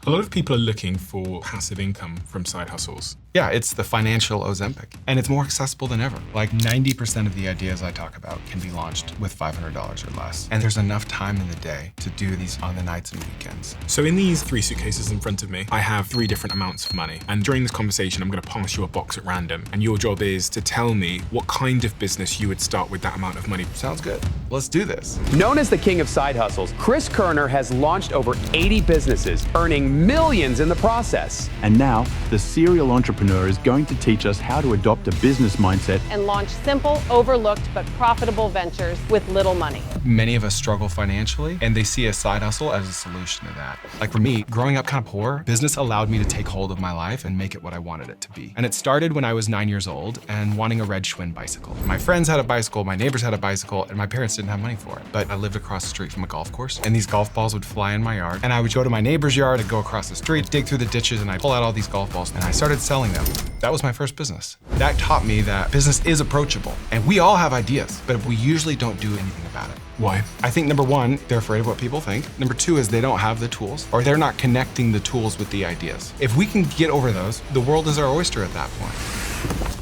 A lot of people are looking for passive income from side hustles. Yeah, it's the financial Ozempic, and it's more accessible than ever. Like 90% of the ideas I talk about can be launched with $500 or less. And there's enough time in the day to do these on the nights and weekends. So in these 3 suitcases in front of me, I have 3 different amounts of money. And during this conversation, I'm going to pass you a box at random. And your job is to tell me what kind of business you would start with that amount of money. Sounds good. Let's do this. Known as the king of side hustles, CHRIS Koerner has launched over 80 businesses, earning millions in the process. And now, the serial entrepreneur is going to teach us how to adopt a business mindset and launch simple, overlooked, but profitable ventures with little money. Many of us struggle financially, and they see a side hustle as a solution to that. Like for me, growing up kind of poor, business allowed me to take hold of my life and make it what I wanted it to be. And it started when I was 9 years old and wanting a red Schwinn bicycle. My friends had a bicycle, my neighbors had a bicycle, and my parents didn't have money for it. But I lived across the street from a golf course, and these golf balls would fly in my yard. And I would go to my neighbor's yard, I'd go across the street, dig through the ditches, and I'd pull out all these golf balls, and I started selling them. That was my first business. That taught me that business is approachable, and we all have ideas, but we usually don't do anything about it. Why? I think number 1, they're afraid of what people think. Number 2 is they don't have the tools, or they're not connecting the tools with the ideas. If we can get over those, the world is our oyster at that point.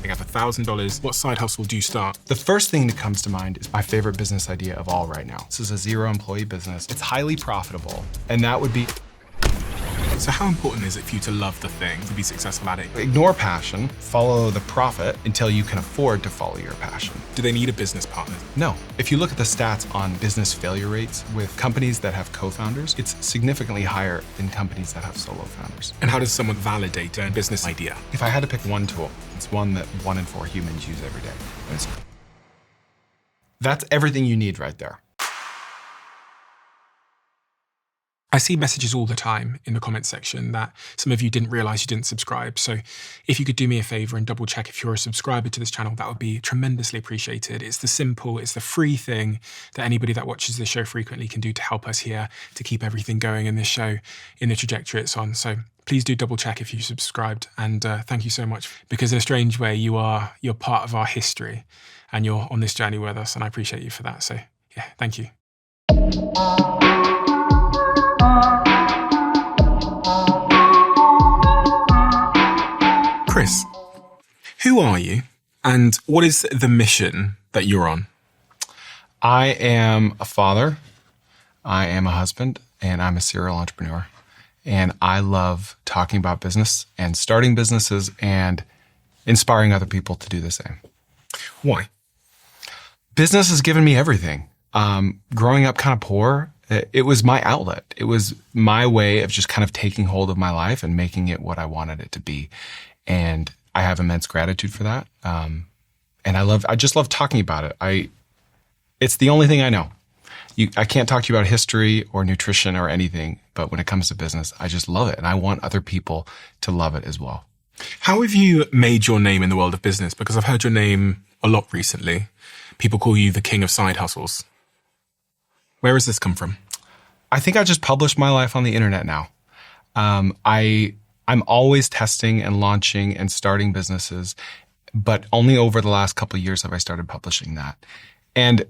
I have $1,000. What side hustle do you start? The first thing that comes to mind is my favorite business idea of all right now. This is a 0-employee business. It's highly profitable, and that would be... So how important is it for you to love the thing, to be successful at it? Ignore passion, follow the profit until you can afford to follow your passion. Do they need a business partner? No. If you look at the stats on business failure rates with companies that have co-founders, it's significantly higher than companies that have solo founders. And how does someone validate a business idea? If I had to pick one tool, it's one that 1 in 4 humans use every day. That's everything you need right there. I see messages all the time in the comments section that some of you didn't realize you didn't subscribe. So if you could do me a favor and double check if you're a subscriber to this channel, that would be tremendously appreciated. It's the free thing that anybody that watches this show frequently can do to help us here, to keep everything going in this show in the trajectory it's on. So please do double check if you subscribed. And thank you so much, because in a strange way, you're part of our history and you're on this journey with us. And I appreciate you for that. So yeah, thank you. Chris, who are you and what is the mission that you're on? I am a father, I am a husband, and I'm a serial entrepreneur. And I love talking about business and starting businesses and inspiring other people to do the same. Why? Business has given me everything. Growing up kind of poor, it was my outlet. It was my way of just kind of taking hold of my life and making it what I wanted it to be. And I have immense gratitude for that. And I just love talking about it. It's the only thing I know. I can't talk to you about history or nutrition or anything, but when it comes to business, I just love it. And I want other people to love it as well. How have you made your name in the world of business? Because I've heard your name a lot recently. People call you the king of side hustles. Where has this come from? I think I just published my life on the internet now. I'm always testing and launching and starting businesses, but only over the last couple of years have I started publishing that. And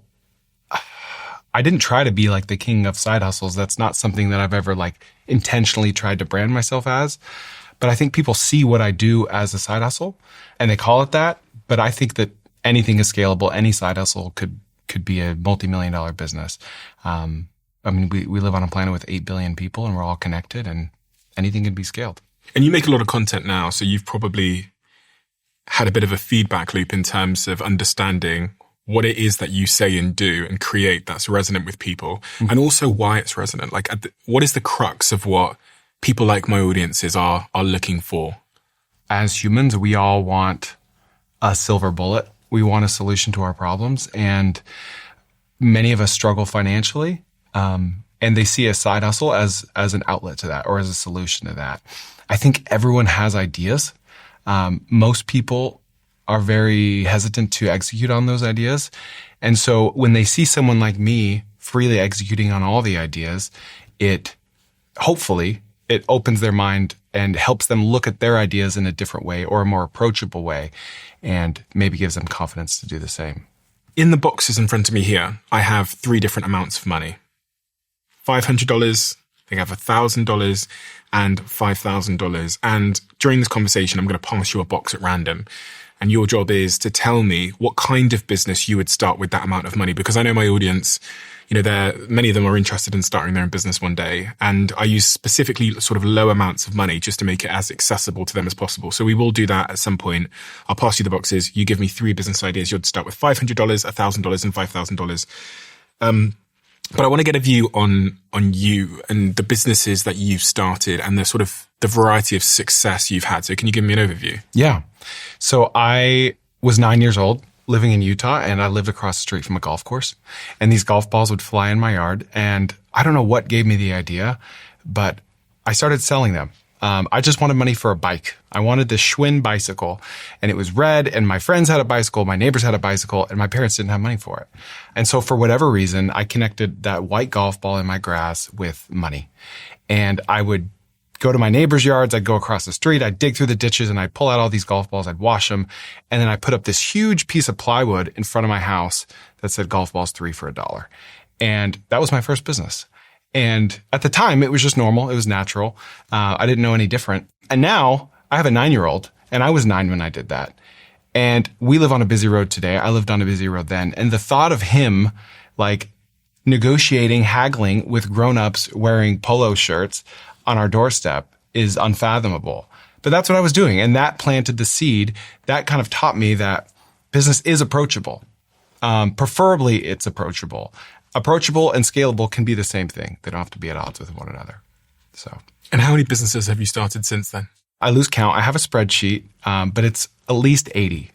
I didn't try to be like the king of side hustles. That's not something that I've ever intentionally tried to brand myself as. But I think people see what I do as a side hustle and they call it that. But I think that anything is scalable. Any side hustle could be a multi-million-dollar business. We live on a planet with 8 billion people and we're all connected and anything can be scaled. And you make a lot of content now, so you've probably had a bit of a feedback loop in terms of understanding what it is that you say and do and create that's resonant with people, and also why it's resonant. What is the crux of what people like my audiences are looking for? As humans, we all want a silver bullet. We want a solution to our problems, and many of us struggle financially, and they see a side hustle as an outlet to that or as a solution to that. I think everyone has ideas. Most people are very hesitant to execute on those ideas. And so when they see someone like me freely executing on all the ideas, hopefully it opens their mind and helps them look at their ideas in a different way or a more approachable way, and maybe gives them confidence to do the same. In the boxes in front of me here, I have 3 different amounts of money. $500, They have $1,000 and $5,000. And during this conversation, I'm going to pass you a box at random. And your job is to tell me what kind of business you would start with that amount of money. Because I know my audience, many of them are interested in starting their own business one day. And I use specifically sort of low amounts of money just to make it as accessible to them as possible. So we will do that at some point. I'll pass you the boxes. You give me 3 business ideas. You'd start with $500, $1,000 and $5,000. But I want to get a view on you and the businesses that you've started and the variety of success you've had. So can you give me an overview? Yeah. So I was 9 years old, living in Utah, and I lived across the street from a golf course. And these golf balls would fly in my yard. And I don't know what gave me the idea, but I started selling them. I just wanted money for a bike. I wanted this Schwinn bicycle, and it was red, and my friends had a bicycle, my neighbors had a bicycle, and my parents didn't have money for it. And so for whatever reason, I connected that white golf ball in my grass with money. And I would go to my neighbors' yards, I'd go across the street, I'd dig through the ditches, and I'd pull out all these golf balls, I'd wash them, and then I put up this huge piece of plywood in front of my house that said golf balls 3 for $1. And that was my first business. And at the time, it was just normal. It was natural. I didn't know any different. And now I have a 9-year-old, and I was 9 when I did that. And we live on a busy road today. I lived on a busy road then. And the thought of him negotiating, haggling with grown-ups wearing polo shirts on our doorstep is unfathomable. But that's what I was doing. And that planted the seed. That kind of taught me that business is approachable. Preferably it's approachable. Approachable and scalable can be the same thing. They don't have to be at odds with one another. So, and how many businesses have you started since then? I lose count. I have a spreadsheet, but it's at least 80.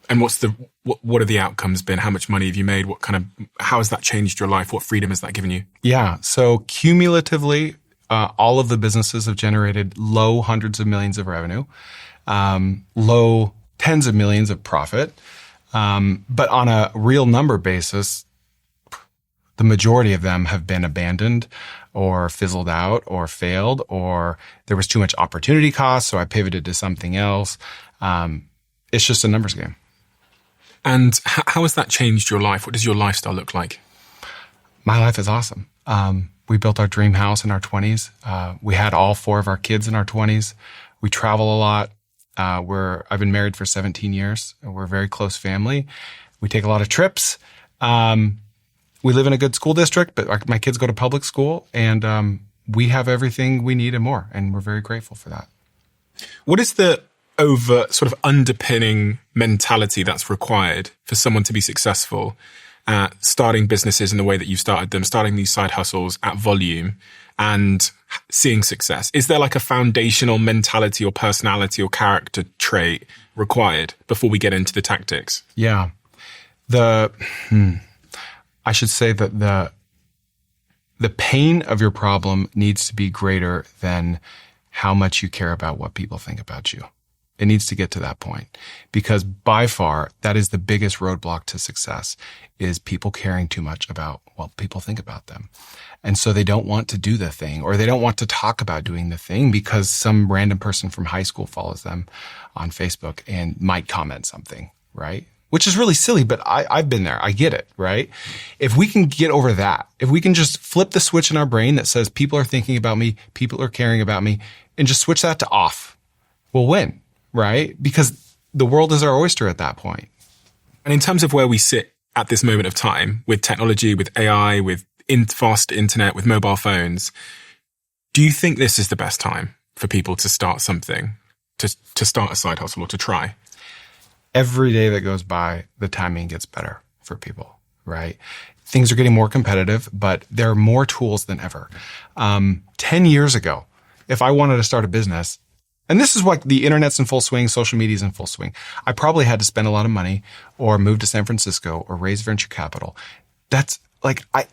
And what are the outcomes been? How much money have you made? How has that changed your life? What freedom has that given you? Yeah. So cumulatively, all of the businesses have generated low hundreds of millions of revenue, low tens of millions of profit. But on a real number basis, the majority of them have been abandoned or fizzled out or failed, or there was too much opportunity cost, so I pivoted to something else. It's just a numbers game. And how has that changed your life? What does your lifestyle look like? My life is awesome. We built our dream house in our 20s. We had all 4 of our kids in our 20s. We travel a lot. I've been married for 17 years. We're a very close family. We take a lot of trips. We live in a good school district, but my kids go to public school, and we have everything we need and more, and we're very grateful for that. What is the underpinning mentality that's required for someone to be successful at starting businesses in the way that you've started them, starting these side hustles at volume and seeing success? Is there a foundational mentality or personality or character trait required before we get into the tactics? Yeah. I should say that the pain of your problem needs to be greater than how much you care about what people think about you. It needs to get to that point, because by far that is the biggest roadblock to success, is people caring too much about what people think about them. And so they don't want to do the thing, or they don't want to talk about doing the thing because some random person from high school follows them on Facebook and might comment something, right? Which is really silly, but I've been there. I get it, right? If we can get over that, if we can just flip the switch in our brain that says people are thinking about me, people are caring about me, and just switch that to off, we'll win, right? Because the world is our oyster at that point. And in terms of where we sit at this moment of time with technology, with AI, with fast internet, with mobile phones, do you think this is the best time for people to start something, to start a side hustle or to try? Every day that goes by, the timing gets better for people, right? Things are getting more competitive, but there are more tools than ever. 10 years ago, if I wanted to start a business, and this is what the internet's in full swing, social media's in full swing, I probably had to spend a lot of money or move to San Francisco or raise venture capital. That's I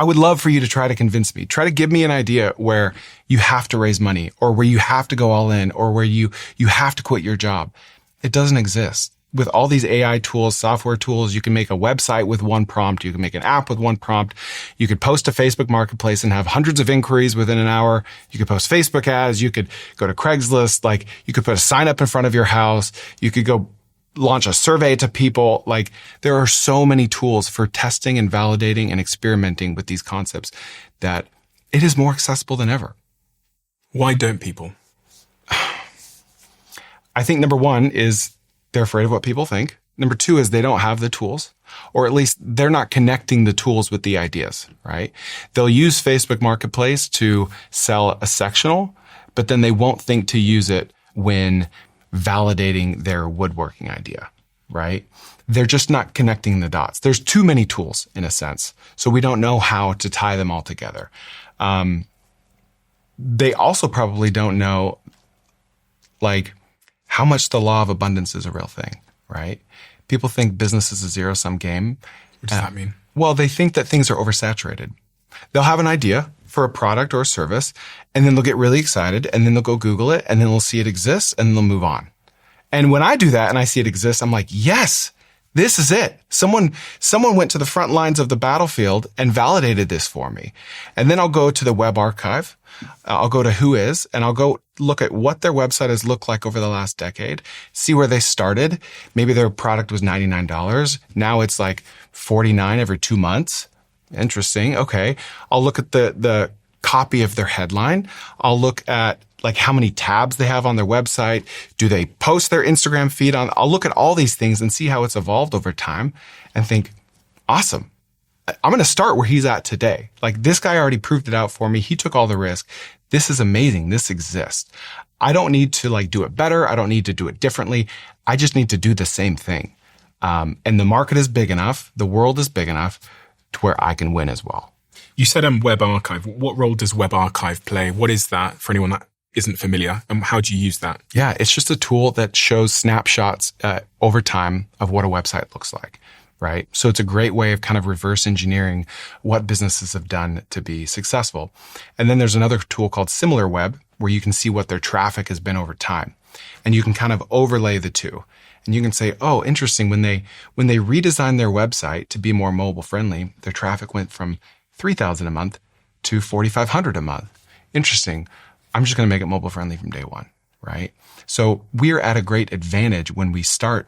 would love for you to try to convince me. Try to give me an idea where you have to raise money, or where you have to go all in, or where you have to quit your job. It doesn't exist. With all these AI tools, software tools, you can make a website with one prompt. You can make an app with one prompt. You could post to Facebook Marketplace and have hundreds of inquiries within an hour. You could post Facebook ads. You could go to Craigslist. You could put a sign up in front of your house. You could go launch a survey to people. Like, there are so many tools for testing and validating and experimenting with these concepts that it is more accessible than ever. Why don't people? I think number one is they're afraid of what people think. Number two is they don't have the tools, or at least they're not connecting the tools with the ideas, right? They'll use Facebook Marketplace to sell a sectional, but then they won't think to use it when validating their woodworking idea, right? They're just not connecting the dots. There's too many tools in a sense. So we don't know how to tie them all together. They also probably don't know like how much the law of abundance is a real thing, right? People think business is a zero-sum game. What does that mean? Well, they think that things are oversaturated. They'll have an idea for a product or a service, and then they'll get really excited, and then they'll go Google it, and then they'll see it exists, and then they'll move on. And when I do that and I see it exists, I'm like, yes, this is it. Someone went to the front lines of the battlefield and validated this for me. And then I'll go to the web archive. I'll go to Whois, and I'll go look at what their website has looked like over the last decade, see where they started. Maybe their product was $99. Now it's like $49 every 2 months. Interesting. Okay. I'll look at the copy of their headline. I'll look at like how many tabs they have on their website. Do they post their Instagram feed on? I'll look at all these things and see how it's evolved over time and think, awesome. I'm going to start where he's at today. Like, this guy already proved it out for me. He took all the risk. This is amazing. This exists. I don't need to like do it better. I don't need to do it differently. I just need to do the same thing. And the market is big enough. The world is big enough to where I can win as well. You said Web Archive. What role does Web Archive play? What is that for anyone that isn't familiar? And how do you use that? Yeah, it's just a tool that shows snapshots over time of what a website looks like, right? So it's a great way of kind of reverse engineering what businesses have done to be successful. And then there's another tool called SimilarWeb, where you can see what their traffic has been over time. And you can kind of overlay the two. And you can say, oh, interesting. When they redesigned their website to be more mobile friendly, their traffic went from 3,000 a month to 4,500 a month. Interesting. I'm just going to make it mobile friendly from day one, right? So we're at a great advantage when we start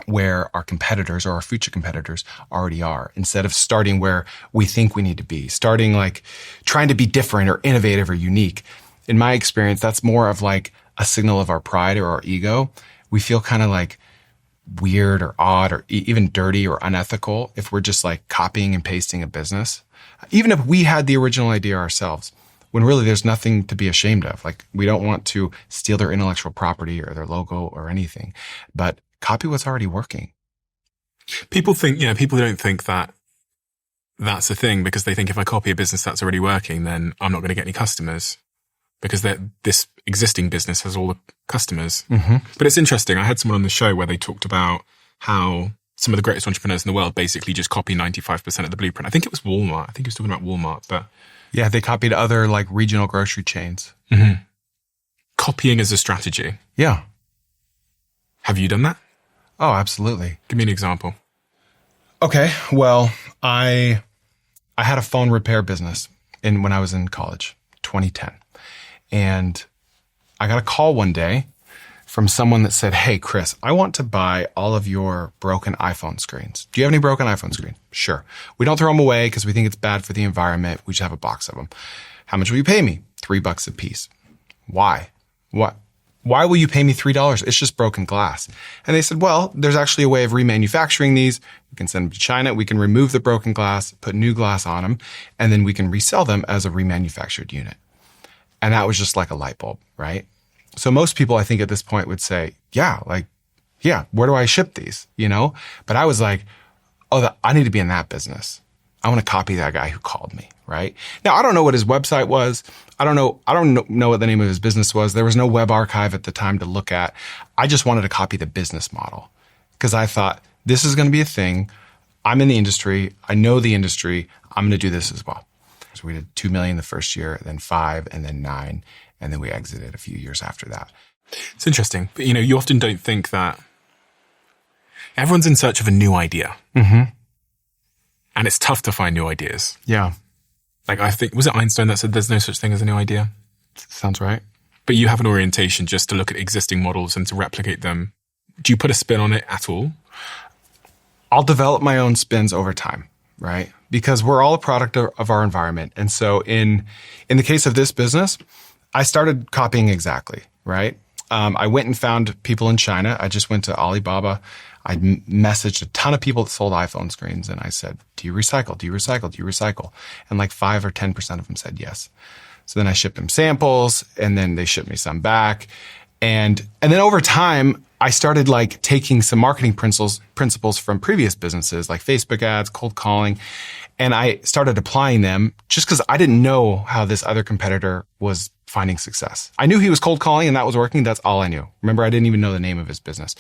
where our competitors or our future competitors already are, instead of starting where we think we need to be, starting like trying to be different or innovative or unique. In my experience, that's more of like a signal of our pride or our ego. We feel kind of like weird or odd or even dirty or unethical if we're just like copying and pasting a business, even if we had the original idea ourselves, when really there's nothing to be ashamed of. Like, we don't want to steal their intellectual property or their logo or anything, but copy what's already working. People don't think that that's a thing, because they think if I copy a business that's already working, then I'm not going to get any customers, because this existing business has all the customers. Mm-hmm. But it's interesting. I had someone on the show where they talked about how some of the greatest entrepreneurs in the world basically just copy 95% of the blueprint. I think it was Walmart. I think he was talking about Walmart, but yeah, they copied other like regional grocery chains. Mm-hmm. Copying as a strategy. Yeah. Have you done that? Oh, absolutely. Give me an example. Okay. Well, I had a phone repair business when I was in college, 2010. And I got a call one day from someone that said, hey, Chris, I want to buy all of your broken iPhone screens. Do you have any broken iPhone screens? Sure. We don't throw them away because we think it's bad for the environment. We just have a box of them. How much will you pay me? $3 a piece. Why? What? Why will you pay me $3? It's just broken glass. And they said, well, there's actually a way of remanufacturing these. We can send them to China. We can remove the broken glass, put new glass on them, and then we can resell them as a remanufactured unit. And that was just like a light bulb, right? So most people, I think at this point would say, yeah, where do I ship these? But I was like, I need to be in that business. I want to copy that guy who called me, right? Now, I don't know what his website was. I don't know what the name of his business was. There was no web archive at the time to look at. I just wanted to copy the business model because I thought this is going to be a thing. I'm in the industry. I know the industry. I'm going to do this as well. So we did 2 million the first year, then 5, and then 9. And then we exited a few years after that. It's interesting. But, you often don't think that everyone's in search of a new idea. Mm-hmm. And it's tough to find new ideas. Yeah. Like, I think, was it Einstein that said there's no such thing as a new idea? Sounds right. But you have an orientation just to look at existing models and to replicate them Do you put a spin on it at all? I'll develop my own spins over time, right? Because we're all a product of our environment. And so in the case of this business, I started copying exactly, right? I went and found people in China. I just went to Alibaba. I messaged a ton of people that sold iPhone screens, and I said, do you recycle? Do you recycle? Do you recycle? And like 5 or 10% of them said yes. So then I shipped them samples, and then they shipped me some back. And then over time, I started like taking some marketing principles from previous businesses like Facebook ads, cold calling, and I started applying them just because I didn't know how this other competitor was finding success. I knew he was cold calling and that was working. That's all I knew. Remember, I didn't even know the name of his business.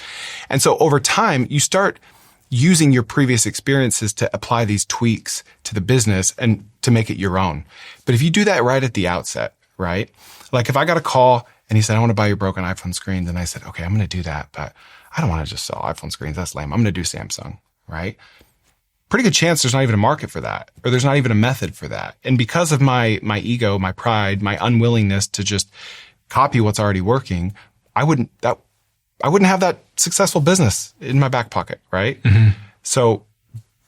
And so over time, you start using your previous experiences to apply these tweaks to the business and to make it your own. But if you do that right at the outset, right? Like if I got a call and he said, I want to buy your broken iPhone screen. Then I said, okay, I'm going to do that, but I don't want to just sell iPhone screens. That's lame. I'm going to do Samsung, right? Pretty good chance there's not even a market for that, or there's not even a method for that. And because of my ego, my pride, my unwillingness to just copy what's already working, I wouldn't have that successful business in my back pocket, right? Mm-hmm. So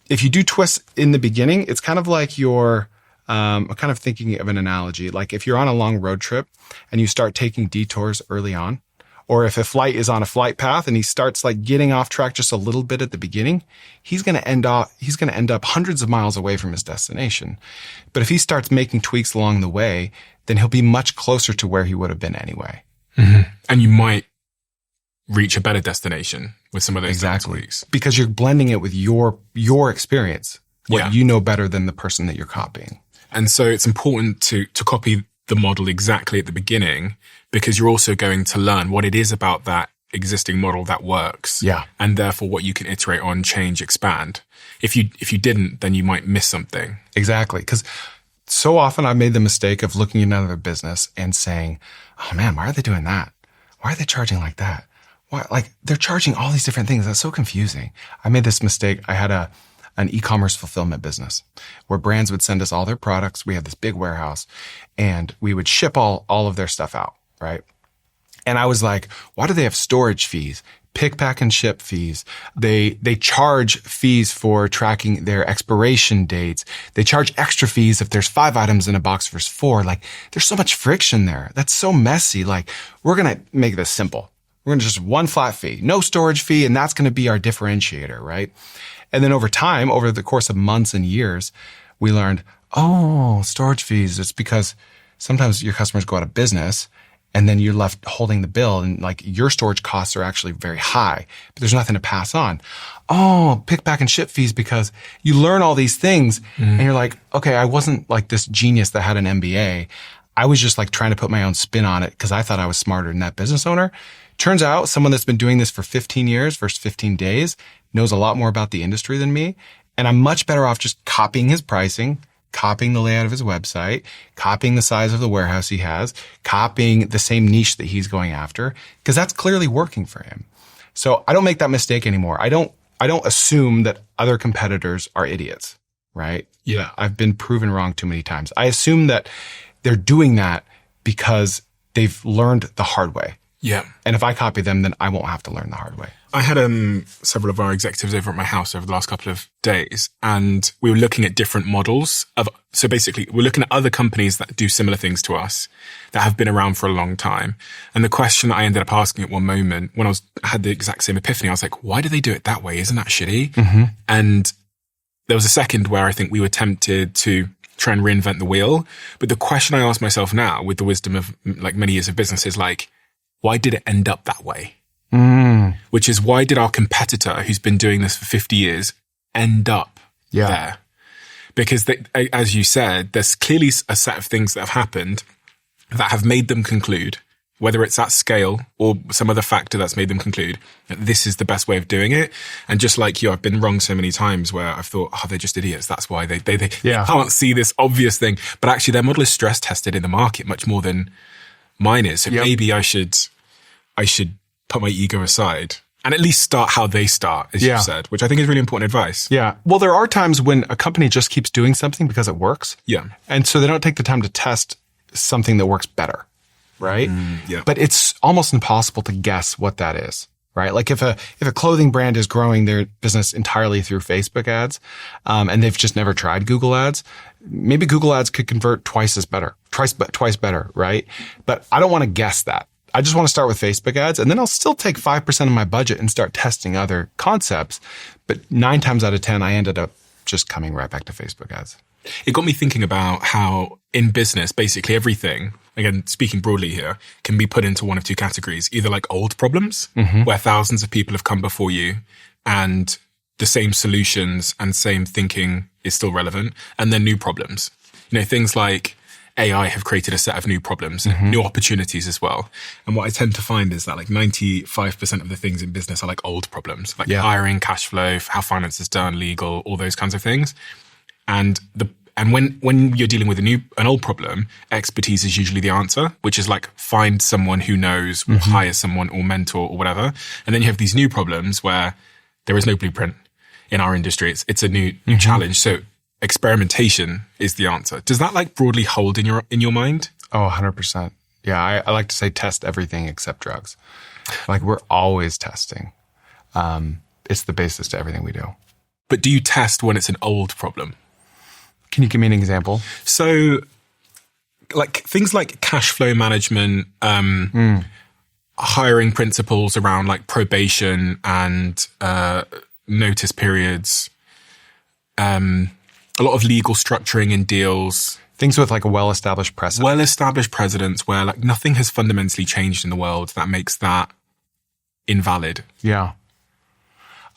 if you do twists in the beginning, it's kind of like I'm kind of thinking of an analogy. Like if you're on a long road trip and you start taking detours early on, or if a flight is on a flight path and he starts like getting off track just a little bit at the beginning, he's going to end up hundreds of miles away from his destination. But if he starts making tweaks along the way, then he'll be much closer to where he would have been anyway. Mm-hmm. And you might reach a better destination with some of those tweaks. Because you're blending it with your experience, what you know better than the person that you're copying. And so it's important to copy the model exactly at the beginning, because you're also going to learn what it is about that existing model that works. Yeah. And therefore what you can iterate on, change, expand. If you didn't, then you might miss something. Exactly. Because so often I've made the mistake of looking at another business and saying, oh man, why are they doing that? Why are they charging like that? Why, like they're charging all these different things. That's so confusing. I made this mistake. I had an e-commerce fulfillment business where brands would send us all their products. We had this big warehouse and we would ship all of their stuff out, right? And I was like, why do they have storage fees, pick, pack, and ship fees? They charge fees for tracking their expiration dates. They charge extra fees if there's 5 items in a box versus 4. Like there's so much friction there. That's so messy. Like we're going to make this simple. We're going to just one flat fee, no storage fee. And that's going to be our differentiator, right? And then over time, over the course of months and years, we learned, storage fees. It's because sometimes your customers go out of business and then you're left holding the bill and like your storage costs are actually very high, but there's nothing to pass on. Pick, pack, and ship fees, because you learn all these things and you're like, okay, I wasn't like this genius that had an MBA. I was just like trying to put my own spin on it because I thought I was smarter than that business owner. Turns out someone that's been doing this for 15 years versus 15 days knows a lot more about the industry than me. And I'm much better off just copying his pricing, copying the layout of his website, copying the size of the warehouse he has, copying the same niche that he's going after, because that's clearly working for him. So I don't make that mistake anymore. I don't assume that other competitors are idiots, right? Yeah. I've been proven wrong too many times. I assume that they're doing that because they've learned the hard way. Yeah. And if I copy them, then I won't have to learn the hard way. I had several of our executives over at my house over the last couple of days, and we were looking at different models so basically we're looking at other companies that do similar things to us that have been around for a long time. And the question that I ended up asking at one moment when I had the exact same epiphany, I was like, why do they do it that way? Isn't that shitty? Mm-hmm. And there was a second where I think we were tempted to try and reinvent the wheel. But the question I ask myself now, with the wisdom of like many years of business, is like, why did it end up that way? Which is, why did our competitor, who's been doing this for 50 years, end up there? Because as you said, there's clearly a set of things that have happened that have made them conclude, whether it's at scale or some other factor that's made them conclude that this is the best way of doing it. And just like you, I've been wrong so many times where I've thought, they're just idiots. That's why they can't see this obvious thing. But actually their model is stress tested in the market much more than mine is. So maybe I should put my ego aside and at least start how they start, as you said, which I think is really important advice. Yeah. Well, there are times when a company just keeps doing something because it works. Yeah. And so they don't take the time to test something that works better, right? Yeah. But it's almost impossible to guess what that is. right? Like if a clothing brand is growing their business entirely through Facebook ads, and they've just never tried Google ads, maybe Google ads could convert twice better, right? But I don't want to guess that. I just want to start with Facebook ads, and then I'll still take 5% of my budget and start testing other concepts. But 9 times out of 10, I ended up just coming right back to Facebook ads. It got me thinking about how in business, basically everything, again, speaking broadly here, can be put into one of two categories, either like old problems, where thousands of people have come before you and the same solutions and same thinking is still relevant, and then new problems. Things like AI have created a set of new problems, new opportunities as well. And what I tend to find is that like 95% of the things in business are like old problems, like hiring, cash flow, how finance is done, legal, all those kinds of things. And when you're dealing with an old problem, expertise is usually the answer, which is like find someone who knows or hire someone or mentor or whatever. And then you have these new problems where there is no blueprint in our industry. It's a new challenge. So experimentation is the answer. Does that like broadly hold in your mind? Oh, 100%. Yeah. I like to say test everything except drugs. Like we're always testing. It's the basis to everything we do. But do you test when it's an old problem? Can you give me an example? So like things like cash flow management, hiring principles around like probation and notice periods, a lot of legal structuring in deals. Things with like a well-established precedent. Well-established precedents where like nothing has fundamentally changed in the world that makes that invalid. Yeah.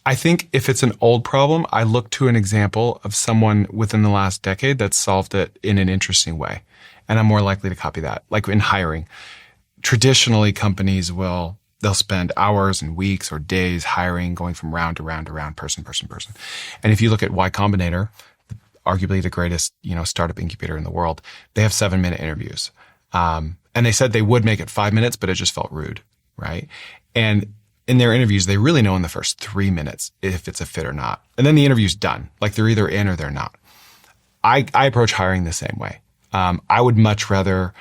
I think if it's an old problem, I look to an example of someone within the last decade that solved it in an interesting way. And I'm more likely to copy that. Like in hiring, traditionally companies they'll spend hours and weeks or days hiring, going from round to round to round, person. And if you look at Y Combinator, arguably the greatest, startup incubator in the world, they have 7-minute interviews. And they said they would make it 5 minutes, but it just felt rude, right? And in their interviews, they really know in the first 3 minutes if it's a fit or not. And then the interview's done. Like they're either in or they're not. I approach hiring the same way. I would much rather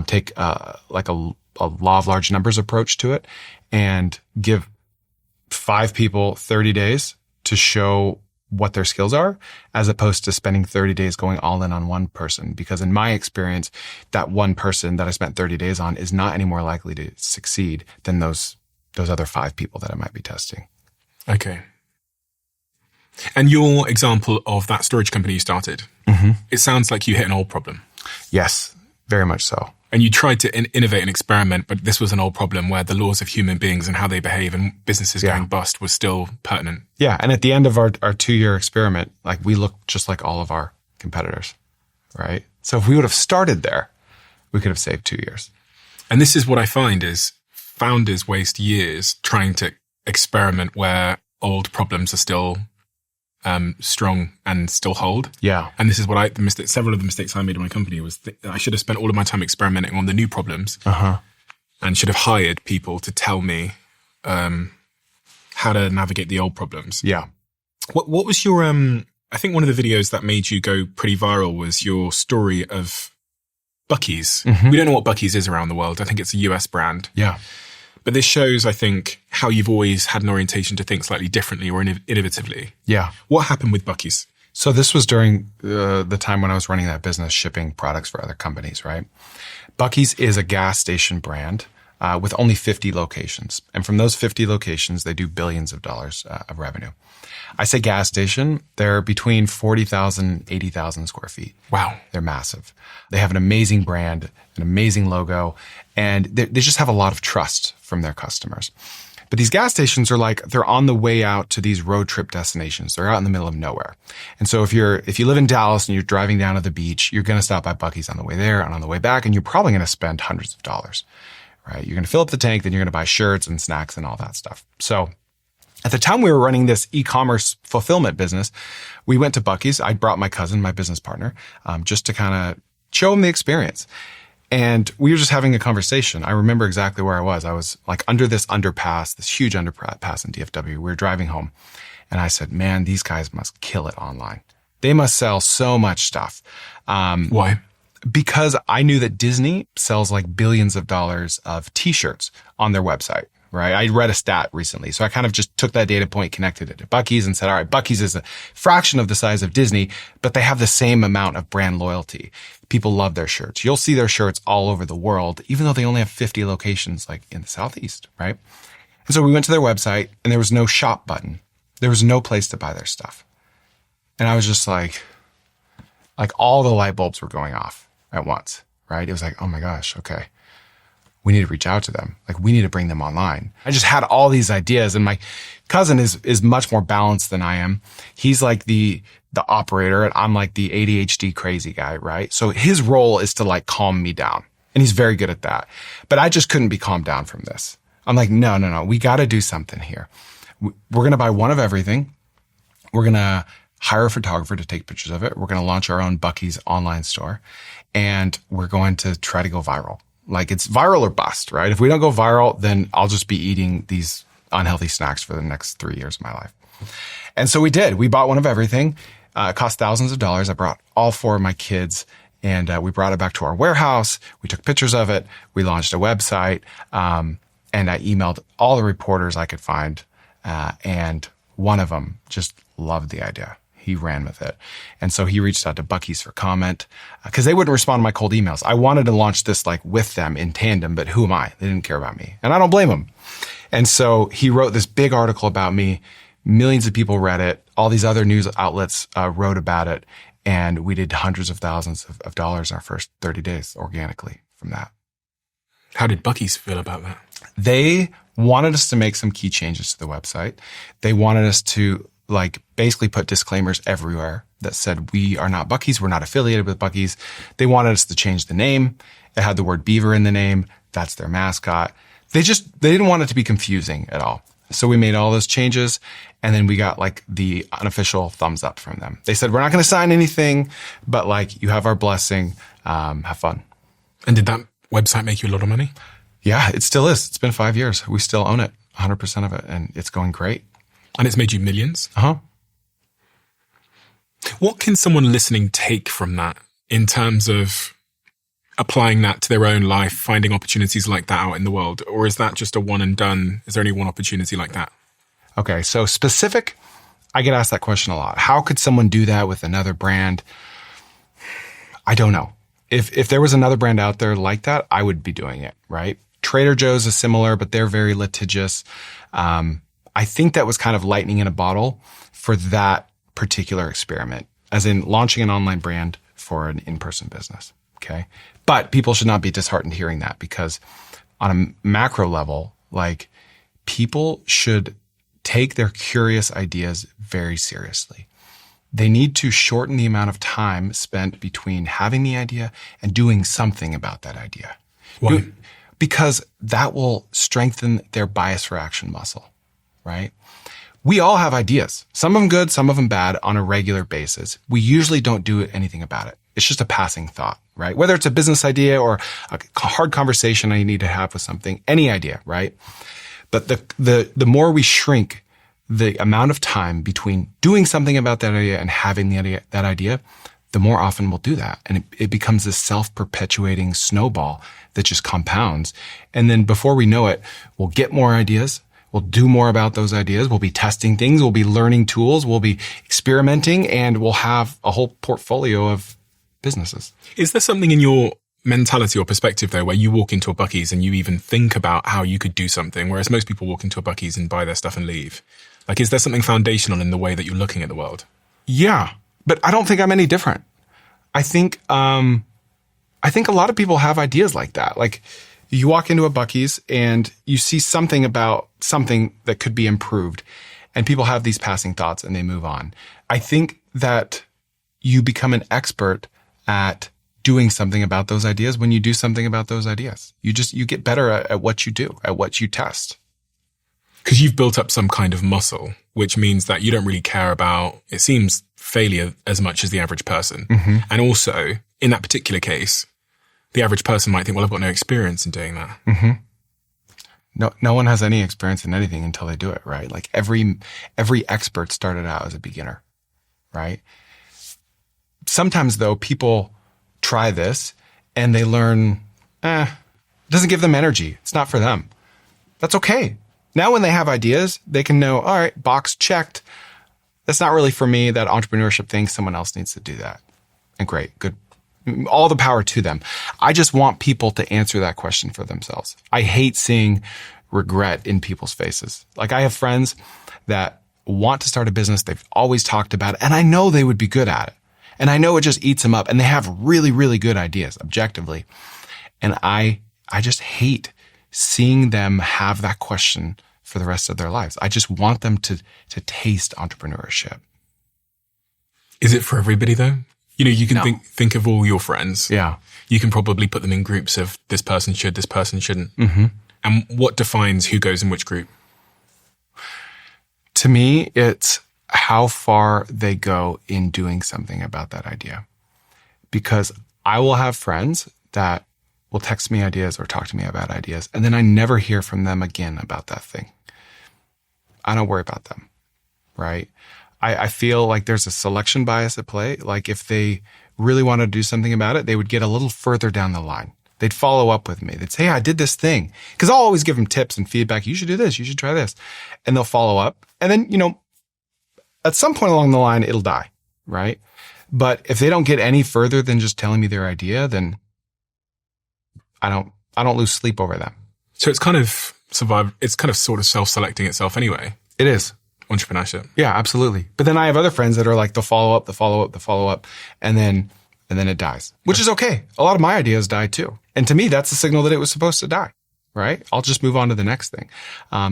take like a law of large numbers approach to it and give 5 people 30 days to show what their skills are, as opposed to spending 30 days going all in on one person. Because in my experience, that one person that I spent 30 days on is not any more likely to succeed than those other 5 people that I might be testing. Okay. And your example of that storage company you started, it sounds like you hit an old problem. Yes, very much so. And you tried to innovate and experiment, but this was an old problem where the laws of human beings and how they behave and businesses going bust was still pertinent. Yeah. And at the end of our 2-year experiment, like we looked just like all of our competitors, right? So if we would have started there, we could have saved 2 years. And this is what I find is founders waste years trying to experiment where old problems are still strong and still hold. Yeah. And this is what several of the mistakes I made in my company was I should have spent all of my time experimenting on the new problems and should have hired people to tell me how to navigate the old problems. Yeah. What was your, I think one of the videos that made you go pretty viral was your story of Buc-ee's. We don't know what Buc-ee's is around the world. I think it's a US brand. Yeah. But this shows, I think, how you've always had an orientation to think slightly differently or innovatively. Yeah. What happened with Buc-ee's? So this was during the time when I was running that business, shipping products for other companies, right? Buc-ee's is a gas station brand with only 50 locations. And from those 50 locations, they do billions of dollars of revenue. I say gas station, they're between 40,000 and 80,000 square feet. Wow. They're massive. They have an amazing brand, an amazing logo, and they just have a lot of trust from their customers. But these gas stations are like, they're on the way out to these road trip destinations. They're out in the middle of nowhere. And so if you live in Dallas and you're driving down to the beach, you're going to stop by Buc-ee's on the way there and on the way back, and you're probably going to spend hundreds of dollars, right? You're going to fill up the tank, then you're going to buy shirts and snacks and all that stuff. So at the time we were running this e-commerce fulfillment business, we went to Buc-ee's. I brought my cousin, my business partner, just to kind of show him the experience. And we were just having a conversation. I remember exactly where I was. I was like under this underpass, this huge underpass in DFW. We were driving home. And I said, man, these guys must kill it online. They must sell so much stuff. Why? Because I knew that Disney sells like billions of dollars of t-shirts on their website, right? I read a stat recently. So I kind of just took that data point, connected it to Buc-ee's and said, all right, Buc-ee's is a fraction of the size of Disney, but they have the same amount of brand loyalty. People love their shirts. You'll see their shirts all over the world, even though they only have 50 locations like in the Southeast, right? And so we went to their website and there was no shop button. There was no place to buy their stuff. And I was just like all the light bulbs were going off at once, right? It was like, oh my gosh, okay. We need to reach out to them. Like, we need to bring them online. I just had all these ideas, and my cousin is much more balanced than I am. He's like the operator, and I'm like the ADHD crazy guy, right? So his role is to like calm me down, and he's very good at that. But I just couldn't be calmed down from this. I'm like, no, we got to do something here. We're going to buy one of everything. We're going to hire a photographer to take pictures of it. We're going to launch our own Buc-ee's online store, and we're going to try to go viral. Like, it's viral or bust, right? If we don't go viral, then I'll just be eating these unhealthy snacks for the next 3 years of my life. And so we did. We bought one of everything. It cost thousands of dollars. I brought all 4 of my kids, and we brought it back to our warehouse. We took pictures of it. We launched a website, and I emailed all the reporters I could find, and one of them just loved the idea. He ran with it. And so he reached out to Buc-ee's for comment because they wouldn't respond to my cold emails. I wanted to launch this like with them in tandem, but who am I? They didn't care about me. And I don't blame them. And so he wrote this big article about me. Millions of people read it. All these other news outlets wrote about it. And we did hundreds of thousands of dollars in our first 30 days organically from that. How did Buc-ee's feel about that? They wanted us to make some key changes to the website. They wanted us to like basically put disclaimers everywhere that said, we are not Buc-ee's. We're not affiliated with Buc-ee's. They wanted us to change the name. It had the word beaver in the name. That's their mascot. They didn't want it to be confusing at all. So we made all those changes, and then we got like the unofficial thumbs up from them. They said, we're not going to sign anything, but like, you have our blessing. Have fun. And did that website make you a lot of money? Yeah, it still is. It's been 5 years. We still own it, 100% of it, and it's going great. And it's made you millions? Uh-huh. What can someone listening take from that in terms of applying that to their own life, finding opportunities like that out in the world? Or is that just a one and done? Is there only one opportunity like that? Okay, so specific, I get asked that question a lot. How could someone do that with another brand? I don't know. If there was another brand out there like that, I would be doing it, right? Trader Joe's is similar, but they're very litigious. I think that was kind of lightning in a bottle for that particular experiment, as in launching an online brand for an in-person business. Okay. But people should not be disheartened hearing that, because on a macro level, like, people should take their curious ideas very seriously. They need to shorten the amount of time spent between having the idea and doing something about that idea. Why? Because that will strengthen their bias for action muscle. Right? We all have ideas, some of them good, some of them bad, on a regular basis. We usually don't do anything about it. It's just a passing thought, right? Whether it's a business idea or a hard conversation I need to have with something, any idea, right? But the more we shrink the amount of time between doing something about that idea and having that idea, the more often we'll do that. And it becomes this self-perpetuating snowball that just compounds. And then before we know it, we'll get more ideas. We'll do more about those ideas. We'll be testing things. We'll be learning tools. We'll be experimenting, and we'll have a whole portfolio of businesses. Is there something in your mentality or perspective, though, where you walk into a Buc-ee's and you even think about how you could do something, whereas most people walk into a Buc-ee's and buy their stuff and leave? Like, is there something foundational in the way that you're looking at the world? Yeah, but I don't think I'm any different. I think a lot of people have ideas like that. Like, you walk into a Buc-ee's and you see something about something that could be improved, and people have these passing thoughts and they move on. I think that you become an expert at doing something about those ideas when you do something about those ideas. You get better at what you do, at what you test. Because you've built up some kind of muscle, which means that you don't really care about, it seems, failure as much as the average person. Mm-hmm. And also, in that particular case, the average person might think, well, I've got no experience in doing that. Mm-hmm. No one has any experience in anything until they do it, right? Like every expert started out as a beginner, right? Sometimes, though, people try this and they learn, it doesn't give them energy. It's not for them. That's okay. Now when they have ideas, they can know, all right, box checked. That's not really for me, that entrepreneurship thing. Someone else needs to do that. And great, good. All the power to them. I just want people to answer that question for themselves. I hate seeing regret in people's faces. Like, I have friends that want to start a business. They've always talked about it, and I know they would be good at it. And I know it just eats them up, and they have really, really good ideas objectively. And I just hate seeing them have that question for the rest of their lives. I just want them to taste entrepreneurship. Is it for everybody though? You know, you can think of all your friends. Yeah. You can probably put them in groups of this person should, this person shouldn't. Mm-hmm. And what defines who goes in which group? To me, it's how far they go in doing something about that idea. Because I will have friends that will text me ideas or talk to me about ideas, and then I never hear from them again about that thing. I don't worry about them, right? I feel like there's a selection bias at play. Like, if they really want to do something about it, they would get a little further down the line. They'd follow up with me. They'd say, hey, I did this thing. Because I'll always give them tips and feedback. You should do this. You should try this. And they'll follow up. And then, you know, at some point along the line, it'll die, right? But if they don't get any further than just telling me their idea, then I don't lose sleep over that. So it's kind of sort of self-selecting itself anyway. It is. Entrepreneurship. Yeah, absolutely. But then I have other friends that are like, they'll follow up, and then it dies, which is okay. A lot of my ideas die too. And to me, that's a signal that it was supposed to die, right? I'll just move on to the next thing.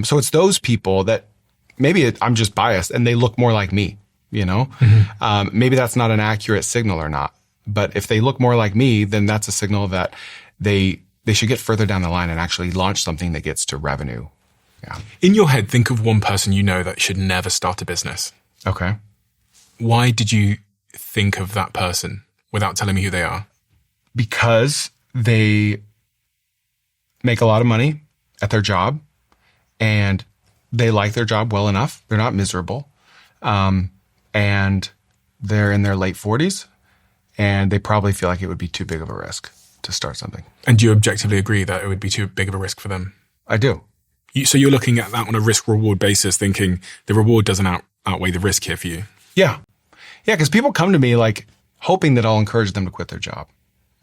So it's those people that maybe I'm just biased and they look more like me, you know? Mm-hmm. Maybe that's not an accurate signal or not. But if they look more like me, then that's a signal that they should get further down the line and actually launch something that gets to revenue. Yeah. In your head, think of one person you know that should never start a business. Okay. Why did you think of that person without telling me who they are? Because they make a lot of money at their job and they like their job well enough. They're not miserable. And they're in their late 40s and they probably feel like it would be too big of a risk to start something. And do you objectively agree that it would be too big of a risk for them? I do. So you're looking at that on a risk-reward basis, thinking the reward doesn't outweigh the risk here for you? Yeah. Yeah, because people come to me like hoping that I'll encourage them to quit their job,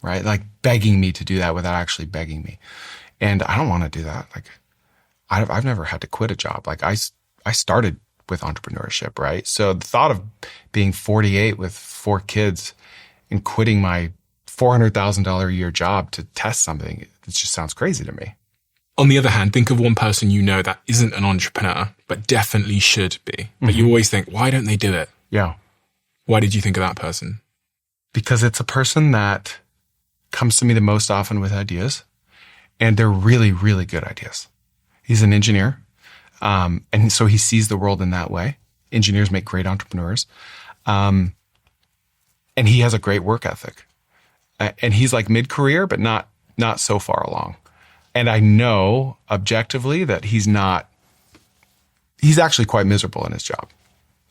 right? Like begging me to do that without actually begging me. And I don't want to do that. Like, I've never had to quit a job. Like, I started with entrepreneurship, right? So the thought of being 48 with 4 kids and quitting my $400,000 a year job to test something, it just sounds crazy to me. On the other hand, think of one person you know that isn't an entrepreneur, but definitely should be. But you always think, why don't they do it? Yeah. Why did you think of that person? Because it's a person that comes to me the most often with ideas, and they're really, really good ideas. He's an engineer, and so he sees the world in that way. Engineers make great entrepreneurs. And he has a great work ethic. And he's like mid-career, but not so far along. And I know objectively that he's actually quite miserable in his job.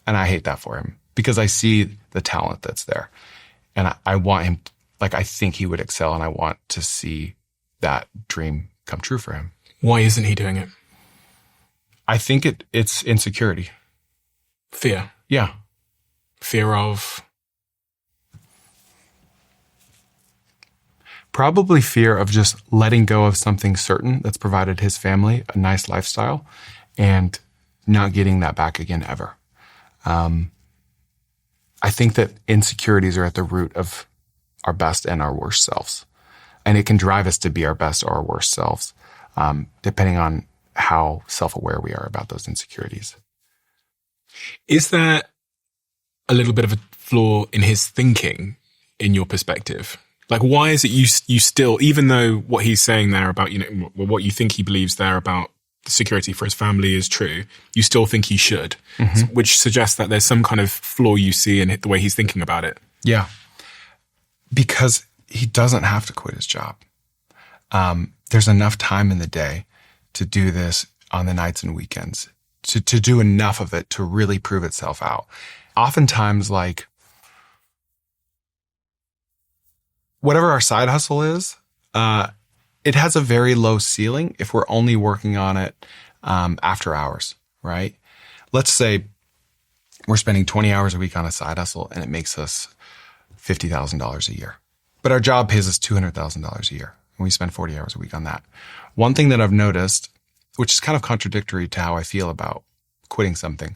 And I hate that for him because I see the talent that's there. And I want him, like, I think he would excel, and I want to see that dream come true for him. Why isn't he doing it? I think it's insecurity. Fear. Yeah. Fear of? Probably fear of just letting go of something certain that's provided his family a nice lifestyle and not getting that back again ever. I think that insecurities are at the root of our best and our worst selves. And it can drive us to be our best or our worst selves, depending on how self-aware we are about those insecurities. Is there a little bit of a flaw in his thinking, in your perspective? Like, why is it you still, even though what he's saying there about, you know, what you think he believes there about the security for his family is true, you still think he should, which suggests that there's some kind of flaw you see in the way he's thinking about it. Yeah. Because he doesn't have to quit his job. There's enough time in the day to do this on the nights and weekends, to do enough of it to really prove itself out. Oftentimes, like, whatever our side hustle is, it has a very low ceiling if we're only working on it after hours, right? Let's say we're spending 20 hours a week on a side hustle and it makes us $50,000 a year. But our job pays us $200,000 a year, and we spend 40 hours a week on that. One thing that I've noticed, which is kind of contradictory to how I feel about quitting something,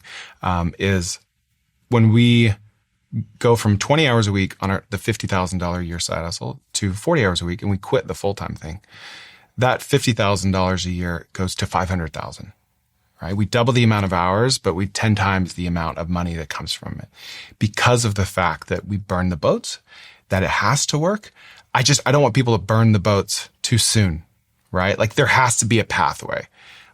is when we go from 20 hours a week on the $50,000 a year side hustle to 40 hours a week and we quit the full-time thing, that $50,000 a year goes to $500,000, right? We double the amount of hours, but we 10 times the amount of money that comes from it because of the fact that we burn the boats, that it has to work. I don't want people to burn the boats too soon, right? Like there has to be a pathway.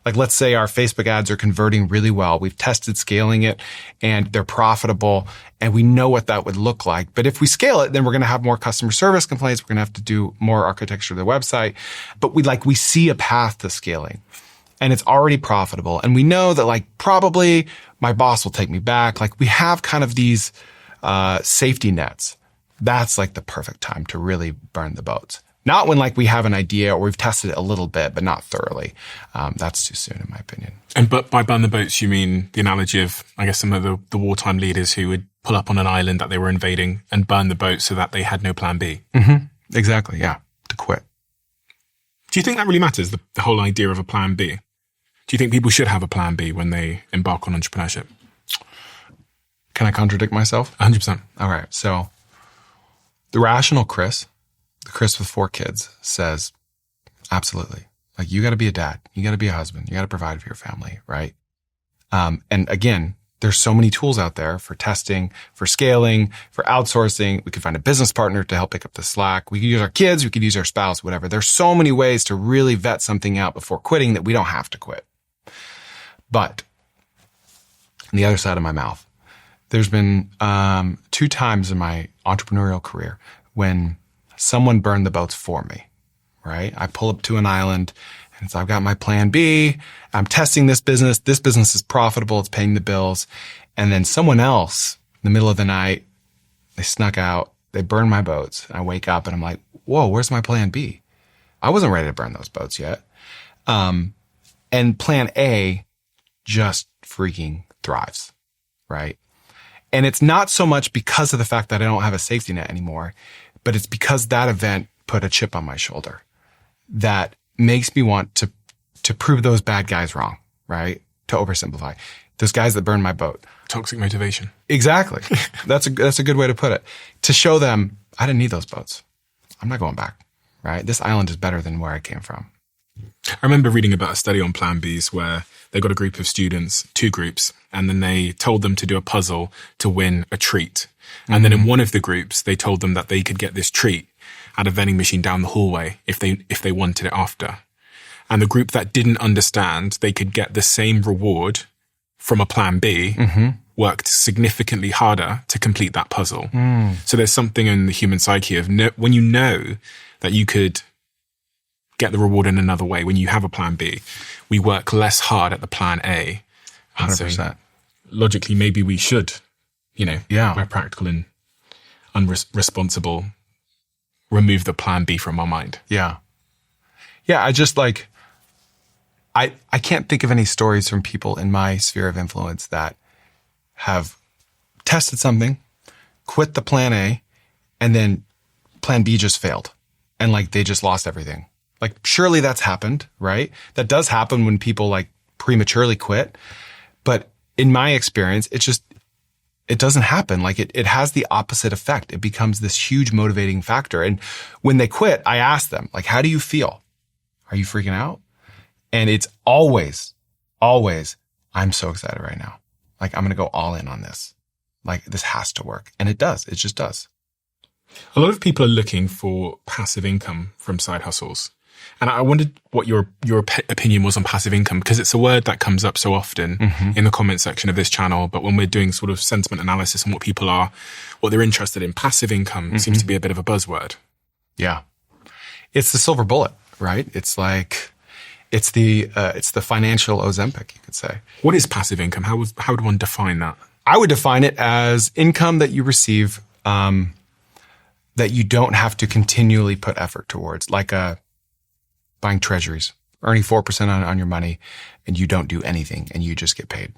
Like let's say our Facebook ads are converting really well. We've tested scaling it and they're profitable and we know what that would look like. But if we scale it, then we're going to have more customer service complaints. We're going to have to do more architecture of the website. But we see a path to scaling and it's already profitable. And we know that like probably my boss will take me back. Like we have kind of these safety nets. That's like the perfect time to really burn the boats. Not when like we have an idea or we've tested it a little bit, but not thoroughly. That's too soon in my opinion. But by burn the boats, you mean the analogy of, I guess, some of the wartime leaders who would pull up on an island that they were invading and burn the boat so that they had no plan B. Mm-hmm. Exactly. Yeah. To quit. Do you think that really matters, the whole idea of a plan B? Do you think people should have a plan B when they embark on entrepreneurship? Can I contradict myself? 100%. All right. So the rational Chris, the Chris with 4 kids, says, absolutely. Like you got to be a dad. You got to be a husband. You got to provide for your family, right? And again, there's so many tools out there for testing, for scaling, for outsourcing. We could find a business partner to help pick up the slack. We could use our kids. We could use our spouse, whatever. There's so many ways to really vet something out before quitting that we don't have to quit. But on the other side of my mouth, there's been 2 times in my entrepreneurial career when someone burned the boats for me, right? I pull up to an island and so I've got my plan B. I'm testing this business. This business is profitable. It's paying the bills. And then someone else in the middle of the night, they snuck out. They burned my boats. And I wake up and I'm like, whoa, where's my plan B? I wasn't ready to burn those boats yet. And plan A just freaking thrives, right? And it's not so much because of the fact that I don't have a safety net anymore, but it's because that event put a chip on my shoulder that makes me want to prove those bad guys wrong, right? To oversimplify. Those guys that burned my boat. Toxic motivation. Exactly. That's a good way to put it. To show them, I didn't need those boats. I'm not going back, right? This island is better than where I came from. I remember reading about a study on Plan Bs where they got a group of students, 2 groups, and then they told them to do a puzzle to win a treat. And then in one of the groups, they told them that they could get this treat at a vending machine down the hallway if they wanted it after. And the group that didn't understand they could get the same reward from a plan B worked significantly harder to complete that puzzle. So there's something in the human psyche of when you know that you could get the reward in another way, when you have a plan B, we work less hard at the plan A. 100%. So logically, maybe we should, where practical and unresponsible, remove the plan B from our mind. Yeah. Yeah. I just I can't think of any stories from people in my sphere of influence that have tested something, quit the plan A, and then plan B just failed. And they just lost everything. Surely that's happened, right? That does happen when people prematurely quit. But in my experience, it doesn't happen. It has the opposite effect. It becomes this huge motivating factor. And when they quit, I ask them, how do you feel? Are you freaking out? And it's always, I'm so excited right now. I'm going to go all in on this. This has to work. And it does. It just does. A lot of people are looking for passive income from side hustles. And I wondered what your opinion was on passive income, because it's a word that comes up so often in the comment section of this channel. But when we're doing sort of sentiment analysis on what they're interested in, passive income seems to be a bit of a buzzword. Yeah. It's the silver bullet, right? It's the financial Ozempic, you could say. What is passive income? How would one define that? I would define it as income that you receive, that you don't have to continually put effort towards, like a buying treasuries, earning 4% on your money, and you don't do anything and you just get paid.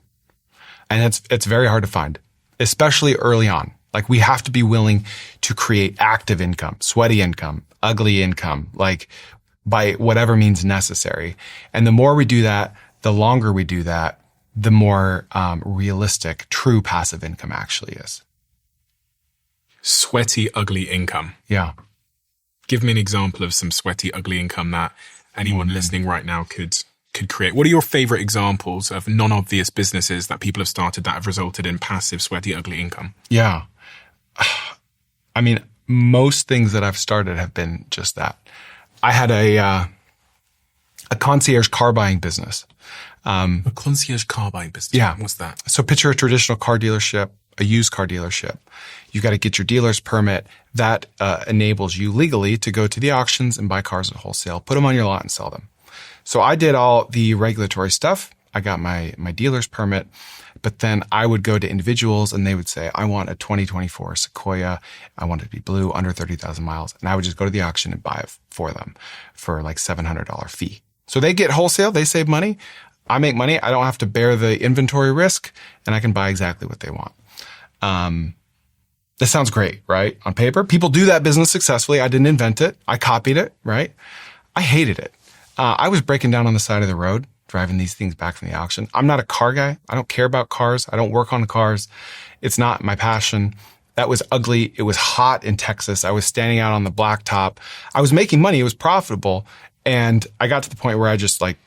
And it's very hard to find, especially early on. Like we have to be willing to create active income, sweaty income, ugly income, like by whatever means necessary. And the more we do that, the longer we do that, the more realistic, true passive income actually is. Sweaty, ugly income. Yeah. Give me an example of some sweaty, ugly income that anyone listening right now could create. What are your favorite examples of non-obvious businesses that people have started that have resulted in passive, sweaty, ugly income? Yeah. I mean, most things that I've started have been just that. I had a concierge car buying business. A concierge car buying business? Yeah. What's that? So picture a traditional car dealership, a used car dealership. You got to get your dealer's permit. That enables you legally to go to the auctions and buy cars at wholesale, put them on your lot and sell them. So I did all the regulatory stuff. I got my dealer's permit, but then I would go to individuals and they would say, I want a 2024 Sequoia. I want it to be blue, under 30,000 miles. And I would just go to the auction and buy it for them for like $700 fee. So they get wholesale. They save money. I make money. I don't have to bear the inventory risk and I can buy exactly what they want. This sounds great, right? On paper, people do that business successfully. I didn't invent it. I copied it, right? I hated it. I was breaking down on the side of the road, driving these things back from the auction. I'm not a car guy. I don't care about cars. I don't work on cars. It's not my passion. That was ugly. It was hot in Texas. I was standing out on the blacktop. I was making money. It was profitable. And I got to the point where I just like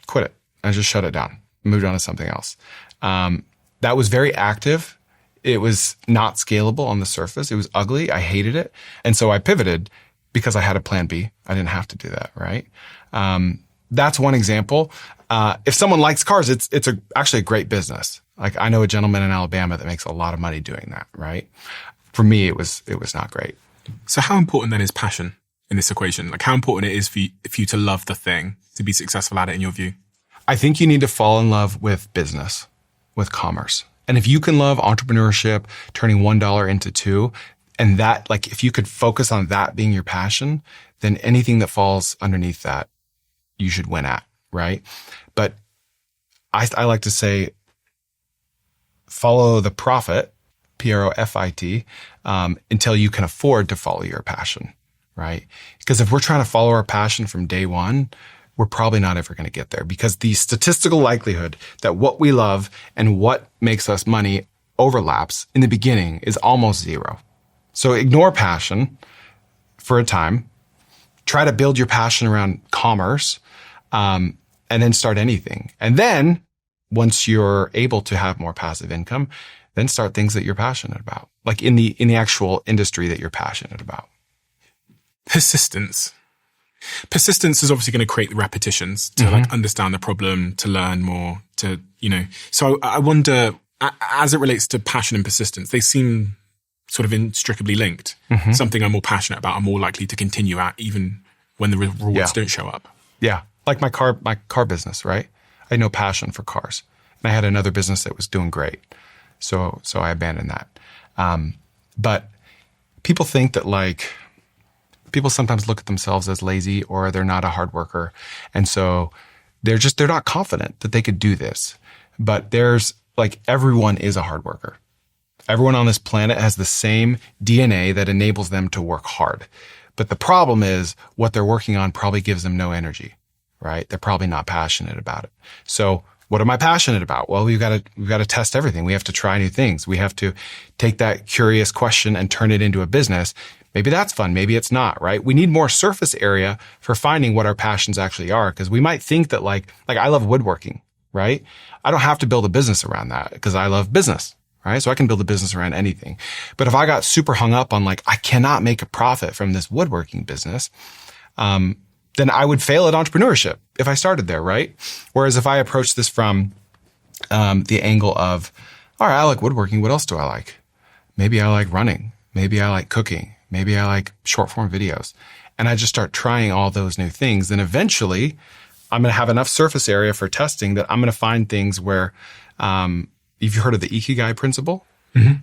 quit it. I just shut it down, moved on to something else. That was very active. It was not scalable on the surface. It was ugly. I hated it. And so I pivoted because I had a plan B. I didn't have to do that, right? That's one example. If someone likes cars, it's actually a great business. Like I know a gentleman in Alabama that makes a lot of money doing that, right? For me, it was not great. So how important then is passion in this equation? Like how important it is for you to love the thing, to be successful at it in your view? I think you need to fall in love with business, with commerce. And if you can love entrepreneurship, turning $1 into $2, and that, like, if you could focus on that being your passion, then anything that falls underneath that, you should win at, right? But I like to say, follow the profit, Profit, until you can afford to follow your passion, right? Because if we're trying to follow our passion from day one, we're probably not ever going to get there because the statistical likelihood that what we love and what makes us money overlaps in the beginning is almost zero. So ignore passion for a time, try to build your passion around commerce, and then start anything. And then once you're able to have more passive income, then start things that you're passionate about, like in the actual industry that you're passionate about. Persistence is obviously going to create the repetitions to like understand the problem, to learn more, to, so I wonder, as it relates to passion and persistence, they seem sort of inextricably linked. Something I'm more passionate about, I'm more likely to continue at even when the rewards don't show up. Yeah. Like my car business, right? I had no passion for cars and I had another business that was doing great. So I abandoned that. But people think that people sometimes look at themselves as lazy or they're not a hard worker. And so they're not confident that they could do this. But everyone is a hard worker. Everyone on this planet has the same DNA that enables them to work hard. But the problem is what they're working on probably gives them no energy, right? They're probably not passionate about it. So what am I passionate about? Well, we've got to test everything. We have to try new things. We have to take that curious question and turn it into a business. Maybe that's fun. Maybe it's not, right? We need more surface area for finding what our passions actually are. Because we might think that like I love woodworking, right? I don't have to build a business around that because I love business, right? So I can build a business around anything. But if I got super hung up on I cannot make a profit from this woodworking business, then I would fail at entrepreneurship if I started there, right? Whereas if I approach this from the angle of, all right, I like woodworking. What else do I like? Maybe I like running. Maybe I like cooking. Maybe I like short form videos. And I just start trying all those new things. Then eventually I'm going to have enough surface area for testing that I'm going to find things where, you've heard of the Ikigai principle,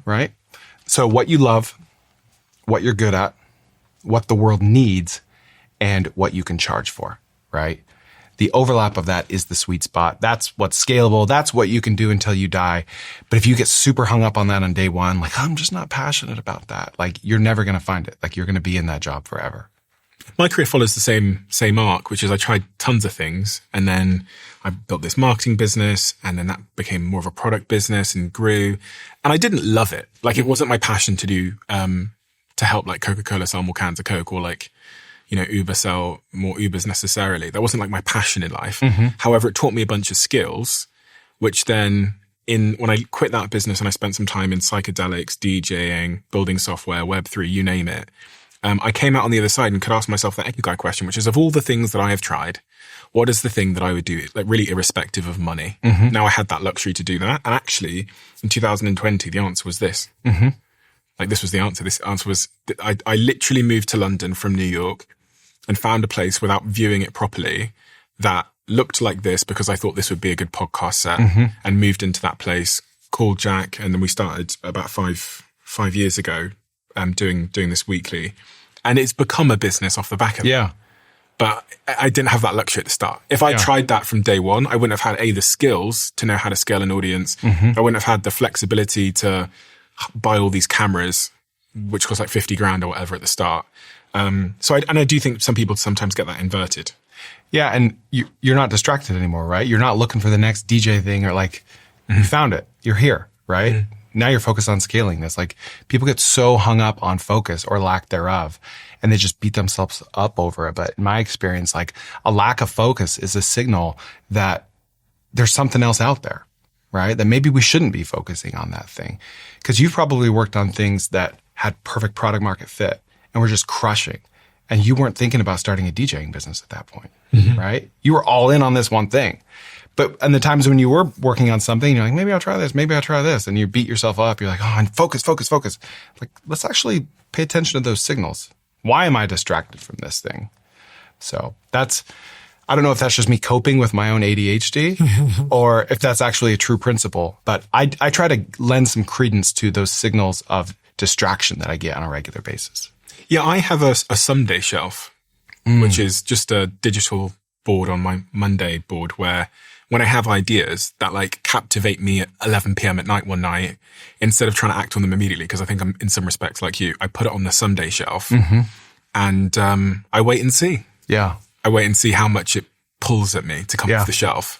right? So what you love, what you're good at, what the world needs, and what you can charge for. right? The overlap of that is the sweet spot. That's what's scalable. That's what you can do until you die. But if you get super hung up on that on day one, like, I'm just not passionate about that. Like, you're never going to find it. Like, you're going to be in that job forever. My career follows the same arc, which is I tried tons of things, and then I built this marketing business, and then that became more of a product business and grew. And I didn't love it. Like, it wasn't my passion to do, to help like Coca-Cola sell more cans of Coke, or like, Uber sell more Ubers necessarily. That wasn't like my passion in life. However, it taught me a bunch of skills, which then when I quit that business and I spent some time in psychedelics, DJing, building software, Web3, you name it. I came out on the other side and could ask myself that Ikigai question, which is, of all the things that I have tried, what is the thing that I would do, like really irrespective of money? Now I had that luxury to do that. And actually in 2020, the answer was this. Like, this was the answer. This answer was, I literally moved to London from New York and found a place without viewing it properly that looked like this, because I thought this would be a good podcast set, and moved into that place, called Jack. And then we started about five years ago, doing this weekly, and it's become a business off the back of it. But I didn't have that luxury at the start. If I tried that from day one, I wouldn't have had the skills to know how to scale an audience. I wouldn't have had the flexibility to buy all these cameras, which cost like 50 grand or whatever at the start. So I do think some people sometimes get that inverted. Yeah. And you're not distracted anymore, right? You're not looking for the next DJ thing, or like, you found it, you're here, right? Now you're focused on scaling this. Like, people get so hung up on focus or lack thereof, and they just beat themselves up over it. But in my experience, like, a lack of focus is a signal that there's something else out there, right? That maybe we shouldn't be focusing on that thing. Because you've probably worked on things that had perfect product market fit and were just crushing. And you weren't thinking about starting a DJing business at that point, right? You were all in on this one thing. But in the times when you were working on something, you're like, maybe I'll try this, maybe I'll try this. And you beat yourself up. You're like, and focus. Like, let's actually pay attention to those signals. Why am I distracted from this thing? So I don't know if that's just me coping with my own ADHD or if that's actually a true principle. But I try to lend some credence to those signals of distraction that I get on a regular basis. Yeah, I have a Sunday shelf, which is just a digital board on my Monday board, where when I have ideas that like captivate me at 11 p.m. at night one night, instead of trying to act on them immediately, because I think I'm in some respects like you, I put it on the Sunday shelf and I wait and see. Yeah. I wait and see how much it pulls at me to come off the shelf.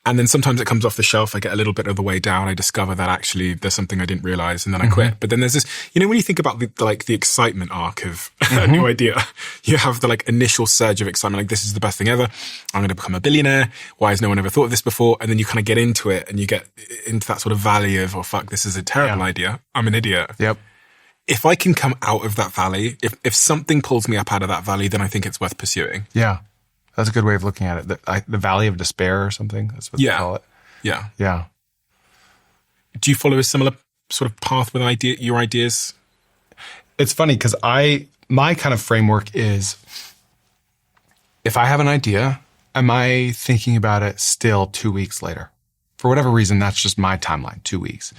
And then sometimes it comes off the shelf. I get a little bit of the way down. I discover that actually there's something I didn't realize, and then I quit. But then there's this, when you think about the excitement arc of a new idea, you have the like initial surge of excitement. Like, this is the best thing ever. I'm going to become a billionaire. Why has no one ever thought of this before? And then you kind of get into it and you get into that sort of valley of, oh fuck, this is a terrible idea. I'm an idiot. Yep. If I can come out of that valley, if something pulls me up out of that valley, then I think it's worth pursuing. Yeah. That's a good way of looking at it. The valley of despair or something. That's what they call it. Yeah. Yeah. Do you follow a similar sort of path with your ideas? It's funny because my kind of framework is, if I have an idea, am I thinking about it still 2 weeks later? For whatever reason, that's just my timeline, 2 weeks.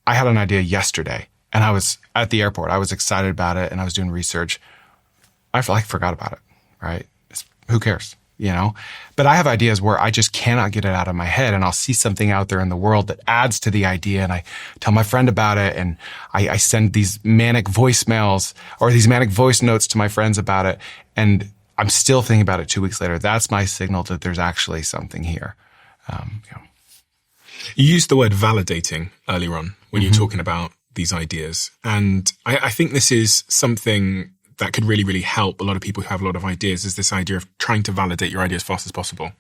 I had an idea yesterday and I was at the airport. I was excited about it and I was doing research. I forgot about it, right? Who cares, But I have ideas where I just cannot get it out of my head, and I'll see something out there in the world that adds to the idea, and I tell my friend about it, and I send these manic voicemails or these manic voice notes to my friends about it, and I'm still thinking about it 2 weeks later. That's my signal that there's actually something here. You used the word validating earlier on when you're talking about these ideas, and I think this is something that could really, really help a lot of people who have a lot of ideas, is this idea of trying to validate your idea as fast as possible.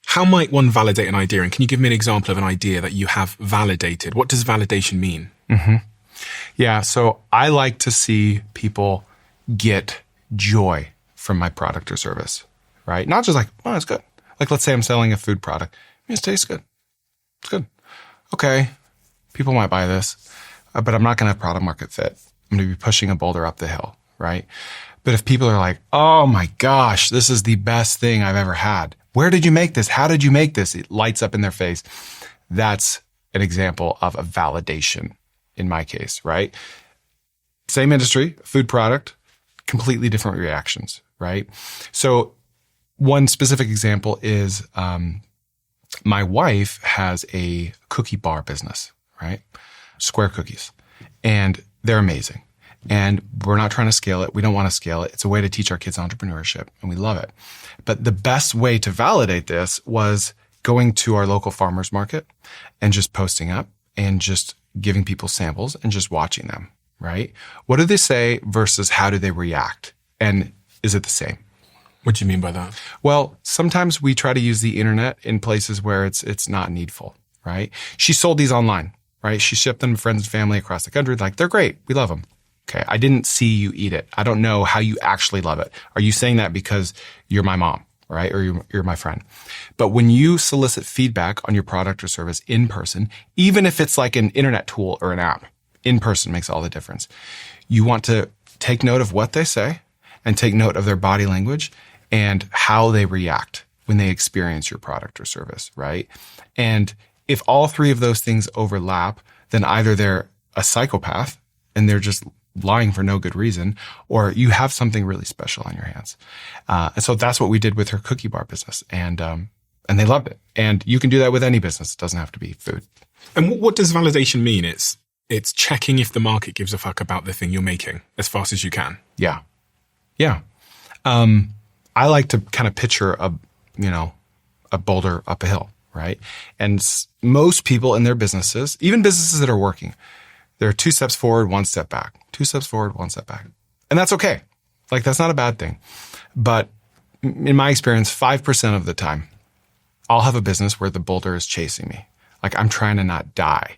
How might one validate an idea? And can you give me an example of an idea that you have validated? What does validation mean? Yeah. So I like to see people get joy from my product or service, right? Not just like, oh, it's good. Like, let's say I'm selling a food product. It tastes good. It's good. Okay. People might buy this, but I'm not going to have product market fit. I'm going to be pushing a boulder up the hill. Right? But if people are like, oh my gosh, this is the best thing I've ever had. Where did you make this? How did you make this? It lights up in their face. That's an example of a validation in my case, right? Same industry, food product, completely different reactions, right? So one specific example is my wife has a cookie bar business, right? Square cookies. And they're amazing. And we're not trying to scale it. We don't want to scale it. It's a way to teach our kids entrepreneurship, and we love it. But the best way to validate this was going to our local farmers market and just posting up and just giving people samples and just watching them, right? What do they say versus how do they react? And is it the same? What do you mean by that? Well, sometimes we try to use the internet in places where it's not needful, right? She sold these online, right? She shipped them to friends and family across the country. Like, they're great. We love them. Okay. I didn't see you eat it. I don't know how you actually love it. Are you saying that because you're my mom, right? Or you're my friend? But when you solicit feedback on your product or service in person, even if it's like an internet tool or an app, in person makes all the difference. You want to take note of what they say and take note of their body language and how they react when they experience your product or service, right? And if all three of those things overlap, then either they're a psychopath and they're just lying for no good reason, or you have something really special on your hands. And so that's what we did with her cookie bar business. And they loved it. And you can do that with any business. It doesn't have to be food. And what does validation mean? It's checking if the market gives a fuck about the thing you're making as fast as you can. Yeah. Yeah. I like to kind of picture a boulder up a hill, right? And most people in their businesses, even businesses that are working, they're 2 steps forward, 1 step back, 2 steps forward, 1 step back. And that's okay. Like, that's not a bad thing. But in my experience, 5% of the time, I'll have a business where the boulder is chasing me. Like, I'm trying to not die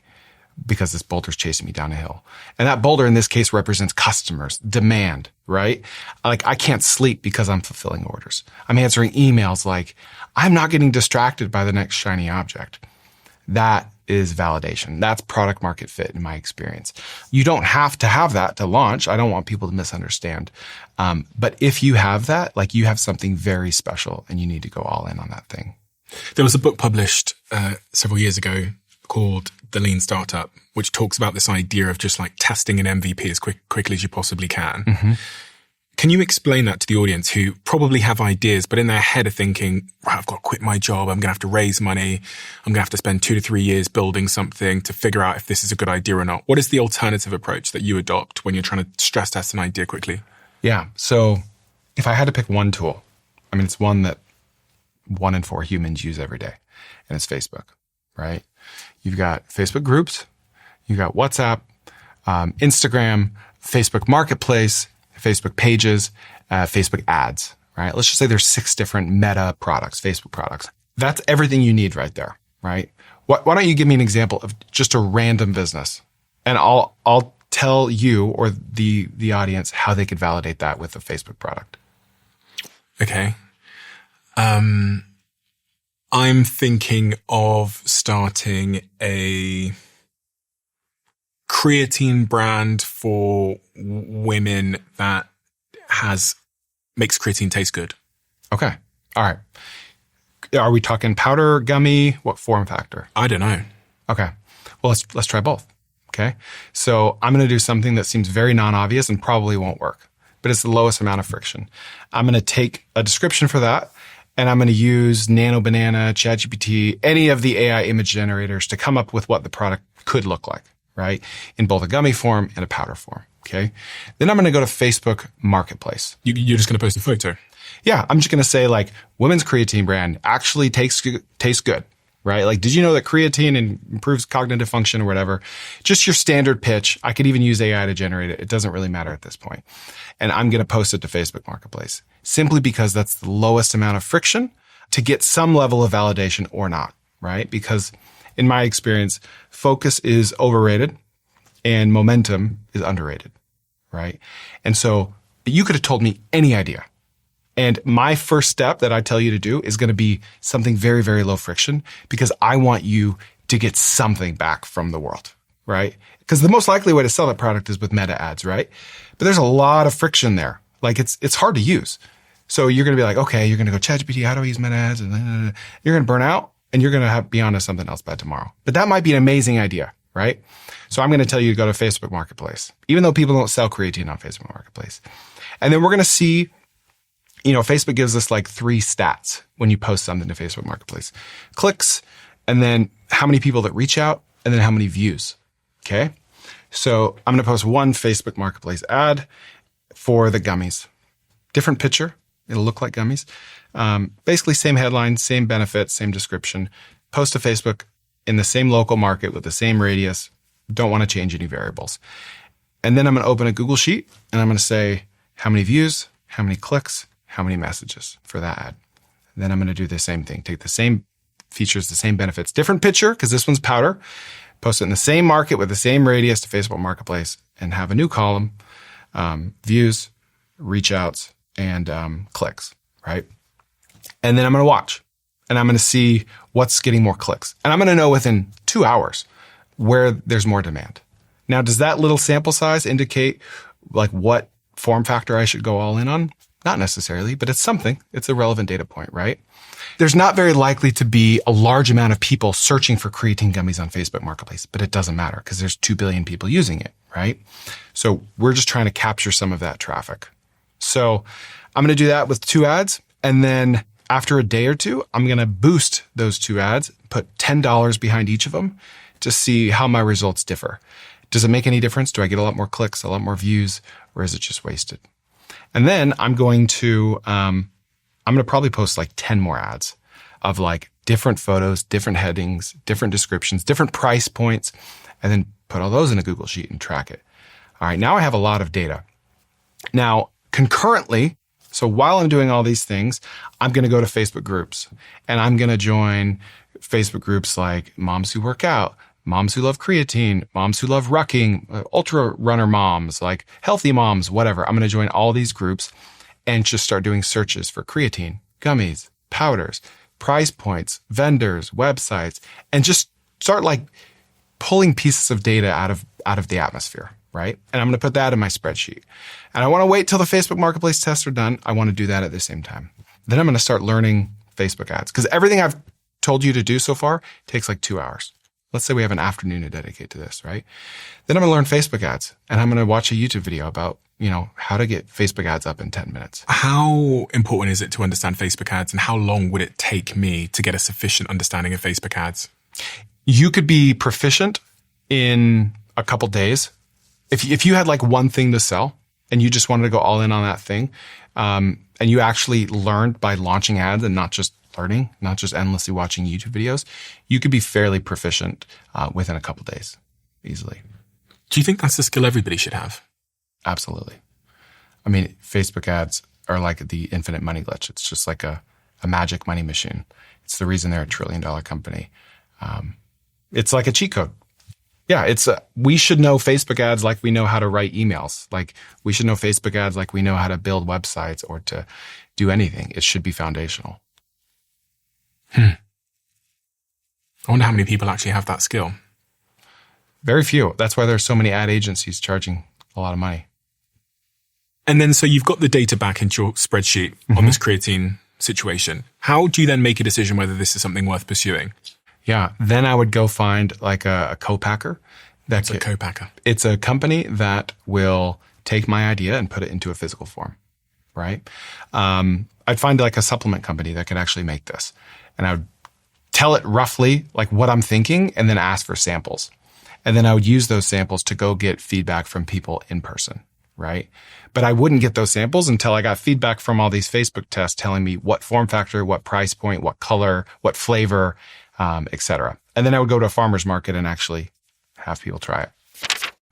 because this boulder's chasing me down a hill. And that boulder in this case represents customers, demand, right? Like, I can't sleep because I'm fulfilling orders. I'm answering emails like, I'm not getting distracted by the next shiny object. That is validation. That's product market fit in my experience. You don't have to have that to launch. I don't want people to misunderstand. But if you have that, like, you have something very special and you need to go all in on that thing. There was a book published several years ago called The Lean Startup, which talks about this idea of just like testing an MVP as quickly as you possibly can. Mm-hmm. Can you explain that to the audience who probably have ideas, but in their head are thinking, right, I've got to quit my job. I'm going to have to raise money. I'm going to have to spend 2 to 3 years building something to figure out if this is a good idea or not. What is the alternative approach that you adopt when you're trying to stress test an idea quickly? Yeah. So if I had to pick one tool, I mean, it's one that 1 in 4 humans use every day, and it's Facebook, right? You've got Facebook groups, you've got WhatsApp, Instagram, Facebook Marketplace, Facebook pages, Facebook ads, right? Let's just say there's 6 different meta products, Facebook products. That's everything you need right there, right? Why don't you give me an example of just a random business, and I'll tell you or the audience how they could validate that with a Facebook product. Okay. I'm thinking of starting a creatine brand for women that makes creatine taste good. Okay. All right. Are we talking powder, gummy? What form factor? I don't know. Okay. Well, let's try both. Okay. So I'm going to do something that seems very non-obvious and probably won't work, but it's the lowest amount of friction. I'm going to take a description for that, and I'm going to use Nano Banana, ChatGPT, any of the AI image generators to come up with what the product could look like, right? In both a gummy form and a powder form. Okay. Then I'm going to go to Facebook Marketplace. You're just going to post a photo? Yeah. I'm just going to say, like, women's creatine brand actually tastes good, right? Like, did you know that creatine improves cognitive function or whatever? Just your standard pitch. I could even use AI to generate it. It doesn't really matter at this point. And I'm going to post it to Facebook Marketplace simply because that's the lowest amount of friction to get some level of validation or not, right? Because in my experience, focus is overrated and momentum is underrated, right? And so you could have told me any idea. And my first step that I tell you to do is going to be something very, very low friction because I want you to get something back from the world, right? Because the most likely way to sell that product is with meta ads, right? But there's a lot of friction there. Like, it's hard to use. So you're going to be like, okay, you're going to go ChatGPT, how do I use meta ads? And you're going to burn out and you're going to be on to something else by tomorrow. But that might be an amazing idea, right? So I'm going to tell you to go to Facebook Marketplace, even though people don't sell creatine on Facebook Marketplace. And then we're going to see Facebook gives us like 3 stats when you post something to Facebook Marketplace. Clicks, and then how many people that reach out, and then how many views. Okay? So I'm going to post one Facebook Marketplace ad for the gummies. Different picture. It'll look like gummies. Basically same headline, same benefits, same description. Post to Facebook in the same local market with the same radius. Don't want to change any variables. And then I'm going to open a Google Sheet and I'm going to say how many views, how many clicks, how many messages for that ad. And then I'm going to do the same thing. Take the same features, the same benefits, different picture, because this one's powder. Post it in the same market with the same radius to Facebook Marketplace and have a new column, views, reach outs, and clicks, right? And then I'm going to watch and I'm going to see what's getting more clicks. And I'm going to know within 2 hours where there's more demand. Now, does that little sample size indicate like what form factor I should go all in on? Not necessarily, but it's something. It's a relevant data point, right? There's not very likely to be a large amount of people searching for creatine gummies on Facebook Marketplace, but it doesn't matter because there's 2 billion people using it, right? So we're just trying to capture some of that traffic. So I'm going to do that with 2 ads. And then after a day or 2, I'm going to boost those 2 ads, put $10 behind each of them to see how my results differ. Does it make any difference? Do I get a lot more clicks, a lot more views, or is it just wasted? And then I'm going to probably post like 10 more ads of like different photos, different headings, different descriptions, different price points, and then put all those in a Google Sheet and track it. All right. Now I have a lot of data. Now, concurrently, so while I'm doing all these things, I'm going to go to Facebook groups and I'm going to join Facebook groups like Moms Who Work Out, Moms Who Love Creatine, Moms Who Love Rucking, Ultra Runner Moms, like Healthy Moms, whatever. I'm going to join all these groups and just start doing searches for creatine, gummies, powders, price points, vendors, websites, and just start like pulling pieces of data out of the atmosphere, right? And I'm going to put that in my spreadsheet. And I want to wait till the Facebook Marketplace tests are done. I want to do that at the same time. Then I'm going to start learning Facebook ads because everything I've told you to do so far takes like 2 hours. Let's say we have an afternoon to dedicate to this, right? Then I'm going to learn Facebook ads and I'm going to watch a YouTube video about, how to get Facebook ads up in 10 minutes. How important is it to understand Facebook ads and how long would it take me to get a sufficient understanding of Facebook ads? You could be proficient in a couple days. If you had like one thing to sell and you just wanted to go all in on that thing, and you actually learned by launching ads and not just learning, not just endlessly watching YouTube videos, you could be fairly proficient within a couple days, easily. Do you think that's a skill everybody should have? Absolutely. I mean, Facebook ads are like the infinite money glitch. It's just like a magic money machine. It's the reason they're $1 trillion company. It's like a cheat code. Yeah, we should know Facebook ads like we know how to write emails. Like we should know Facebook ads like we know how to build websites or to do anything. It should be foundational. I wonder how many people actually have that skill. Very few. That's why there's so many ad agencies charging a lot of money. And then so you've got the data back into your spreadsheet on this creatine situation. How do you then make a decision whether this is something worth pursuing? Yeah. Then I would go find like a co-packer. That's a co-packer. It's a company that will take my idea and put it into a physical form, right? I'd find like a supplement company that could actually make this. And I would tell it roughly like what I'm thinking and then ask for samples. And then I would use those samples to go get feedback from people in person, right? But I wouldn't get those samples until I got feedback from all these Facebook tests telling me what form factor, what price point, what color, what flavor, etc. And then I would go to a farmer's market and actually have people try it.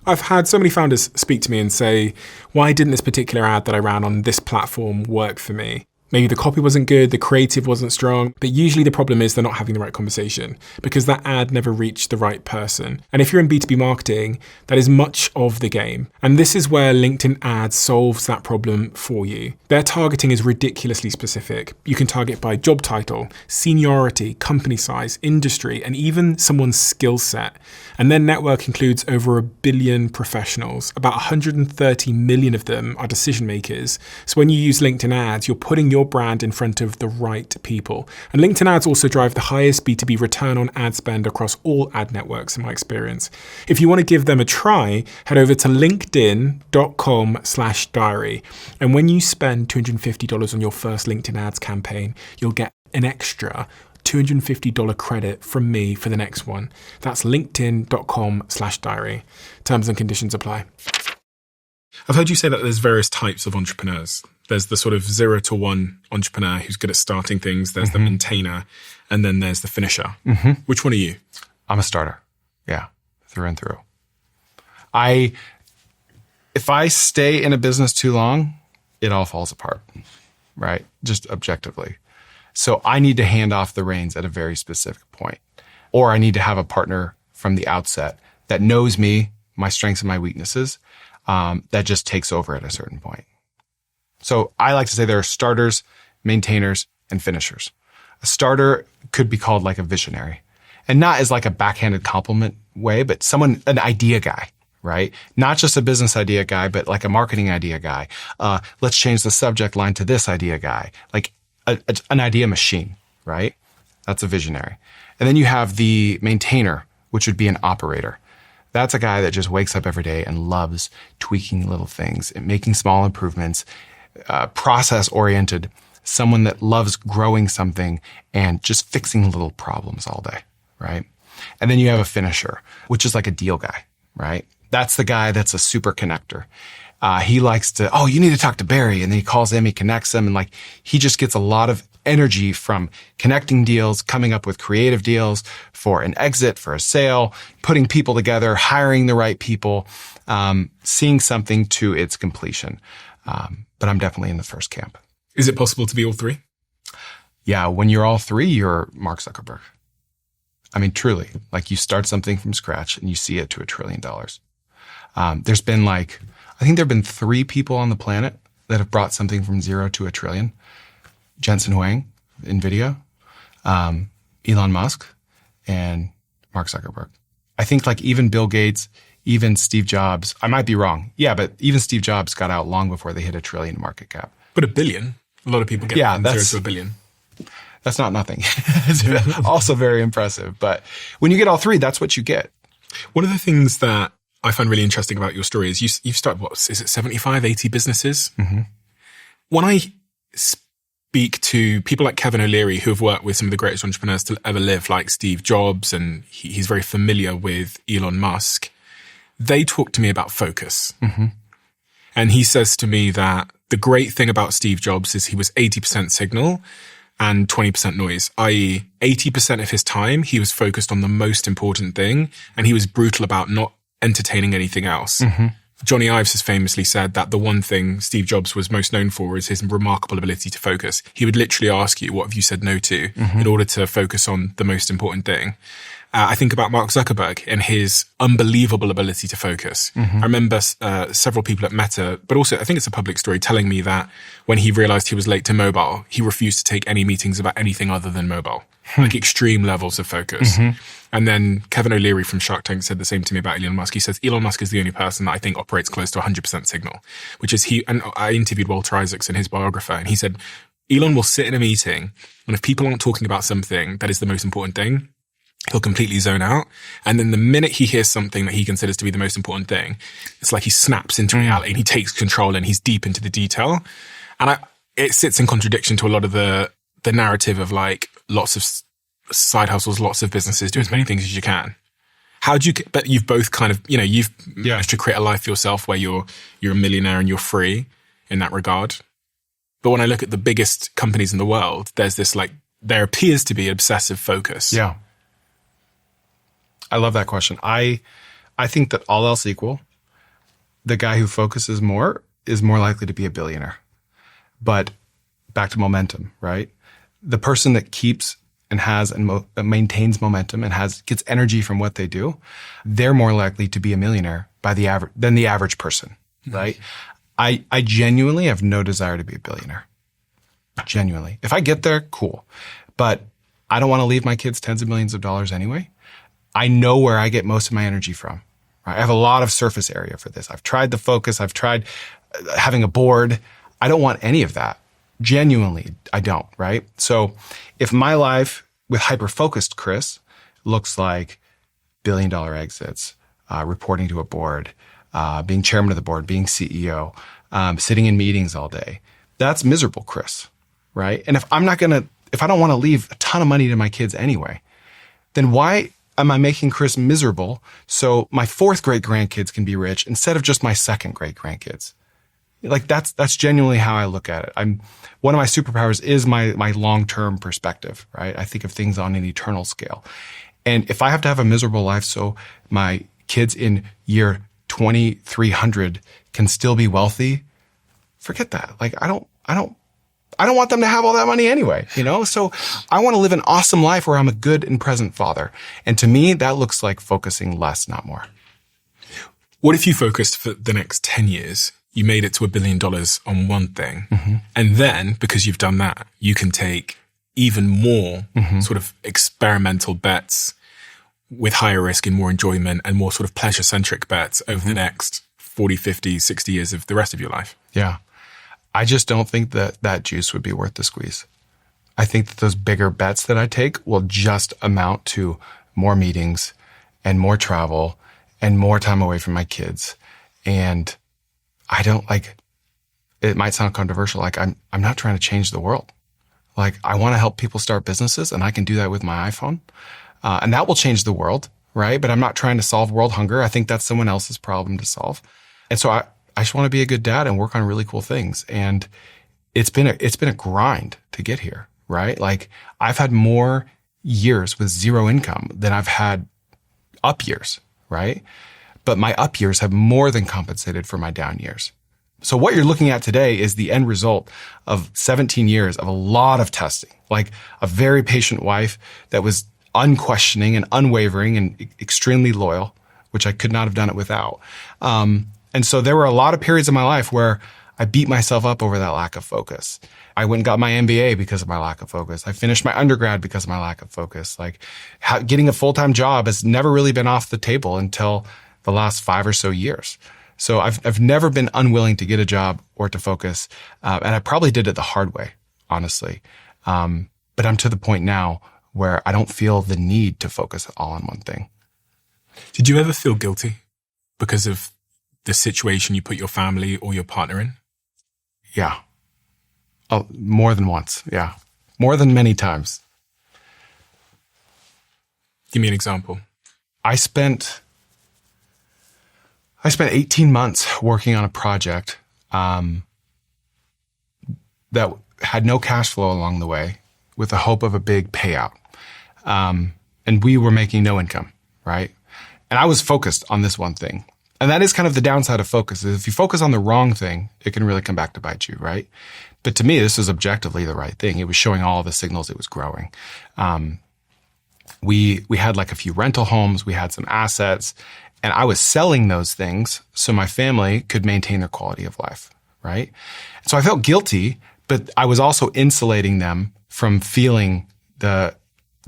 I've had so many founders speak to me and say, why didn't this particular ad that I ran on this platform work for me? Maybe the copy wasn't good, the creative wasn't strong, but usually the problem is they're not having the right conversation because that ad never reached the right person. And if you're in B2B marketing, that is much of the game. And this is where LinkedIn ads solves that problem for you. Their targeting is ridiculously specific. You can target by job title, seniority, company size, industry, and even someone's skill set. And their network includes over 1 billion professionals. About 130 million of them are decision makers. So when you use LinkedIn ads, you're putting your your brand in front of the right people. And LinkedIn ads also drive the highest B2B return on ad spend across all ad networks in my experience. If you want to give them a try, head over to linkedin.com/diary. And when you spend $250 on your first LinkedIn ads campaign, you'll get an extra $250 credit from me for the next one. That's linkedin.com/diary. Terms and conditions apply. I've heard you say that there's various types of entrepreneurs. There's the sort of 0 to 1 entrepreneur who's good at starting things. There's the maintainer, and then there's the finisher. Which one are you? I'm a starter. Yeah, through and through. If I stay in a business too long, it all falls apart, right? Just objectively. So I need to hand off the reins at a very specific point. Or I need to have a partner from the outset that knows me, my strengths and my weaknesses, that just takes over at a certain point. So I like to say there are starters, maintainers, and finishers. A starter could be called like a visionary, and not as like a backhanded compliment way, but someone, an idea guy, right? Not just a business idea guy, but like a marketing idea guy. Let's change the subject line to this idea guy, like an idea machine, right? That's a visionary. And then you have the maintainer, which would be an operator. That's a guy that just wakes up every day and loves tweaking little things and making small improvements, process-oriented, someone that loves growing something and just fixing little problems all day, right? And then you have a finisher, which is like a deal guy, right? That's the guy that's a super connector. He likes to, you need to talk to Barry. And then he calls him, he connects them. And like, he just gets a lot of energy from connecting deals, coming up with creative deals for an exit, for a sale, putting people together, hiring the right people, seeing something to its completion. But I'm definitely in the first camp. Is it possible to be all three? Yeah. When you're all three, you're Mark Zuckerberg. I mean, truly, like you start something from scratch and you see it to $1 trillion. There's been I think there've been 3 people on the planet that have brought something from 0 to $1 trillion. Jensen Huang, NVIDIA, Elon Musk, and Mark Zuckerberg. I think like even Bill Gates, even Steve Jobs, I might be wrong. Yeah, but even Steve Jobs got out long before they hit $1 trillion market cap. But $1 billion, a lot of people get from 0 to $1 billion. That's not nothing. It's also very impressive. But when you get all 3, that's what you get. One of the things that I find really interesting about your story is you've started, 75, 80 businesses? Mm-hmm. When I speak to people like Kevin O'Leary, who have worked with some of the greatest entrepreneurs to ever live, like Steve Jobs, and he's very familiar with Elon Musk, they talk to me about focus. Mm-hmm. And he says to me that the great thing about Steve Jobs is he was 80% signal and 20% noise, i.e. 80% of his time, he was focused on the most important thing, and he was brutal about not entertaining anything else. Mm-hmm. Johnny Ives has famously said that the one thing Steve Jobs was most known for is his remarkable ability to focus. He would literally ask you, what have you said no to, in order to focus on the most important thing. I think about Mark Zuckerberg and his unbelievable ability to focus. I remember several people at Meta, but also I think it's a public story, telling me that when he realized he was late to mobile, he refused to take any meetings about anything other than mobile, like extreme levels of focus. And then Kevin O'Leary from Shark Tank said the same to me about Elon Musk. He says, Elon Musk is the only person that I think operates close to 100% signal, which is and I interviewed Walter Isaacson, his biographer, and he said, Elon will sit in a meeting, and if people aren't talking about something that is the most important thing, he'll completely zone out. And then the minute he hears something that he considers to be the most important thing, it's like he snaps into reality and he takes control and he's deep into the detail. And it sits in contradiction to a lot of the narrative of like lots of side hustles, lots of businesses, do as many things as you can. How do you, but you've both kind of, you've managed to create a life for yourself where you're a millionaire and you're free in that regard. But when I look at the biggest companies in the world, there's this there appears to be obsessive focus. Yeah. I love that question. I think that all else equal, the guy who focuses more is more likely to be a billionaire. But back to momentum, right? The person that keeps and has and maintains momentum and gets energy from what they do, they're more likely to be a millionaire than the average person, right? I genuinely have no desire to be a billionaire. Genuinely. If I get there, cool. But I don't want to leave my kids tens of millions of dollars anyway. I know where I get most of my energy from. Right? I have a lot of surface area for this. I've tried the focus. I've tried having a board. I don't want any of that. Genuinely, I don't, right? So if my life with hyper-focused Chris looks like billion-dollar exits, reporting to a board, being chairman of the board, being CEO, sitting in meetings all day, that's miserable Chris, right? And if I don't want to leave a ton of money to my kids anyway, then why am I making Chris miserable so my fourth great grandkids can be rich instead of just my second great grandkids? Like that's genuinely how I look at it. One of my superpowers is my long-term perspective, right? I think of things on an eternal scale. And if I have to have a miserable life so my kids in year 2300 can still be wealthy, forget that. Like I don't want them to have all that money anyway, So I want to live an awesome life where I'm a good and present father. And to me, that looks like focusing less, not more. What if you focused for the next 10 years? You made it to $1 billion on one thing. Mm-hmm. And then because you've done that, you can take even more sort of experimental bets with higher risk and more enjoyment and more sort of pleasure-centric bets over the next 40, 50, 60 years of the rest of your life. Yeah. I just don't think that juice would be worth the squeeze. I think that those bigger bets that I take will just amount to more meetings and more travel and more time away from my kids. And I don't it might sound controversial. I'm not trying to change the world. I want to help people start businesses and I can do that with my iPhone. And that will change the world, right? But I'm not trying to solve world hunger. I think that's someone else's problem to solve. And so I just want to be a good dad and work on really cool things. And it's been a grind to get here, right? I've had more years with zero income than I've had up years, right? But my up years have more than compensated for my down years. So what you're looking at today is the end result of 17 years of a lot of testing, a very patient wife that was unquestioning and unwavering and extremely loyal, which I could not have done it without. And so there were a lot of periods in my life where I beat myself up over that lack of focus. I went and got my MBA because of my lack of focus. I finished my undergrad because of my lack of focus. Getting a full-time job has never really been off the table until the last 5 or so years. So I've never been unwilling to get a job or to focus. And I probably did it the hard way, honestly. But I'm to the point now where I don't feel the need to focus all on one thing. Did you ever feel guilty because of the situation you put your family or your partner in? Yeah. Oh, more than once. Yeah. More than many times. Give me an example. I spent 18 months working on a project that had no cash flow along the way with the hope of a big payout. And we were making no income, right? And I was focused on this one thing. And that is kind of the downside of focus. Is if you focus on the wrong thing, it can really come back to bite you, right? But to me, this was objectively the right thing. It was showing all the signals it was growing. We had a few rental homes. We had some assets. And I was selling those things so my family could maintain their quality of life, right? So I felt guilty, but I was also insulating them from feeling the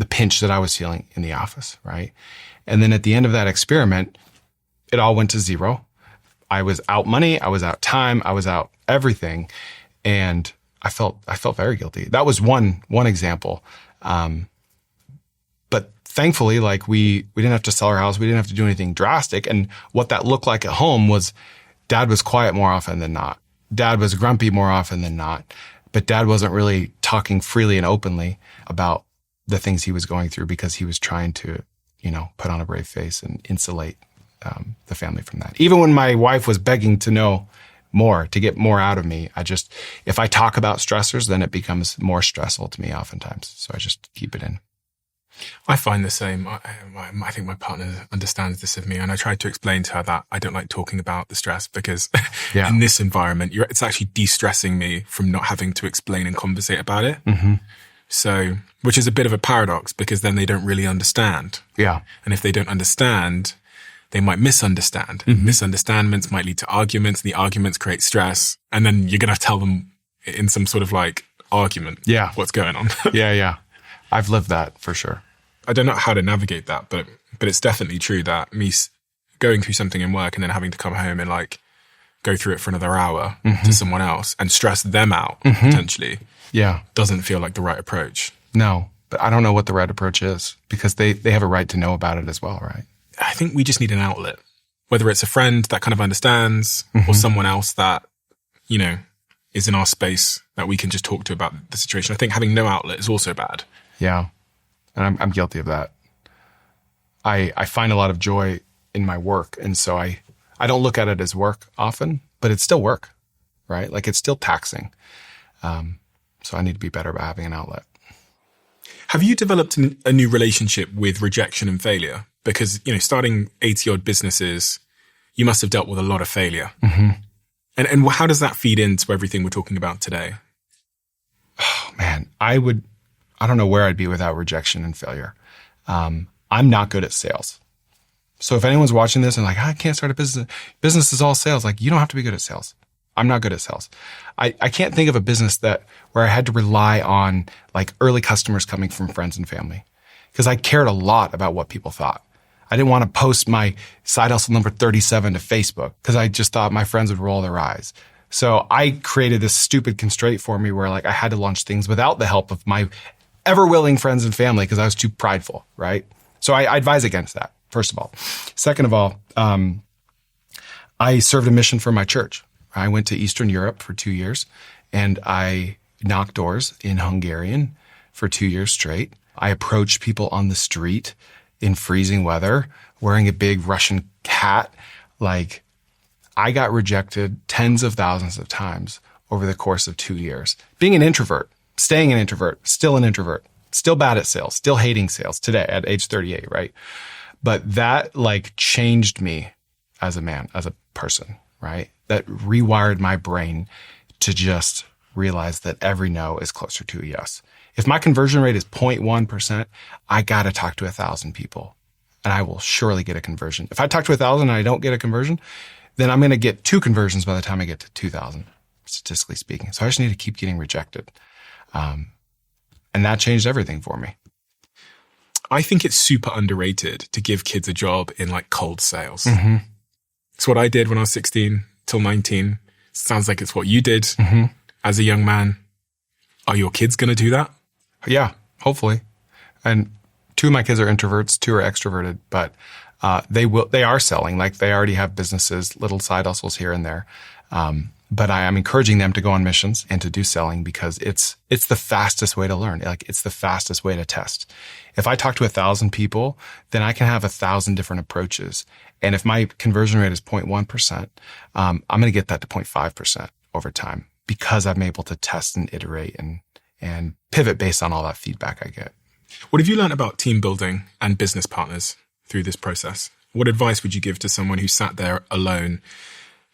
pinch that I was feeling in the office, right? And then at the end of that experiment, it all went to zero. I was out money, I was out time, I was out everything, and I felt very guilty. That was one example. But thankfully, we didn't have to sell our house, we didn't have to do anything drastic. And what that looked like at home was Dad was quiet more often than not. Dad was grumpy more often than not. But Dad wasn't really talking freely and openly about the things he was going through because he was trying to, put on a brave face and insulate the family from that. Even when my wife was begging to know more, to get more out of me, if I talk about stressors, then it becomes more stressful to me oftentimes. So I just keep it in. I find the same. I think my partner understands this of me, and I tried to explain to her that I don't like talking about the stress because in this environment, it's actually de-stressing me from not having to explain and conversate about it. Mm-hmm. So, which is a bit of a paradox because then they don't really understand. Yeah. And if they don't understand, they might misunderstand. Mm-hmm. Misunderstandings might lead to arguments, and the arguments create stress, and then you're going to tell them in some sort of argument what's going on. Yeah. I've lived that for sure. I don't know how to navigate that, but it's definitely true that me going through something in work and then having to come home and go through it for another hour to someone else and stress them out potentially. Yeah. Doesn't feel like the right approach. No, but I don't know what the right approach is because they have a right to know about it as well, right? I think we just need an outlet, whether it's a friend that kind of understands or someone else that, you know, is in our space that we can just talk to about the situation. I think having no outlet is also bad. Yeah. And I'm guilty of that. I find a lot of joy in my work. And so I don't look at it as work often, but it's still work, right? Like it's still taxing. So I need to be better about having an outlet. Have you developed a new relationship with rejection and failure? Because, you know, starting 80 odd businesses, you must have dealt with a lot of failure. And how does that feed into everything we're talking about today? Oh man, I don't know where I'd be without rejection and failure. I'm not good at sales. So if anyone's watching this and like, I can't start a business, business is all sales. Like, you don't have to be good at sales. I'm not good at sales. I can't think of a business where I had to rely on like early customers coming from friends and family because I cared a lot about what people thought. I didn't want to post my side hustle number 37 to Facebook because I just thought my friends would roll their eyes. So I created this stupid constraint for me where like I had to launch things without the help of my ever willing friends and family because I was too prideful, right? So I advise against that, first of all. Second of all, I served a mission for my church. I went to Eastern Europe for 2 years and I knocked doors in Hungarian for 2 years straight. I approached people on the street in freezing weather, wearing a big Russian hat. Like, I got rejected tens of thousands of times over the course of 2 years. Being an introvert, staying an introvert, still bad at sales, still hating sales today at age 38, right? But that like changed me as a man, as a person, right? That rewired my brain to just realize that every no is closer to a yes. If my conversion rate is 0.1%, I got to talk to 1,000 people and I will surely get a conversion. If I talk to 1,000 and I don't get a conversion, then I'm going to get 2 conversions by the time I get to 2,000, statistically speaking. So I just need to keep getting rejected. And that changed everything for me. I think it's super underrated to give kids a job in like cold sales. It's what I did when I was 16 till 19. Sounds like it's what you did as a young man. Are your kids going to do that? Yeah, hopefully. And 2 of my kids are introverts, 2 are extroverted, but they are selling. Like they already have businesses, little side hustles here and there. But I am encouraging them to go on missions and to do selling because it's the fastest way to learn. Like it's the fastest way to test. If I talk to 1,000 people, then I can have 1,000 different approaches. And if my conversion rate is 0.1%, I'm going to get that to 0.5% over time because I'm able to test and iterate and pivot based on all that feedback I get. What have you learned about team building and business partners through this process? What advice would you give to someone who sat there alone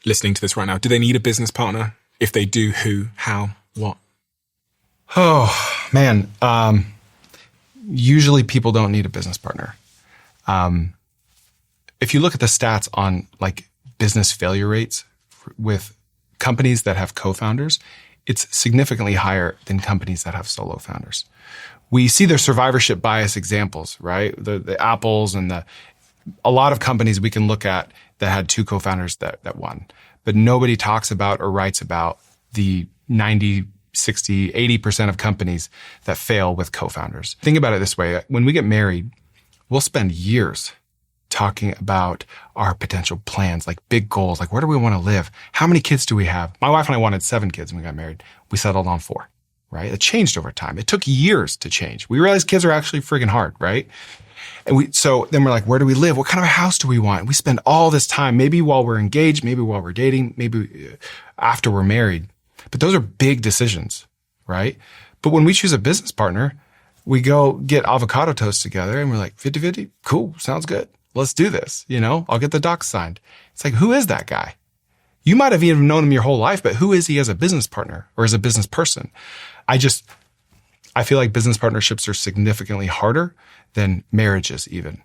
listening to this right now? Do they need a business partner? If they do, who, how, what? Oh, man. Usually people don't need a business partner. If you look at the stats on like business failure rates with companies that have co-founders, it's significantly higher than companies that have solo founders. We see their survivorship bias examples, right? The Apples and a lot of companies we can look at that had 2 co-founders that won. But nobody talks about or writes about the 90, 60, 80% of companies that fail with co-founders. Think about it this way. When we get married, we'll spend years talking about our potential plans, like big goals, like where do we want to live? How many kids do we have? My wife and I wanted 7 kids when we got married. We settled on 4, right? It changed over time. It took years to change. We realized kids are actually friggin' hard, right? And so then we're like, where do we live? What kind of a house do we want? We spend all this time, maybe while we're engaged, maybe while we're dating, maybe after we're married. But those are big decisions, right? But when we choose a business partner, we go get avocado toast together and we're like, 50-50, cool, sounds good. Let's do this. You know, I'll get the docs signed. It's like, who is that guy? You might have even known him your whole life, but who is he as a business partner or as a business person? I feel like business partnerships are significantly harder than marriages even,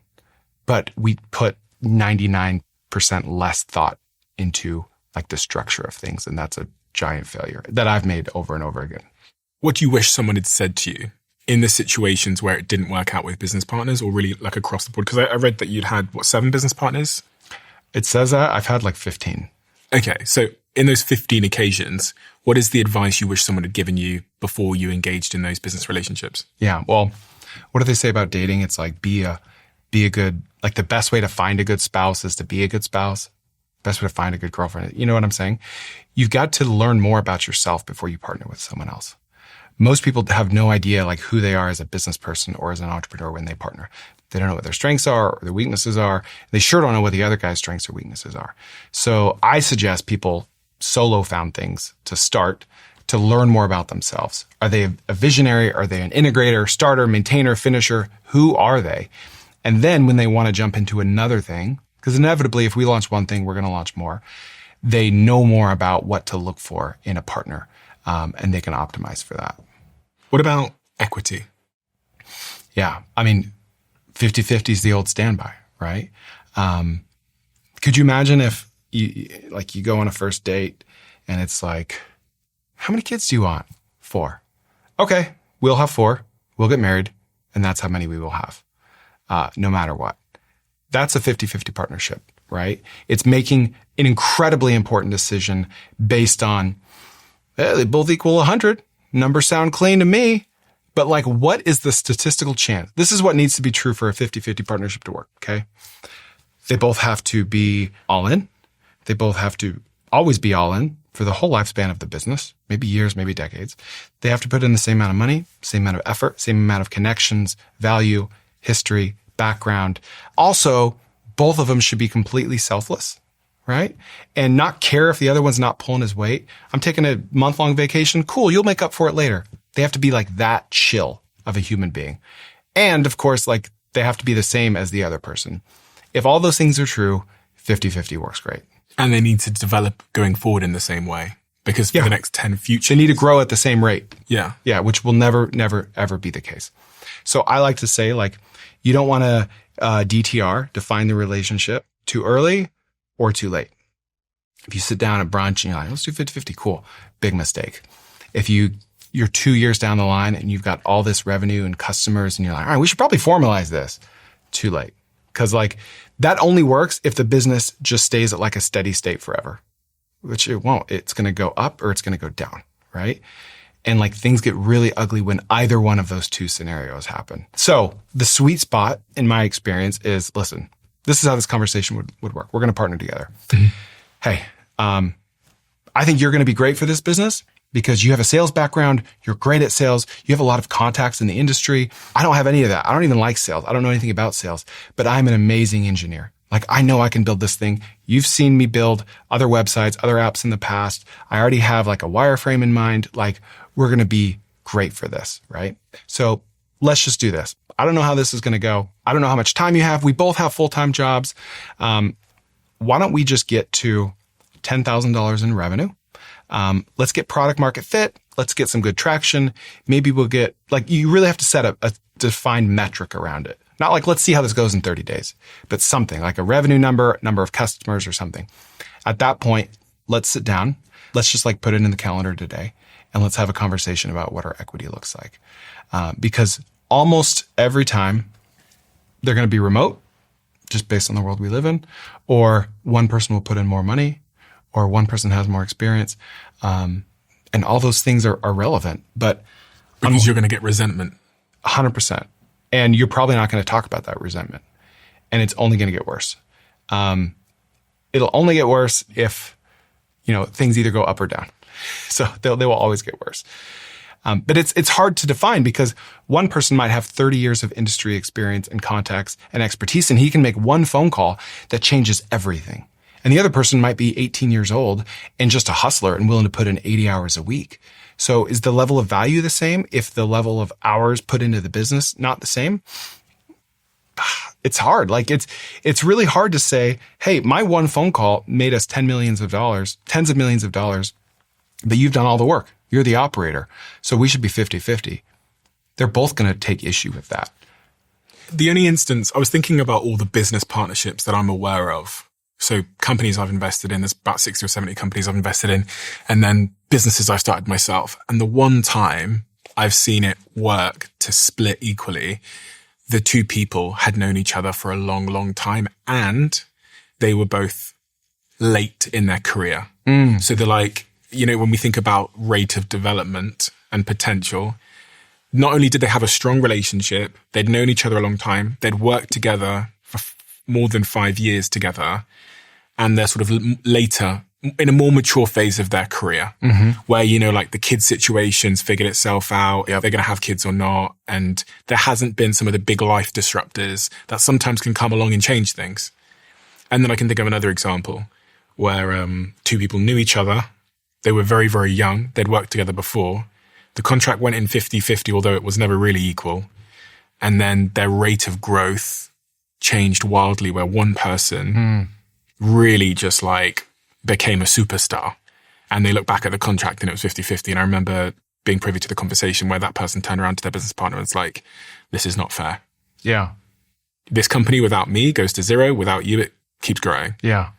but we put 99% less thought into like the structure of things. And that's a giant failure that I've made over and over again. What do you wish someone had said to you in the situations where it didn't work out with business partners or really like across the board? Because I read that you'd had, 7 business partners? It says that I've had like 15. Okay, so in those 15 occasions, what is the advice you wish someone had given you before you engaged in those business relationships? Yeah, well, what do they say about dating? It's like be a good, like the best way to find a good spouse is to be a good spouse. Best way to find a good girlfriend. You know what I'm saying? You've got to learn more about yourself before you partner with someone else. Most people have no idea like who they are as a business person or as an entrepreneur when they partner. They don't know what their strengths are or their weaknesses are. They sure don't know what the other guy's strengths or weaknesses are. So I suggest people solo found things to start to learn more about themselves. Are they a visionary? Are they an integrator, starter, maintainer, finisher? Who are they? And then when they want to jump into another thing, because inevitably if we launch one thing, we're going to launch more, they know more about what to look for in a partner, and they can optimize for that. What about equity? Yeah, I mean, 50-50 is the old standby, right? Could you imagine if you go on a first date and it's like, how many kids do you want? 4. Okay, we'll have 4. We'll get married, and that's how many we will have, no matter what. That's a 50-50 partnership, right? It's making an incredibly important decision based on, they both equal 100. Numbers sound clean to me. But like, what is the statistical chance? This is what needs to be true for a 50-50 partnership to work, okay? They both have to be all in. They both have to always be all in for the whole lifespan of the business, maybe years, maybe decades. They have to put in the same amount of money, same amount of effort, same amount of connections, value, history, background. Also, both of them should be completely selfless, right? And not care if the other one's not pulling his weight. I'm taking a month-long vacation. Cool, you'll make up for it later. They have to be like that chill of a human being. And of course, like they have to be the same as the other person. If all those things are true, 50-50 works great. And they need to develop going forward in the same way, because for the next 10 future, they need to grow at the same rate. Yeah. Yeah. Which will never, ever be the case. So I like to say like, you don't want to DTR, define the relationship, too early or too late. If you sit down at brunch and you're like, let's do 50-50, cool. Big mistake. If you're 2 years down the line and you've got all this revenue and customers and you're like, all right, we should probably formalize this. Too late. Because like that only works if the business just stays at like a steady state forever, which it won't. It's going to go up or it's going to go down, right? And like things get really ugly when either one of those two scenarios happen. So the sweet spot in my experience is, listen, this is how this conversation would work. We're going to partner together. Mm-hmm. Hey, I think you're going to be great for this business because you have a sales background. You're great at sales. You have a lot of contacts in the industry. I don't have any of that. I don't even like sales. I don't know anything about sales, but I'm an amazing engineer. Like I know I can build this thing. You've seen me build other websites, other apps in the past. I already have like a wireframe in mind. Like we're going to be great for this, right? So let's just do this. I don't know how this is going to go. I don't know how much time you have. We both have full-time jobs. Why don't we just get to $10,000 in revenue? Let's get product market fit. Let's get some good traction. Maybe we'll get like, you really have to set a defined metric around it. Not like, let's see how this goes in 30 days, but something like a revenue number of customers or something. At that point, let's sit down. Let's just like put it in the calendar today and let's have a conversation about what our equity looks like. Because almost every time they're going to be remote, just based on the world we live in, or one person will put in more money, or one person has more experience. And all those things are relevant, but because you're going to get resentment. 100%. And you're probably not going to talk about that resentment. And it's only going to get worse. It'll only get worse if, things either go up or down. So they will always get worse. But it's hard to define because one person might have 30 years of industry experience and contacts and expertise, and he can make one phone call that changes everything. And the other person might be 18 years old and just a hustler and willing to put in 80 hours a week. So is the level of value the same if the level of hours put into the business not the same? It's hard. Like it's really hard to say, hey, my one phone call made us tens of millions of dollars, but you've done all the work. You're the operator. So we should be 50-50. They're both going to take issue with that. The only instance, I was thinking about all the business partnerships that I'm aware of. So companies I've invested in, there's about 60 or 70 companies I've invested in, and then businesses I've started myself. And the one time I've seen it work to split equally, the two people had known each other for a long, long time, and they were both late in their career. So they're like, when we think about rate of development and potential, not only did they have a strong relationship, they'd known each other a long time, they'd worked together for more than 5 years together, and they're sort of later in a more mature phase of their career where, like the kid situation's figured itself out, they're going to have kids or not. And there hasn't been some of the big life disruptors that sometimes can come along and change things. And then I can think of another example where two people knew each other. They were very, very young. They'd worked together before. The contract went in 50-50, although it was never really equal. And then their rate of growth changed wildly, where one person really just became a superstar. And they look back at the contract and it was 50-50. And I remember being privy to the conversation where that person turned around to their business partner and was like, this is not fair. Yeah. This company without me goes to zero. Without you, it keeps growing. Yeah.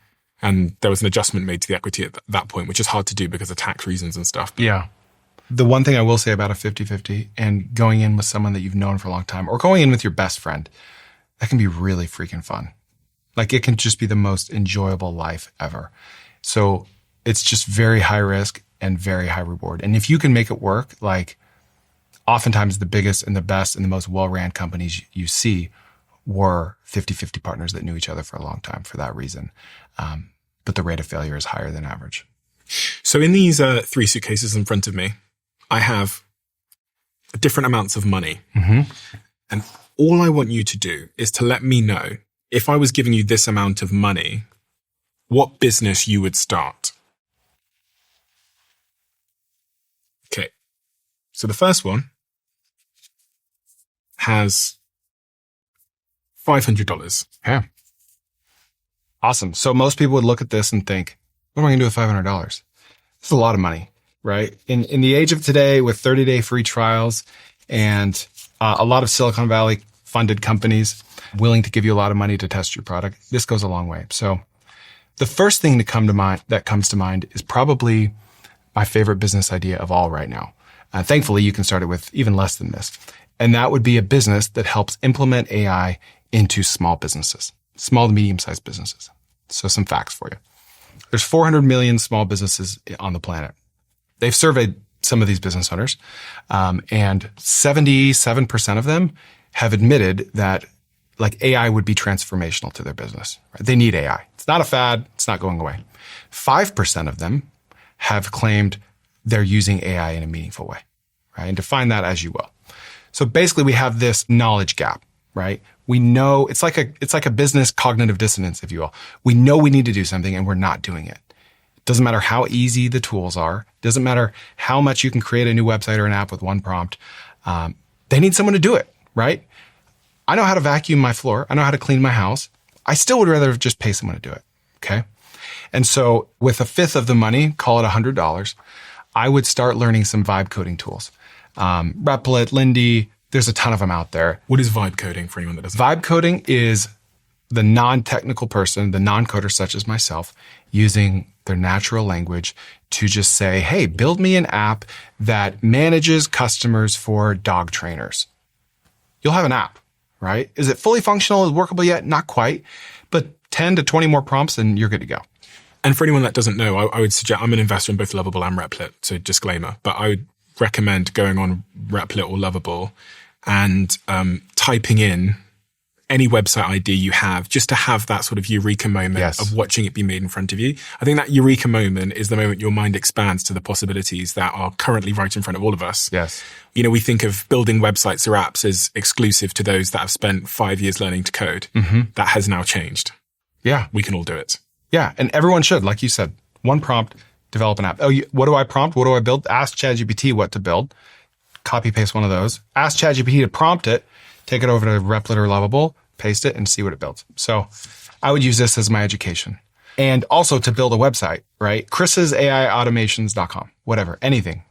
And there was an adjustment made to the equity at that point, which is hard to do because of tax reasons and stuff. Yeah. The one thing I will say about a 50-50 and going in with someone that you've known for a long time or going in with your best friend, that can be really freaking fun. It can just be the most enjoyable life ever. So it's just very high risk and very high reward. And if you can make it work, oftentimes the biggest and the best and the most well-ran companies you see were 50-50 partners that knew each other for a long time for that reason. But the rate of failure is higher than average. So in these 3 suitcases in front of me, I have different amounts of money. And all I want you to do is to let me know, if I was giving you this amount of money, what business you would start. Okay. So the first one has $500. Yeah. Awesome. So most people would look at this and think, what am I going to do with $500? It's a lot of money, right? In the age of today with 30-day free trials and a lot of Silicon Valley funded companies willing to give you a lot of money to test your product, this goes a long way. So the first thing that comes to mind is probably my favorite business idea of all right now. Thankfully, you can start it with even less than this. And that would be a business that helps implement AI into small businesses, small to medium-sized businesses. So some facts for you. There's 400 million small businesses on the planet. They've surveyed some of these business owners, and 77% of them have admitted that AI would be transformational to their business. Right? They need AI. It's not a fad. It's not going away. 5% of them have claimed they're using AI in a meaningful way, right? And define that as you will. So basically we have this knowledge gap, right? We know it's like a business cognitive dissonance, if you will. We know we need to do something and we're not doing it. Doesn't matter how easy the tools are. Doesn't matter how much you can create a new website or an app with one prompt. They need someone to do it, right? I know how to vacuum my floor. I know how to clean my house. I still would rather just pay someone to do it. Okay. And so with a fifth of the money, call it $100, I would start learning some vibe coding tools. Replit, Lindy, there's a ton of them out there. What is vibe coding for anyone that doesn't? Vibe coding is the non-technical person, the non-coder such as myself, using their natural language to just say, hey, build me an app that manages customers for dog trainers. You'll have an app, right? Is it fully functional? Is it workable yet? Not quite, but 10 to 20 more prompts and you're good to go. And for anyone that doesn't know, I would suggest, I'm an investor in both Lovable and Replit, so disclaimer, but I would recommend going on Replit or Lovable and typing in any website ID you have, just to have that sort of eureka moment of watching it be made in front of you. I think that eureka moment is the moment your mind expands to the possibilities that are currently right in front of all of us. Yes. We think of building websites or apps as exclusive to those that have spent 5 years learning to code. Mm-hmm. That has now changed. Yeah. We can all do it. Yeah. And everyone should, like you said, one prompt, develop an app. Oh, what do I prompt? What do I build? Ask ChatGPT what to build. Copy paste one of those. Ask ChatGPT to prompt it. Take it over to Replit or Lovable, paste it, and see what it builds. So I would use this as my education. And also to build a website, right? CHRISAIautomations.com, whatever, anything.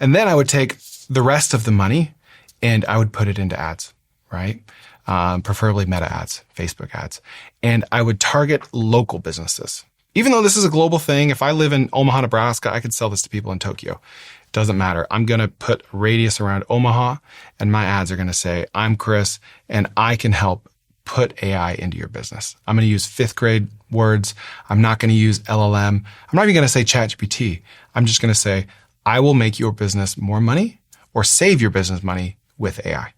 And then I would take the rest of the money and I would put it into ads, right? Preferably meta ads, Facebook ads. And I would target local businesses. Even though this is a global thing, if I live in Omaha, Nebraska, I could sell this to people in Tokyo. Doesn't matter. I'm going to put a radius around Omaha and my ads are going to say, I'm Chris and I can help put AI into your business. I'm going to use 5th grade words. I'm not going to use LLM. I'm not even going to say ChatGPT. I'm just going to say, I will make your business more money or save your business money with AI.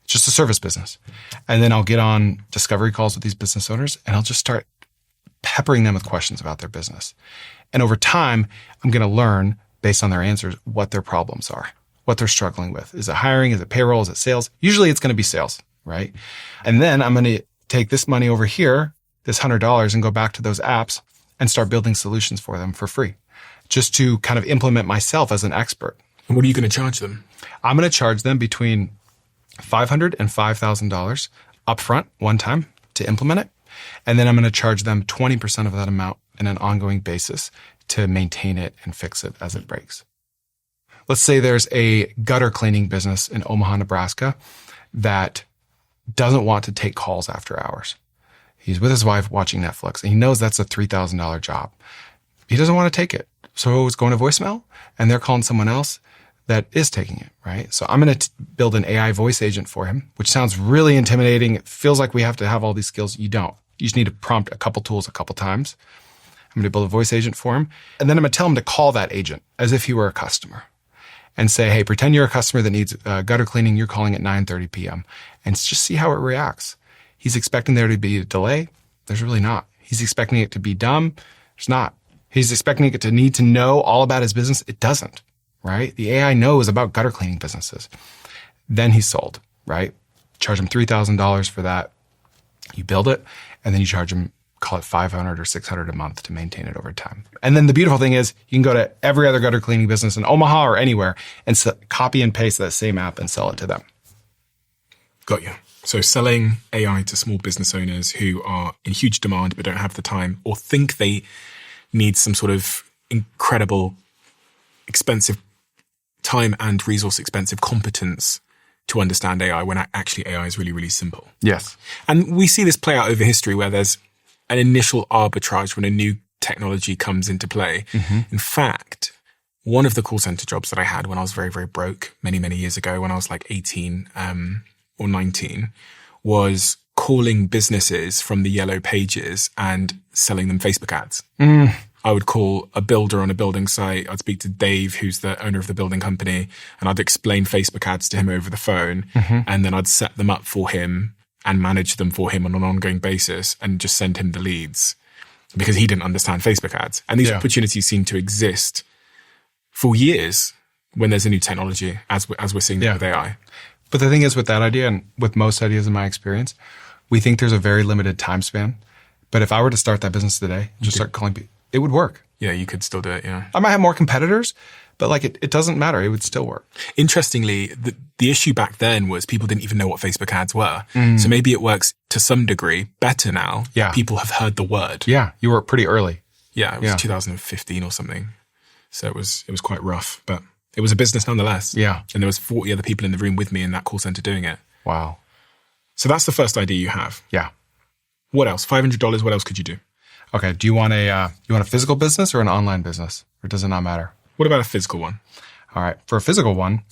It's just a service business. And then I'll get on discovery calls with these business owners and I'll just start peppering them with questions about their business. And over time, I'm going to learn based on their answers what their problems are, what they're struggling with. Is it hiring? Is it payroll? Is it sales? Usually it's going to be sales, right? And then I'm going to take this money over here, this $100, and go back to those apps and start building solutions for them for free, just to kind of implement myself as an expert. And what are you going to charge them? I'm going to charge them between $500 and $5,000 upfront one time to implement it. And then I'm going to charge them 20% of that amount on an ongoing basis to maintain it and fix it as it breaks. Let's say there's a gutter cleaning business in Omaha, Nebraska that doesn't want to take calls after hours. He's with his wife watching Netflix and he knows that's a $3,000 job. He doesn't want to take it. So it's going to voicemail and they're calling someone else that is taking it, right? So I'm going to build an AI voice agent for him, which sounds really intimidating. It feels like we have to have all these skills. You don't. You just need to prompt a couple tools a couple times. I'm going to build a voice agent for him. And then I'm going to tell him to call that agent as if he were a customer and say, hey, pretend you're a customer that needs gutter cleaning. You're calling at 9:30 p.m. and just see how it reacts. He's expecting there to be a delay. There's really not. He's expecting it to be dumb. There's not. He's expecting it to need to know all about his business. It doesn't, right? The AI knows about gutter cleaning businesses. Then he's sold, right? Charge him $3,000 for that. You build it, and then you charge him, call it $500 or $600 a month to maintain it over time. And then the beautiful thing is you can go to every other gutter cleaning business in Omaha or anywhere and copy and paste that same app and sell it to them. Got you. So selling AI to small business owners who are in huge demand but don't have the time or think they need some sort of incredible, expensive time and resource expensive competence to understand AI when actually AI is really, really simple. Yes. And we see this play out over history where there's an initial arbitrage when a new technology comes into play. Mm-hmm. In fact, one of the call center jobs that I had when I was very, very broke many, many years ago, when I was like 18 or 19, was calling businesses from the yellow pages and selling them Facebook ads. I would call a builder on a building site. I'd speak to Dave, who's the owner of the building company, and I'd explain Facebook ads to him over the phone. Mm-hmm. And then I'd set them up for him and manage them for him on an ongoing basis and just send him the leads because he didn't understand Facebook ads. And these opportunities seem to exist for years when there's a new technology, as we're seeing with AI. But the thing is with that idea and with most ideas in my experience, we think there's a very limited time span. But if I were to start that business today, just start calling people, it would work. Yeah, you could still do it, yeah. I might have more competitors, but like it doesn't matter. It would still work. Interestingly, the issue back then was people didn't even know what Facebook ads were. So maybe it works to some degree better now. Yeah. People have heard the word. Yeah, you were pretty early. Yeah, it was 2015 or something. So it was quite rough, but it was a business nonetheless. Yeah. And there was 40 other people in the room with me in that call center doing it. Wow. So that's the first idea you have. Yeah. What else? $500, what else could you do? Okay. Do you want a physical business or an online business? Or does it not matter? What about a physical one? All right. For a physical one,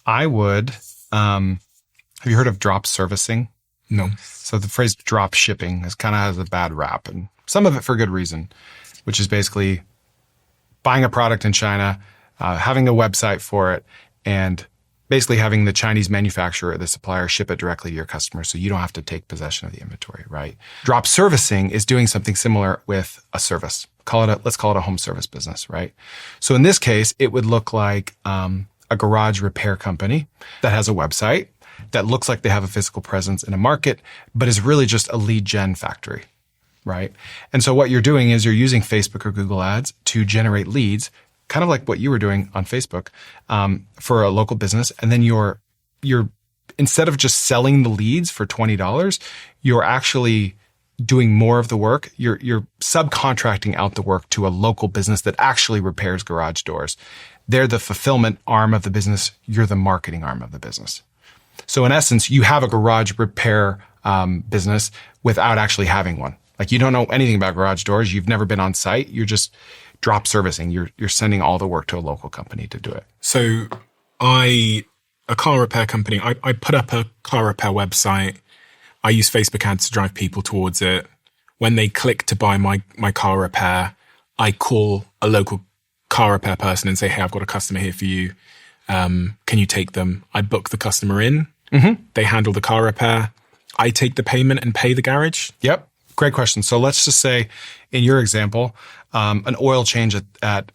I would, have you heard of drop servicing? No. So the phrase drop shipping kind of has a bad rap, and some of it for good reason, which is basically buying a product in China, having a website for it, and basically having the Chinese manufacturer or the supplier ship it directly to your customer so you don't have to take possession of the inventory, right? Drop servicing is doing something similar with a service. Let's call it a home service business, right? So in this case, it would look like a garage repair company that has a website that looks like they have a physical presence in a market, but is really just a lead gen factory, right? And so what you're doing is you're using Facebook or Google Ads to generate leads, kind of like what you were doing on Facebook, for a local business. And then you're instead of just selling the leads for $20, you're actually doing more of the work. You're subcontracting out the work to a local business that actually repairs garage doors. They're the fulfillment arm of the business. You're the marketing arm of the business. So in essence, you have a garage repair business without actually having one. Like you don't know anything about garage doors. You've never been on site. You're just drop servicing. You're sending all the work to a local company to do it. So a car repair company, I put up a car repair website. I use Facebook ads to drive people towards it. When they click to buy my car repair, I call a local car repair person and say, hey, I've got a customer here for you. Can you take them? I book the customer in. Mm-hmm. They handle the car repair. I take the payment and pay the garage. Yep. Great question. So let's just say in your example, an oil change at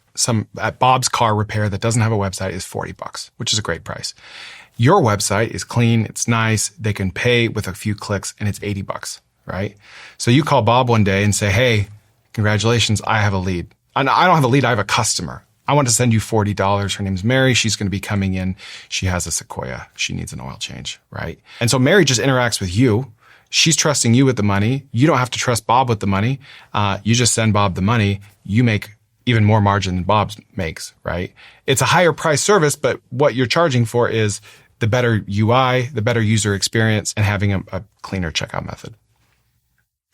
Bob's car repair that doesn't have a website is $40, which is a great price. Your website is clean. It's nice. They can pay with a few clicks and it's $80, right? So you call Bob one day and say, hey, congratulations. I have a lead. And I don't have a lead. I have a customer. I want to send you $40. Her name's Mary. She's going to be coming in. She has a Sequoia. She needs an oil change, right? And so Mary just interacts with you. She's trusting you with the money. You don't have to trust Bob with the money. You just send Bob the money. You make even more margin than Bob makes, right? It's a higher price service, but what you're charging for is the better UI, the better user experience, and having a cleaner checkout method.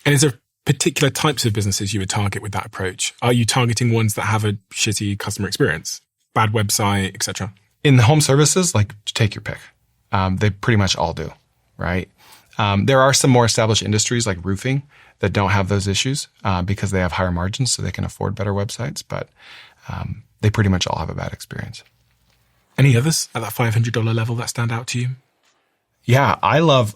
And is there particular types of businesses you would target with that approach? Are you targeting ones that have a shitty customer experience, bad website, etc.? In the home services, like take your pick. They pretty much all do, right? There are some more established industries like roofing that don't have those issues because they have higher margins, so they can afford better websites, but they pretty much all have a bad experience. Any others at that $500 level that stand out to you? Yeah, I love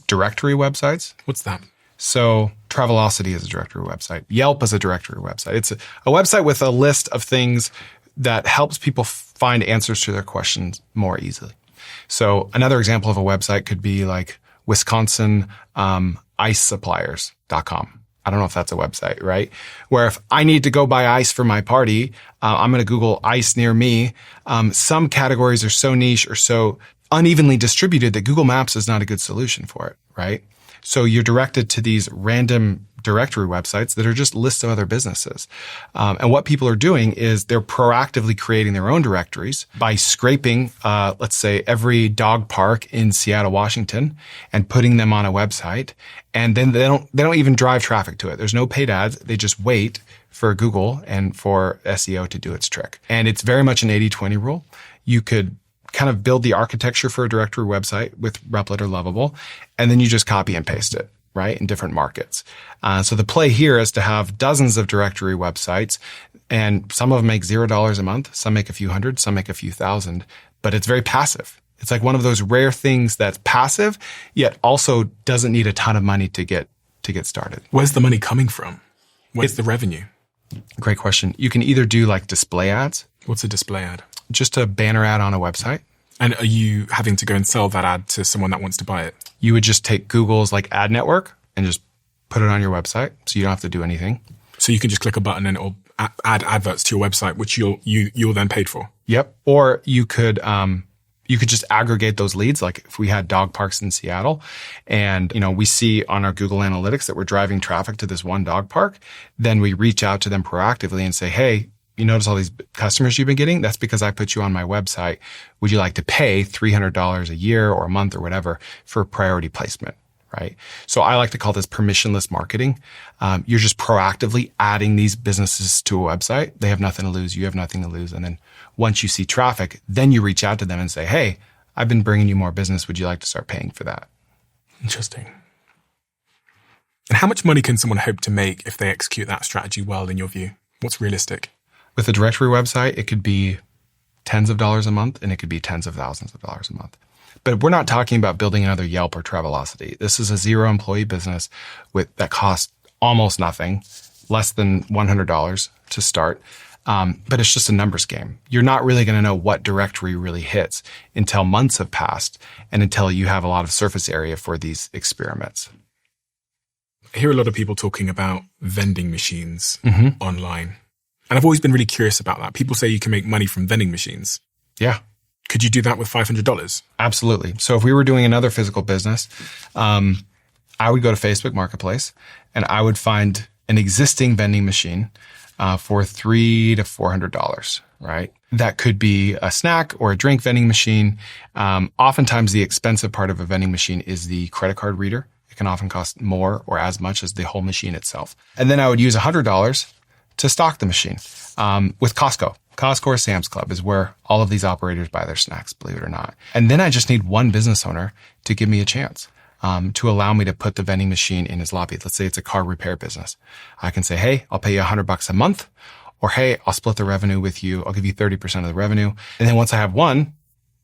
directory websites. What's that? So Travelocity is a directory website. Yelp is a directory website. It's a website with a list of things that helps people find answers to their questions more easily. So another example of a website could be like Wisconsin icesuppliers.com. I don't know if that's a website, right? Where if I need to go buy ice for my party, I'm going to Google ice near me. Some categories are so niche or so unevenly distributed that Google Maps is not a good solution for it, right? So you're directed to these random directory websites that are just lists of other businesses. And what people are doing is they're proactively creating their own directories by scraping, let's say, every dog park in Seattle, Washington, and putting them on a website. And then they don't even drive traffic to it. There's no paid ads. They just wait for Google and for SEO to do its trick. And it's very much an 80-20 rule. You could kind of build the architecture for a directory website with Replit or Lovable, and then you just copy and paste it, right, in different markets. So the play here is to have dozens of directory websites, and some of them make $0 a month, some make a few hundred, some make a few thousand, but it's very passive. It's like one of those rare things that's passive, yet also doesn't need a ton of money to get started. Where's the money coming from? Where's the revenue? Great question. You can either do like display ads. What's a display ad? Just a banner ad on a website. And are you having to go and sell that ad to someone that wants to buy it? You would just take Google's like ad network and just put it on your website, so you don't have to do anything. So you can just click a button and it'll add adverts to your website, which you're then paid for. Yep. Or you could just aggregate those leads. Like if we had dog parks in Seattle and, we see on our Google Analytics that we're driving traffic to this one dog park, then we reach out to them proactively and say, hey, you notice all these customers you've been getting? That's because I put you on my website. Would you like to pay $300 a year or a month or whatever for priority placement, right? So I like to call this permissionless marketing. You're just proactively adding these businesses to a website. They have nothing to lose. You have nothing to lose. And then once you see traffic, then you reach out to them and say, hey, I've been bringing you more business. Would you like to start paying for that? Interesting. And how much money can someone hope to make if they execute that strategy well, in your view? What's realistic? With a directory website, it could be tens of dollars a month and it could be tens of thousands of dollars a month. But we're not talking about building another Yelp or Travelocity. This is a 0 employee business that costs almost nothing, less than $100 to start. But it's just a numbers game. You're not really going to know what directory really hits until months have passed and until you have a lot of surface area for these experiments. I hear a lot of people talking about vending machines online. And I've always been really curious about that. People say you can make money from vending machines. Yeah. Could you do that with $500? Absolutely. So if we were doing another physical business, I would go to Facebook Marketplace and I would find an existing vending machine for $300 to $400, right? That could be a snack or a drink vending machine. Oftentimes the expensive part of a vending machine is the credit card reader. It can often cost more or as much as the whole machine itself. And then I would use $100 to stock the machine with Costco. Costco or Sam's Club is where all of these operators buy their snacks, believe it or not. And then I just need one business owner to give me a chance. to allow me to put the vending machine in his lobby. Let's say it's a car repair business. I can say, hey, I'll pay you $100 a month, or hey, I'll split the revenue with you. I'll give you 30% of the revenue. And then once I have one,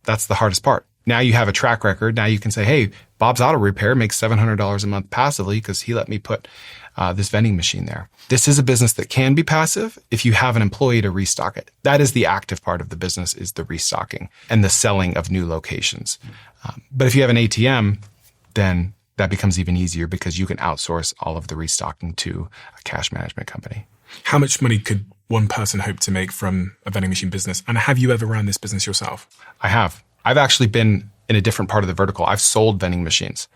that's the hardest part. Now you have a track record. Now you can say, hey, Bob's Auto Repair makes $700 a month passively because he let me put this vending machine there. This is a business that can be passive if you have an employee to restock it. That is the active part of the business, is the restocking and the selling of new locations. But if you have an ATM, then that becomes even easier because you can outsource all of the restocking to a cash management company. How much money could one person hope to make from a vending machine business? And have you ever ran this business yourself? I have. I've actually been in a different part of the vertical. I've sold vending machines.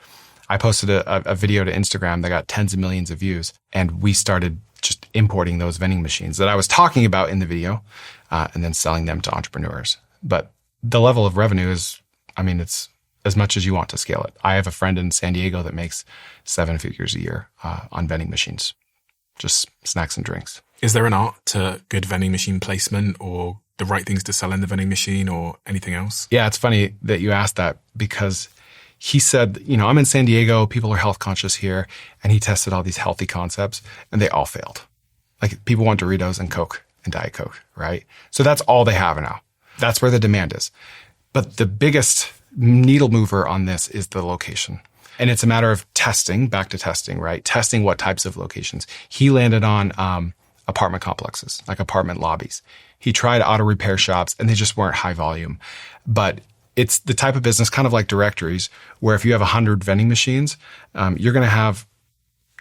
I posted a video to Instagram that got tens of millions of views, and we started just importing those vending machines that I was talking about in the video and then selling them to entrepreneurs. But the level of revenue is, it's as much as you want to scale it. I have a friend in San Diego that makes 7 figures a year on vending machines, just snacks and drinks. Is there an art to good vending machine placement or the right things to sell in the vending machine or anything else? Yeah, it's funny that you asked that because he said, I'm in San Diego, people are health conscious here, and he tested all these healthy concepts and they all failed. Like people want Doritos and Coke and Diet Coke, right? So that's all they have now. That's where the demand is. But the biggest needle mover on this is the location. And it's a matter of testing, back to testing, right? Testing what types of locations. He landed on apartment complexes, like apartment lobbies. He tried auto repair shops and they just weren't high volume. But it's the type of business, kind of like directories, where if you have 100 vending machines, you're going to have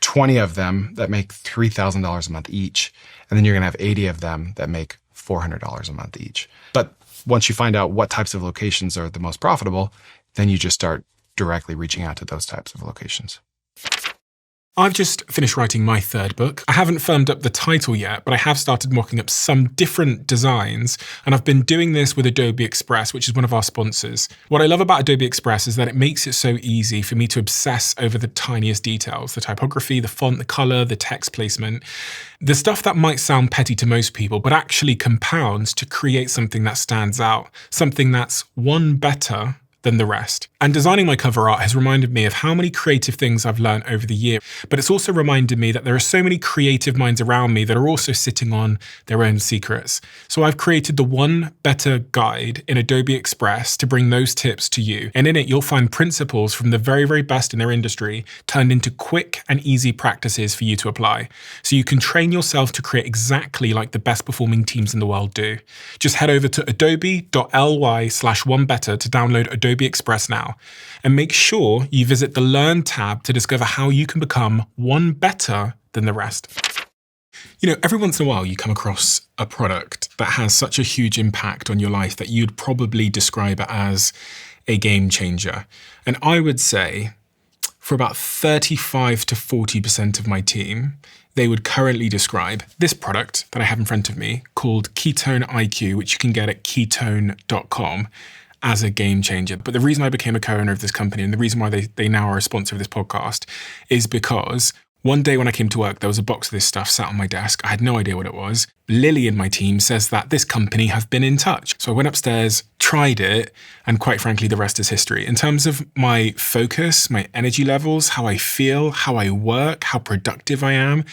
20 of them that make $3,000 a month each. And then you're going to have 80 of them that make $400 a month each. But once you find out what types of locations are the most profitable, then you just start directly reaching out to those types of locations. I've just finished writing my third book. I haven't firmed up the title yet, but I have started mocking up some different designs, and I've been doing this with Adobe Express, which is one of our sponsors. What I love about Adobe Express is that it makes it so easy for me to obsess over the tiniest details, the typography, the font, the color, the text placement, the stuff that might sound petty to most people, but actually compounds to create something that stands out, something that's one better than the rest. And designing my cover art has reminded me of how many creative things I've learned over the year, but it's also reminded me that there are so many creative minds around me that are also sitting on their own secrets. So I've created the One Better Guide in Adobe Express to bring those tips to you. And in it, you'll find principles from the very, very best in their industry turned into quick and easy practices for you to apply. So you can train yourself to create exactly like the best performing teams in the world do. Just head over to adobe.ly/onebetter to download Adobe Express now. And make sure you visit the Learn tab to discover how you can become one better than the rest. Every once in a while you come across a product that has such a huge impact on your life that you'd probably describe it as a game changer. And I would say for about 35 to 40% of my team, they would currently describe this product that I have in front of me called Ketone IQ, which you can get at ketone.com. as a game changer. But the reason I became a co-owner of this company and the reason why they now are a sponsor of this podcast is because one day when I came to work, there was a box of this stuff sat on my desk. I had no idea what it was. Lily in my team says that this company have been in touch. So I went upstairs, tried it, and quite frankly, the rest is history. In terms of my focus, my energy levels, how I feel, how I work, how productive I am,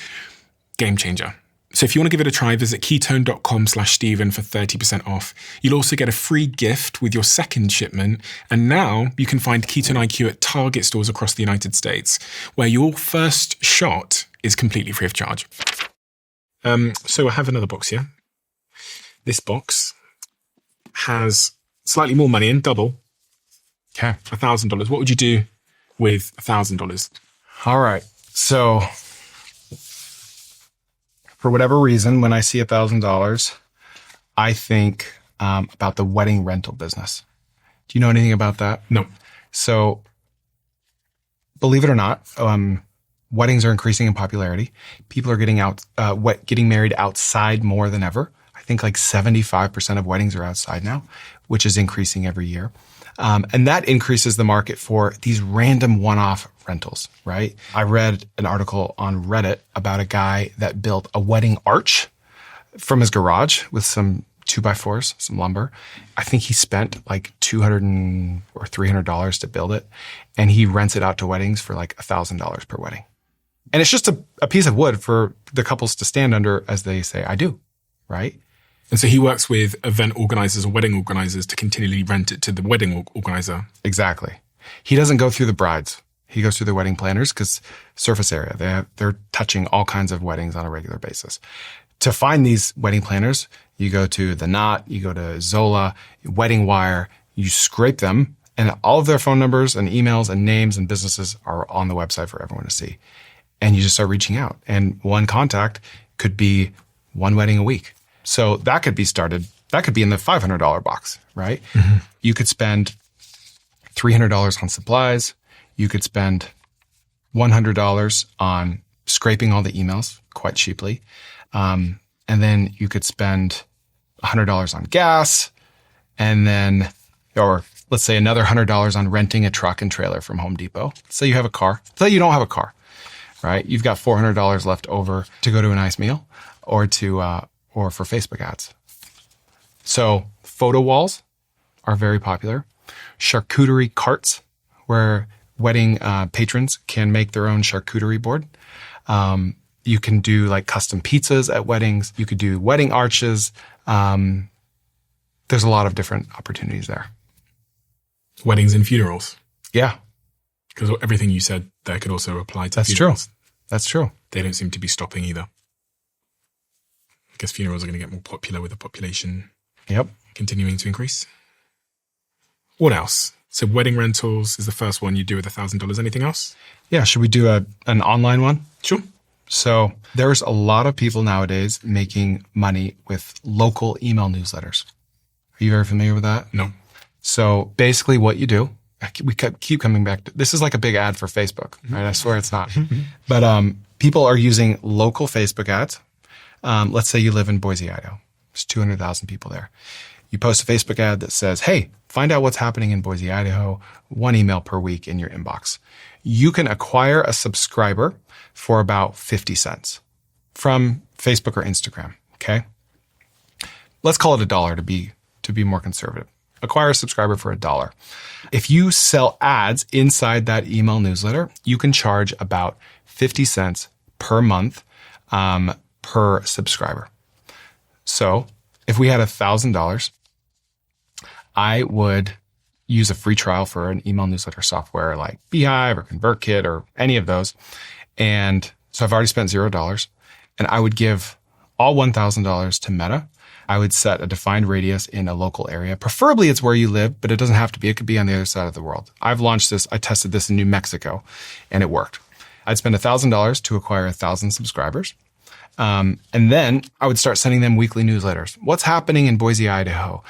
game changer. So if you want to give it a try, visit ketone.com/Stephen for 30% off. You'll also get a free gift with your second shipment. And now you can find Ketone IQ at Target stores across the United States, where your first shot is completely free of charge. So I have another box here. This box has slightly more money in, double. Okay. $1,000. What would you do with $1,000? All right. So for whatever reason, when I see $1,000, I think about the wedding rental business. Do you know anything about that? No. So believe it or not, weddings are increasing in popularity. People are getting married outside more than ever. I think like 75% of weddings are outside now, which is increasing every year. And that increases the market for these random one-off rentals, right? I read an article on Reddit about a guy that built a wedding arch from his garage with some 2x4s, some lumber. I think he spent like $200 or $300 to build it. And he rents it out to weddings for like $1,000 per wedding. And it's just a piece of wood for the couples to stand under as they say, I do, right? And so he works with event organizers or wedding organizers to continually rent it to the wedding organizer. Exactly. He doesn't go through the brides. He goes through the wedding planners because surface area, they're touching all kinds of weddings on a regular basis. To find these wedding planners, you go to The Knot, you go to Zola, Wedding Wire, you scrape them, and all of their phone numbers and emails and names and businesses are on the website for everyone to see. And you just start reaching out. And one contact could be one wedding a week. So that could be started. That could be in the $500 box, right? Mm-hmm. You could spend $300 on supplies. You could spend $100 on scraping all the emails quite cheaply. And then you could spend $100 on gas. And then, or let's say another $100 on renting a truck and trailer from Home Depot. Say you have a car. Say you don't have a car, right? You've got $400 left over to go to a nice meal or or for Facebook ads. So photo walls are very popular. Charcuterie carts, where wedding patrons can make their own charcuterie board. You can do like custom pizzas at weddings. You could do wedding arches. There's a lot of different opportunities there. Weddings and funerals. Yeah. Because everything you said there could also apply to That's funerals. True. That's true. They don't seem to be stopping either. I guess funerals are going to get more popular with the population continuing to increase. What else? So wedding rentals is the first one you do with $1,000. Anything else? Yeah. Should we do an online one? Sure. So there's a lot of people nowadays making money with local email newsletters. Are you very familiar with that? No. So basically what you do, we keep coming back to, this is like a big ad for Facebook, right? I swear it's not. But people are using local Facebook ads. Let's say you live in Boise, Idaho. There's 200,000 people there. You post a Facebook ad that says, hey, find out what's happening in Boise, Idaho, 1 email per week in your inbox. You can acquire a subscriber for about 50 cents from Facebook or Instagram, okay? Let's call it $1 to be more conservative. Acquire a subscriber for $1. If you sell ads inside that email newsletter, you can charge about 50 cents per month per subscriber. So if we had $1,000, I would use a free trial for an email newsletter software like Beehive or ConvertKit or any of those. And so I've already spent $0 and I would give all $1,000 to Meta. I would set a defined radius in a local area. Preferably it's where you live, but it doesn't have to be. It could be on the other side of the world. I've launched this. I tested this in New Mexico and it worked. I'd spend $1,000 to acquire 1,000 subscribers. And then I would start sending them weekly newsletters. What's happening in Boise, Idaho?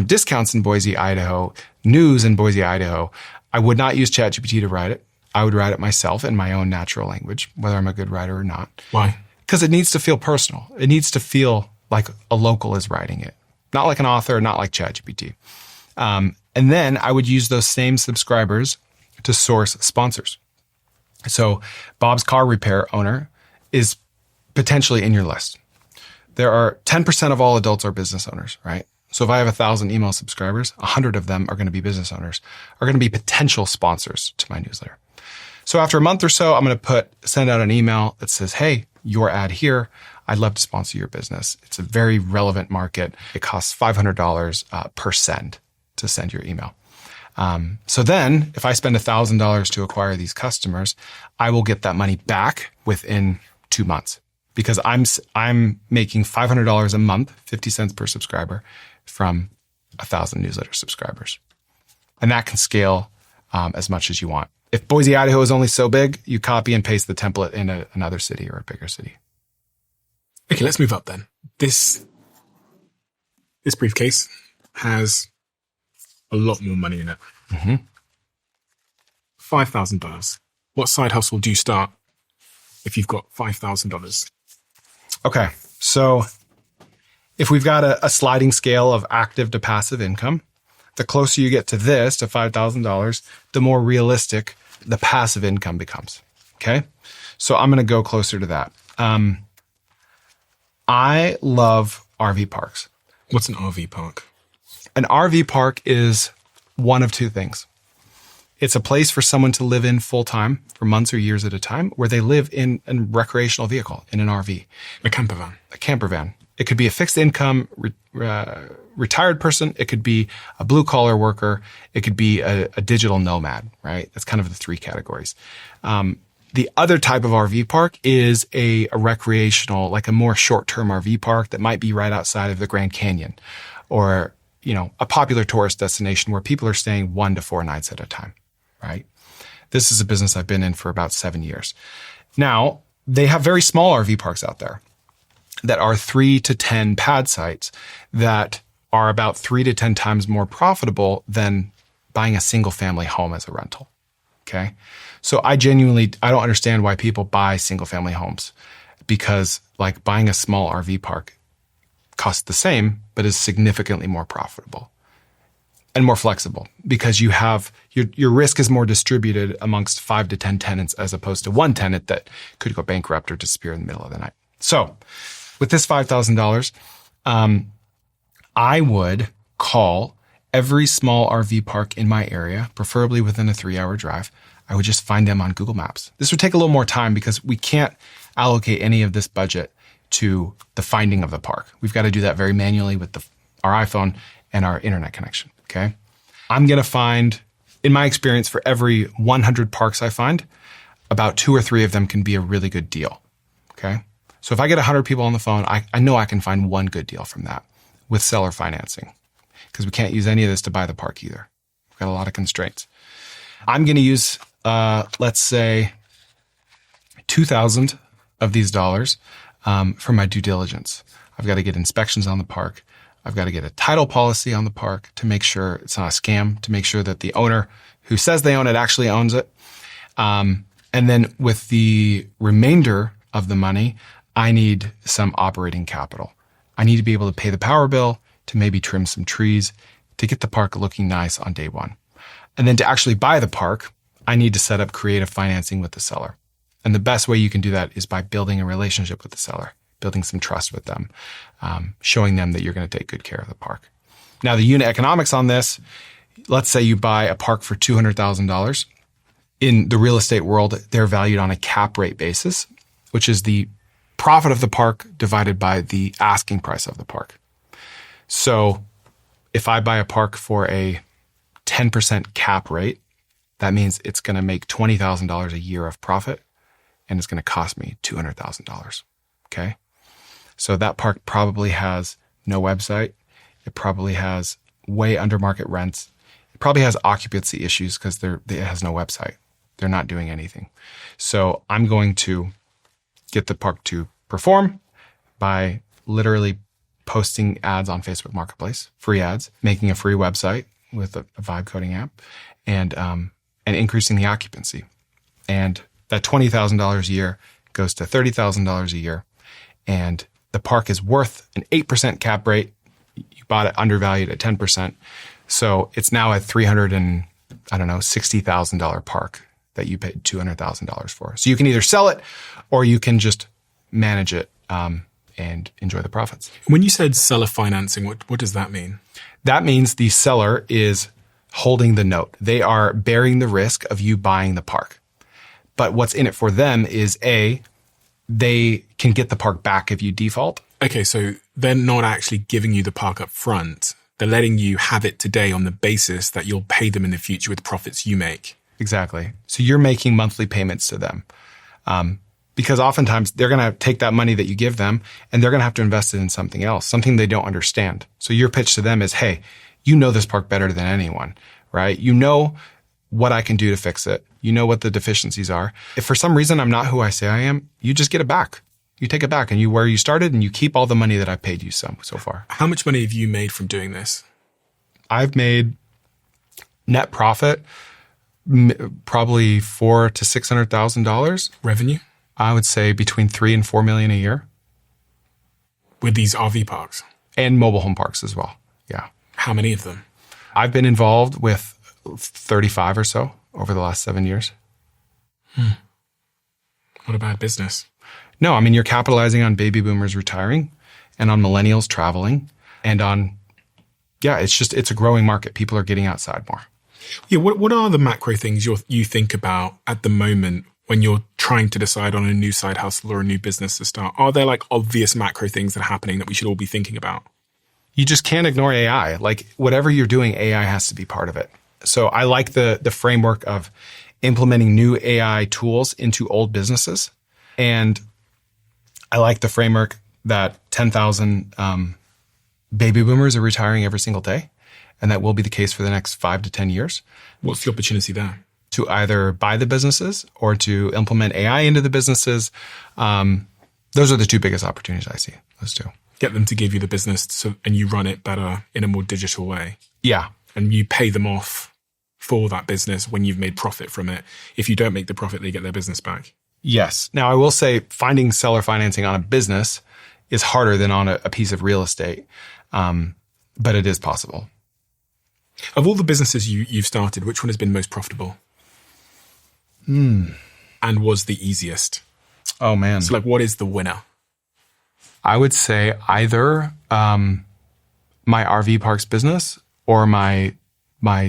Discounts in Boise, Idaho. News in Boise, Idaho. I would not use ChatGPT to write it. I would write it myself in my own natural language, whether I'm a good writer or not. Why? Because it needs to feel personal. It needs to feel like a local is writing it. Not like an author, not like ChatGPT. And then I would use those same subscribers to source sponsors. So Bob's Car Repair owner is potentially in your list. There are 10% of all adults are business owners, right? So if I have 1,000 email subscribers, 100 of them are going to be business owners, are going to be potential sponsors to my newsletter. So after a month or so, I'm going to send out an email that says, hey, your ad here, I'd love to sponsor your business. It's a very relevant market. It costs $500 per send to send your email. So then if I spend $1,000 to acquire these customers, I will get that money back within 2 months. Because I'm making $500 a month, 50 cents per subscriber from 1,000 newsletter subscribers. And that can scale as much as you want. If Boise, Idaho is only so big, you copy and paste the template in another city or a bigger city. Okay, let's move up then. This briefcase has a lot more money in it. Mm-hmm. $5,000. What side hustle do you start if you've got $5,000? Okay, so if we've got a sliding scale of active to passive income, the closer you get to this, to $5,000, the more realistic the passive income becomes. Okay, so I'm going to go closer to that. I love RV parks. What's an RV park? An RV park is one of two things. It's a place for someone to live in full time for months or years at a time, where they live in a recreational vehicle, in an RV. A camper van. A camper van. It could be a fixed income retired person. It could be a blue collar worker. It could be a digital nomad, right? That's kind of the three categories. The other type of RV park is a recreational, like a more short-term RV park that might be right outside of the Grand Canyon, or, you know, a popular tourist destination where people are staying 1 to 4 nights at a time, right? This is a business I've been in for about 7 years. Now, they have very small RV parks out there that are 3 to 10 pad sites that are about 3 to 10 times more profitable than buying a single family home as a rental. Okay. So I don't understand why people buy single family homes, because like buying a small RV park costs the same, but is significantly more profitable and more flexible, because you have your risk is more distributed amongst 5 to 10 tenants as opposed to one tenant that could go bankrupt or disappear in the middle of the night. So with this $5,000, I would call every small RV park in my area, preferably within a 3-hour drive. I would just find them on Google Maps. This would take a little more time because we can't allocate any of this budget to the finding of the park. We've got to do that very manually with our iPhone and our internet connection, okay? I'm going to find, in my experience, for every 100 parks I find, about 2 or 3 of them can be a really good deal, okay? So if I get 100 people on the phone, I know I can find one good deal from that with seller financing, because we can't use any of this to buy the park either. We've got a lot of constraints. I'm going to use, let's say, 2,000 of these dollars for my due diligence. I've got to get inspections on the park. I've got to get a title policy on the park to make sure it's not a scam, to make sure that the owner who says they own it actually owns it. And then with the remainder of the money, I need some operating capital. I need to be able to pay the power bill, to maybe trim some trees, to get the park looking nice on day one. And then to actually buy the park, I need to set up creative financing with the seller. And the best way you can do that is by building a relationship with the seller, building some trust with them, showing them that you're going to take good care of the park. Now, the unit economics on this, let's say you buy a park for $200,000. In the real estate world, they're valued on a cap rate basis, which is the profit of the park divided by the asking price of the park. So if I buy a park for a 10% cap rate, that means it's going to make $20,000 a year of profit, and it's going to cost me $200,000. Okay. So that park probably has no website. It probably has way under market rents. It probably has occupancy issues because it has no website. They're not doing anything. So I'm going to get the park to perform by literally posting ads on Facebook Marketplace, free ads, making a free website with a vibe coding app, and increasing the occupancy. And that $20,000 a year goes to $30,000 a year. And the park is worth an 8% cap rate. You bought it undervalued at 10%. So it's now a $60,000 park that you paid $200,000 for. So you can either sell it or you can just manage it and enjoy the profits. When you said seller financing, what does that mean? That means the seller is holding the note. They are bearing the risk of you buying the park. But what's in it for them is they can get the park back if you default. Okay, so they're not actually giving you the park up front. They're letting you have it today on the basis that you'll pay them in the future with profits you make. Exactly. So you're making monthly payments to them. Because oftentimes they're going to take that money that you give them and they're going to have to invest it in something else, something they don't understand. So your pitch to them is, hey, you know this park better than anyone, right? You know what I can do to fix it. You know what the deficiencies are. If for some reason I'm not who I say I am, you just get it back. You take it back and where you started, and you keep all the money that I paid you so far. How much money have you made from doing this? I've made net profit probably $400,000 to $600,000. Revenue? I would say between $3 and $4 million a year. With these RV parks? And mobile home parks as well. Yeah. How many of them? I've been involved with 35 or so over the last 7 years. What a bad business. No, I mean, you're capitalizing on baby boomers retiring and on millennials traveling and on, it's a growing market. People are getting outside more. Yeah. What are the macro things you think about at the moment when you're trying to decide on a new side hustle or a new business to start? Are there like obvious macro things that are happening that we should all be thinking about? You just can't ignore AI. Like whatever you're doing, AI has to be part of it. So I like the framework of implementing new AI tools into old businesses. And I like the framework that 10,000 baby boomers are retiring every single day. And that will be the case for the next 5 to 10 years. What's the opportunity there? To either buy the businesses or to implement AI into the businesses. Those are the two biggest opportunities I see, those two. Get them to give you the business and you run it better in a more digital way. Yeah. And you pay them off for that business when you've made profit from it. If you don't make the profit, they get their business back. Yes. Now, I will say finding seller financing on a business is harder than on a piece of real estate, but it is possible. Of all the businesses you've started, which one has been most profitable? And was the easiest? Oh, man. So, like, what is the winner? I would say either my RV parks business or my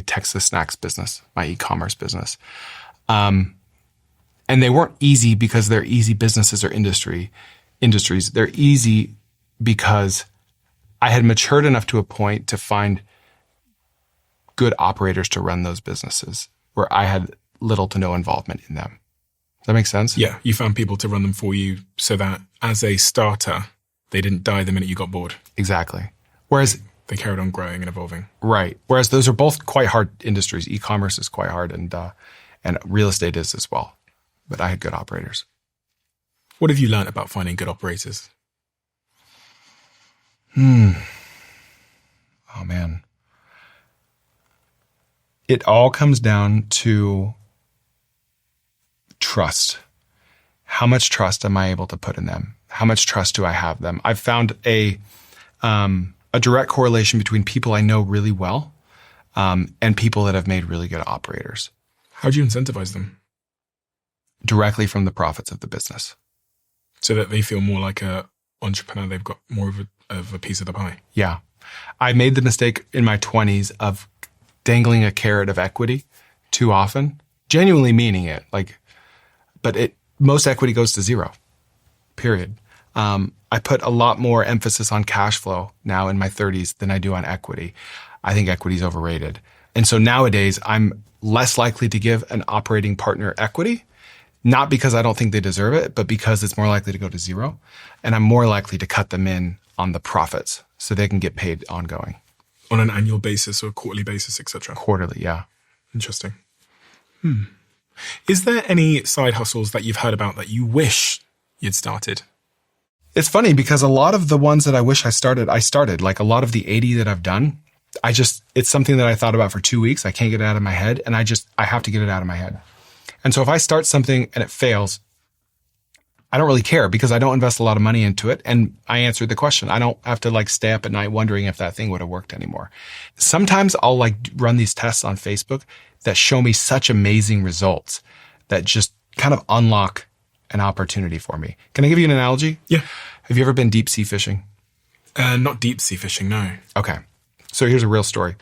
Texas snacks business, my e-commerce business. And they weren't easy because they're easy businesses or industries. They're easy because I had matured enough to a point to find good operators to run those businesses where I had little to no involvement in them. Does that make sense? Yeah. You found people to run them for you so that as a starter, they didn't die the minute you got bored. Exactly. Whereas they carried on growing and evolving. Right. Whereas those are both quite hard industries. E-commerce is quite hard and real estate is as well. But I had good operators. What have you learned about finding good operators? Oh, man. It all comes down to trust. How much trust am I able to put in them? How much trust do I have them? I've found a direct correlation between people I know really well and people that have made really good operators. How do you incentivize them? Directly from the profits of the business. So that they feel more like an entrepreneur, they've got more of a piece of the pie. Yeah. I made the mistake in my 20s of dangling a carrot of equity too often, genuinely meaning it. But most equity goes to zero, period. I put a lot more emphasis on cash flow now in my 30s than I do on equity. I think equity is overrated. And so nowadays, I'm less likely to give an operating partner equity, not because I don't think they deserve it, but because it's more likely to go to zero. And I'm more likely to cut them in on the profits so they can get paid ongoing. On an annual basis or quarterly basis, etc. Quarterly, yeah. Interesting. Is there any side hustles that you've heard about that you wish you'd started? It's funny because a lot of the ones that I wish I started. Like a lot of the 80 that I've done, it's something that I thought about for 2 weeks. I can't get it out of my head and I have to get it out of my head. And so if I start something and it fails, I don't really care because I don't invest a lot of money into it. And I answered the question. I don't have to stay up at night wondering if that thing would have worked anymore. Sometimes I'll run these tests on Facebook that show me such amazing results that just kind of unlock an opportunity for me. Can I give you an analogy? Yeah. Have you ever been deep sea fishing? Not deep sea fishing, no. Okay. So here's a real story.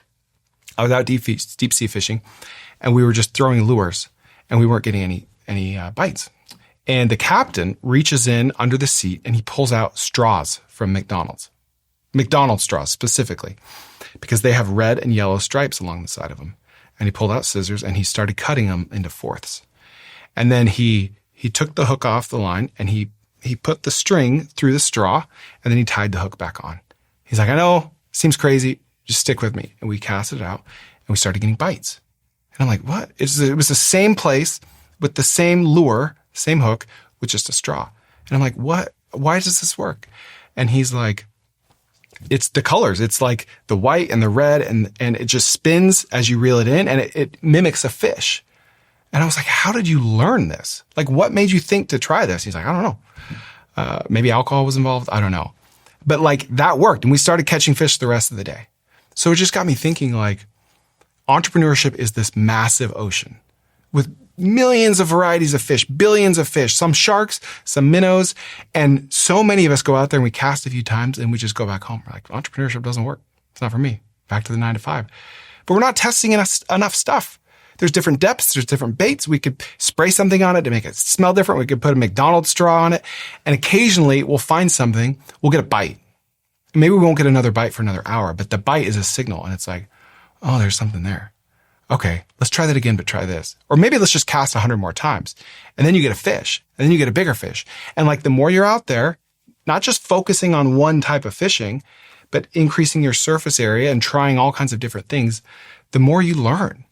I was out deep sea fishing and we were just throwing lures and we weren't getting any bites. And the captain reaches in under the seat and he pulls out straws from McDonald's straws specifically, because they have red and yellow stripes along the side of them. And he pulled out scissors and he started cutting them into fourths. And then he took the hook off the line and he put the string through the straw and then he tied the hook back on. He's like, I know, seems crazy. Just stick with me. And we cast it out and we started getting bites. And I'm like, what? It was the same place with the same lure, same hook with just a straw. And I'm like, what? Why does this work? And he's like, it's the colors. It's like the white and the red and it just spins as you reel it in and it mimics a fish. And I was like, how did you learn this? What made you think to try this? He's like, I don't know. Maybe alcohol was involved. I don't know. But that worked. And we started catching fish the rest of the day. So it just got me thinking entrepreneurship is this massive ocean with millions of varieties of fish, billions of fish, some sharks, some minnows. And so many of us go out there and we cast a few times and we just go back home. We're like, entrepreneurship doesn't work. It's not for me. Back to the 9 to 5. But we're not testing enough stuff. There's different depths. There's different baits. We could spray something on it to make it smell different. We could put a McDonald's straw on it. And occasionally we'll find something. We'll get a bite. Maybe we won't get another bite for another hour, but the bite is a signal. And it's like, oh, there's something there. Okay, let's try that again, but try this. Or maybe let's just cast 100 more times. And then you get a fish. And then you get a bigger fish. And like the more you're out there, not just focusing on one type of fishing, but increasing your surface area and trying all kinds of different things, the more you learn.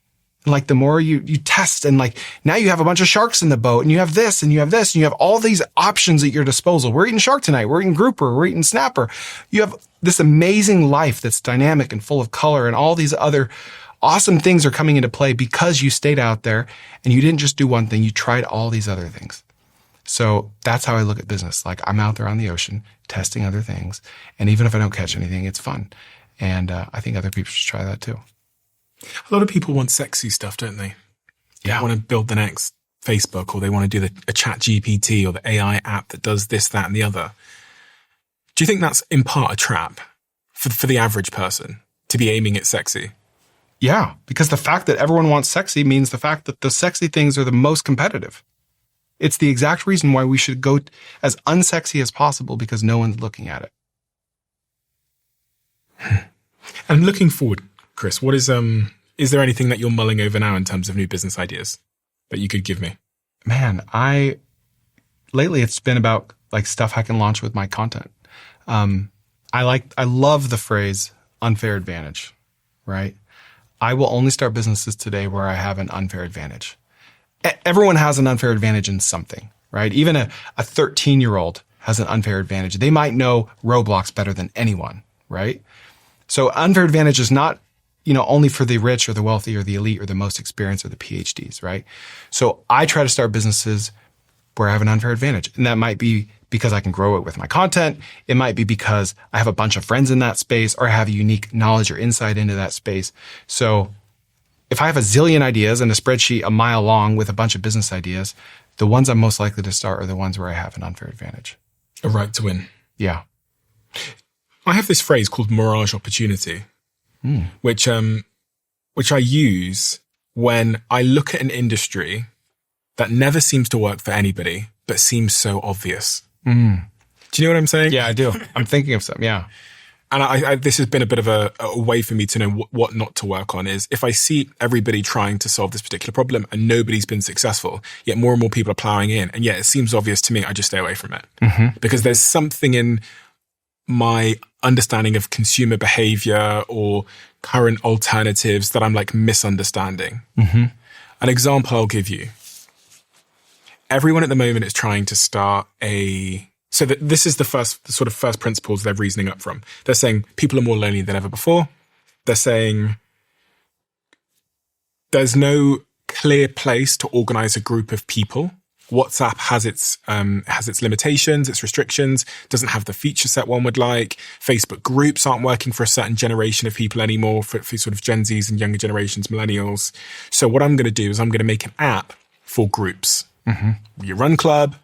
Like the more you test, and like now you have a bunch of sharks in the boat, and you have this and you have this and you have all these options at your disposal. We're eating shark tonight. We're eating grouper. We're eating snapper. You have this amazing life that's dynamic and full of color, and all these other awesome things are coming into play because you stayed out there and you didn't just do one thing. You tried all these other things. So that's how I look at business. Like I'm out there on the ocean testing other things. And even if I don't catch anything, it's fun. And I think other people should try that too. A lot of people want sexy stuff, don't they? Yeah. They want to build the next Facebook, or they want to do a chat GPT or the AI app that does this, that, and the other. Do you think that's in part a trap for the average person to be aiming at sexy? Yeah, because the fact that everyone wants sexy means the fact that the sexy things are the most competitive. It's the exact reason why we should go as unsexy as possible, because no one's looking at it. And looking forward, Chris, what is there anything that you're mulling over now in terms of new business ideas that you could give me? Man, lately it's been about like stuff I can launch with my content. I love the phrase unfair advantage, right? I will only start businesses today where I have an unfair advantage. Everyone has an unfair advantage in something, right? Even a 13-year-old has an unfair advantage. They might know Roblox better than anyone, right? So unfair advantage is not, only for the rich or the wealthy or the elite or the most experienced or the PhDs, right? So I try to start businesses where I have an unfair advantage. And that might be because I can grow it with my content. It might be because I have a bunch of friends in that space, or I have unique knowledge or insight into that space. So if I have a zillion ideas and a spreadsheet a mile long with a bunch of business ideas, the ones I'm most likely to start are the ones where I have an unfair advantage. A right to win. Yeah. I have this phrase called mirage opportunity, which I use when I look at an industry that never seems to work for anybody, but seems so obvious. Do you know what I'm saying? Yeah, I do. I'm thinking of something. Yeah. And I this has been a bit of a way for me to know what not to work on. Is if I see everybody trying to solve this particular problem and nobody's been successful, yet more and more people are plowing in, and yet it seems obvious to me, I just stay away from it. Because there's something in my understanding of consumer behavior or current alternatives that I'm like misunderstanding. An example I'll give you. Everyone at the moment is trying to start so this is the first principles they're reasoning up from. They're saying people are more lonely than ever before. They're saying there's no clear place to organize a group of people. WhatsApp has its limitations, its restrictions, doesn't have the feature set one would like. Facebook groups aren't working for a certain generation of people anymore, for sort of Gen Zs and younger generations, millennials. So what I'm going to do is I'm going to make an app for groups. Your run club,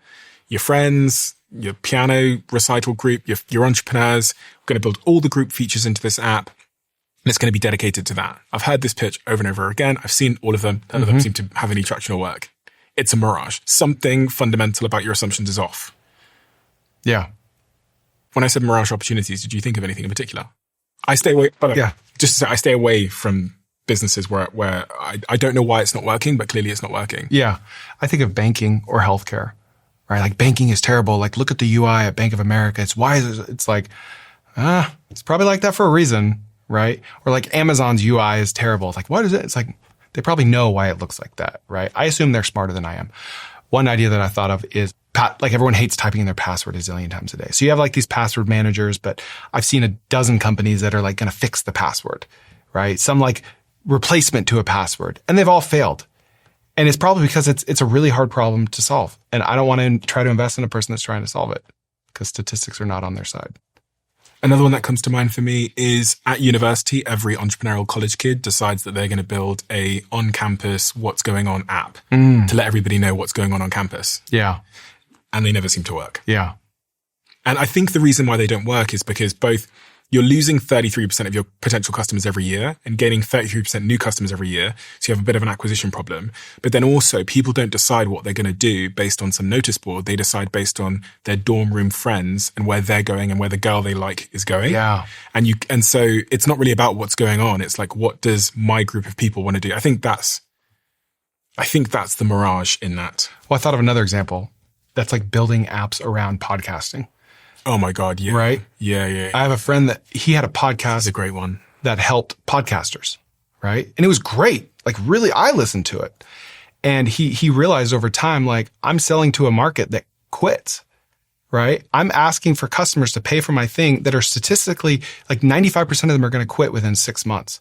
your friends, your piano recital group, your entrepreneurs. I'm going to build all the group features into this app, and it's going to be dedicated to that. I've heard this pitch over and over again. I've seen all of them. None of them seem to have any traction or work. It's a mirage. Something fundamental about your assumptions is off. Yeah. When I said mirage opportunities, did you think of anything in particular? I stay away. Just to say, I stay away from businesses where I don't know why it's not working, but clearly it's not working. Yeah. I think of banking or healthcare, right? Like banking is terrible. Like look at the UI at Bank of America. It's like, it's probably like that for a reason, right? Or like Amazon's UI is terrible. It's like, what is it? It's like, they probably know why it looks like that, right? I assume they're smarter than I am. One idea that I thought of is like everyone hates typing in their password a zillion times a day. So you have like these password managers, but I've seen a dozen companies that are like going to fix the password, right? Some like replacement to a password, and they've all failed. And it's probably because it's a really hard problem to solve. And I don't want to try to invest in a person that's trying to solve it because statistics are not on their side. Another one that comes to mind for me is at university, every entrepreneurial college kid decides that they're going to build a on-campus what's going on app to let everybody know what's going on campus. Yeah. And they never seem to work. Yeah. And I think the reason why they don't work is because both you're losing 33% of your potential customers every year and gaining 33% new customers every year. So you have a bit of an acquisition problem. But then also people don't decide what they're going to do based on some notice board. They decide based on their dorm room friends and where they're going and where the girl they like is going. Yeah. And so it's not really about what's going on. It's like, what does my group of people want to do? I think that's the mirage in that. Well, I thought of another example. That's like building apps around podcasting. Oh my God. Yeah. Right? Yeah. I have a friend that he had a podcast. It's a great one. That helped podcasters. Right? And it was great. Like really, I listened to it. And he realized over time, like I'm selling to a market that quits. Right? I'm asking for customers to pay for my thing that are statistically like 95% of them are going to quit within 6 months.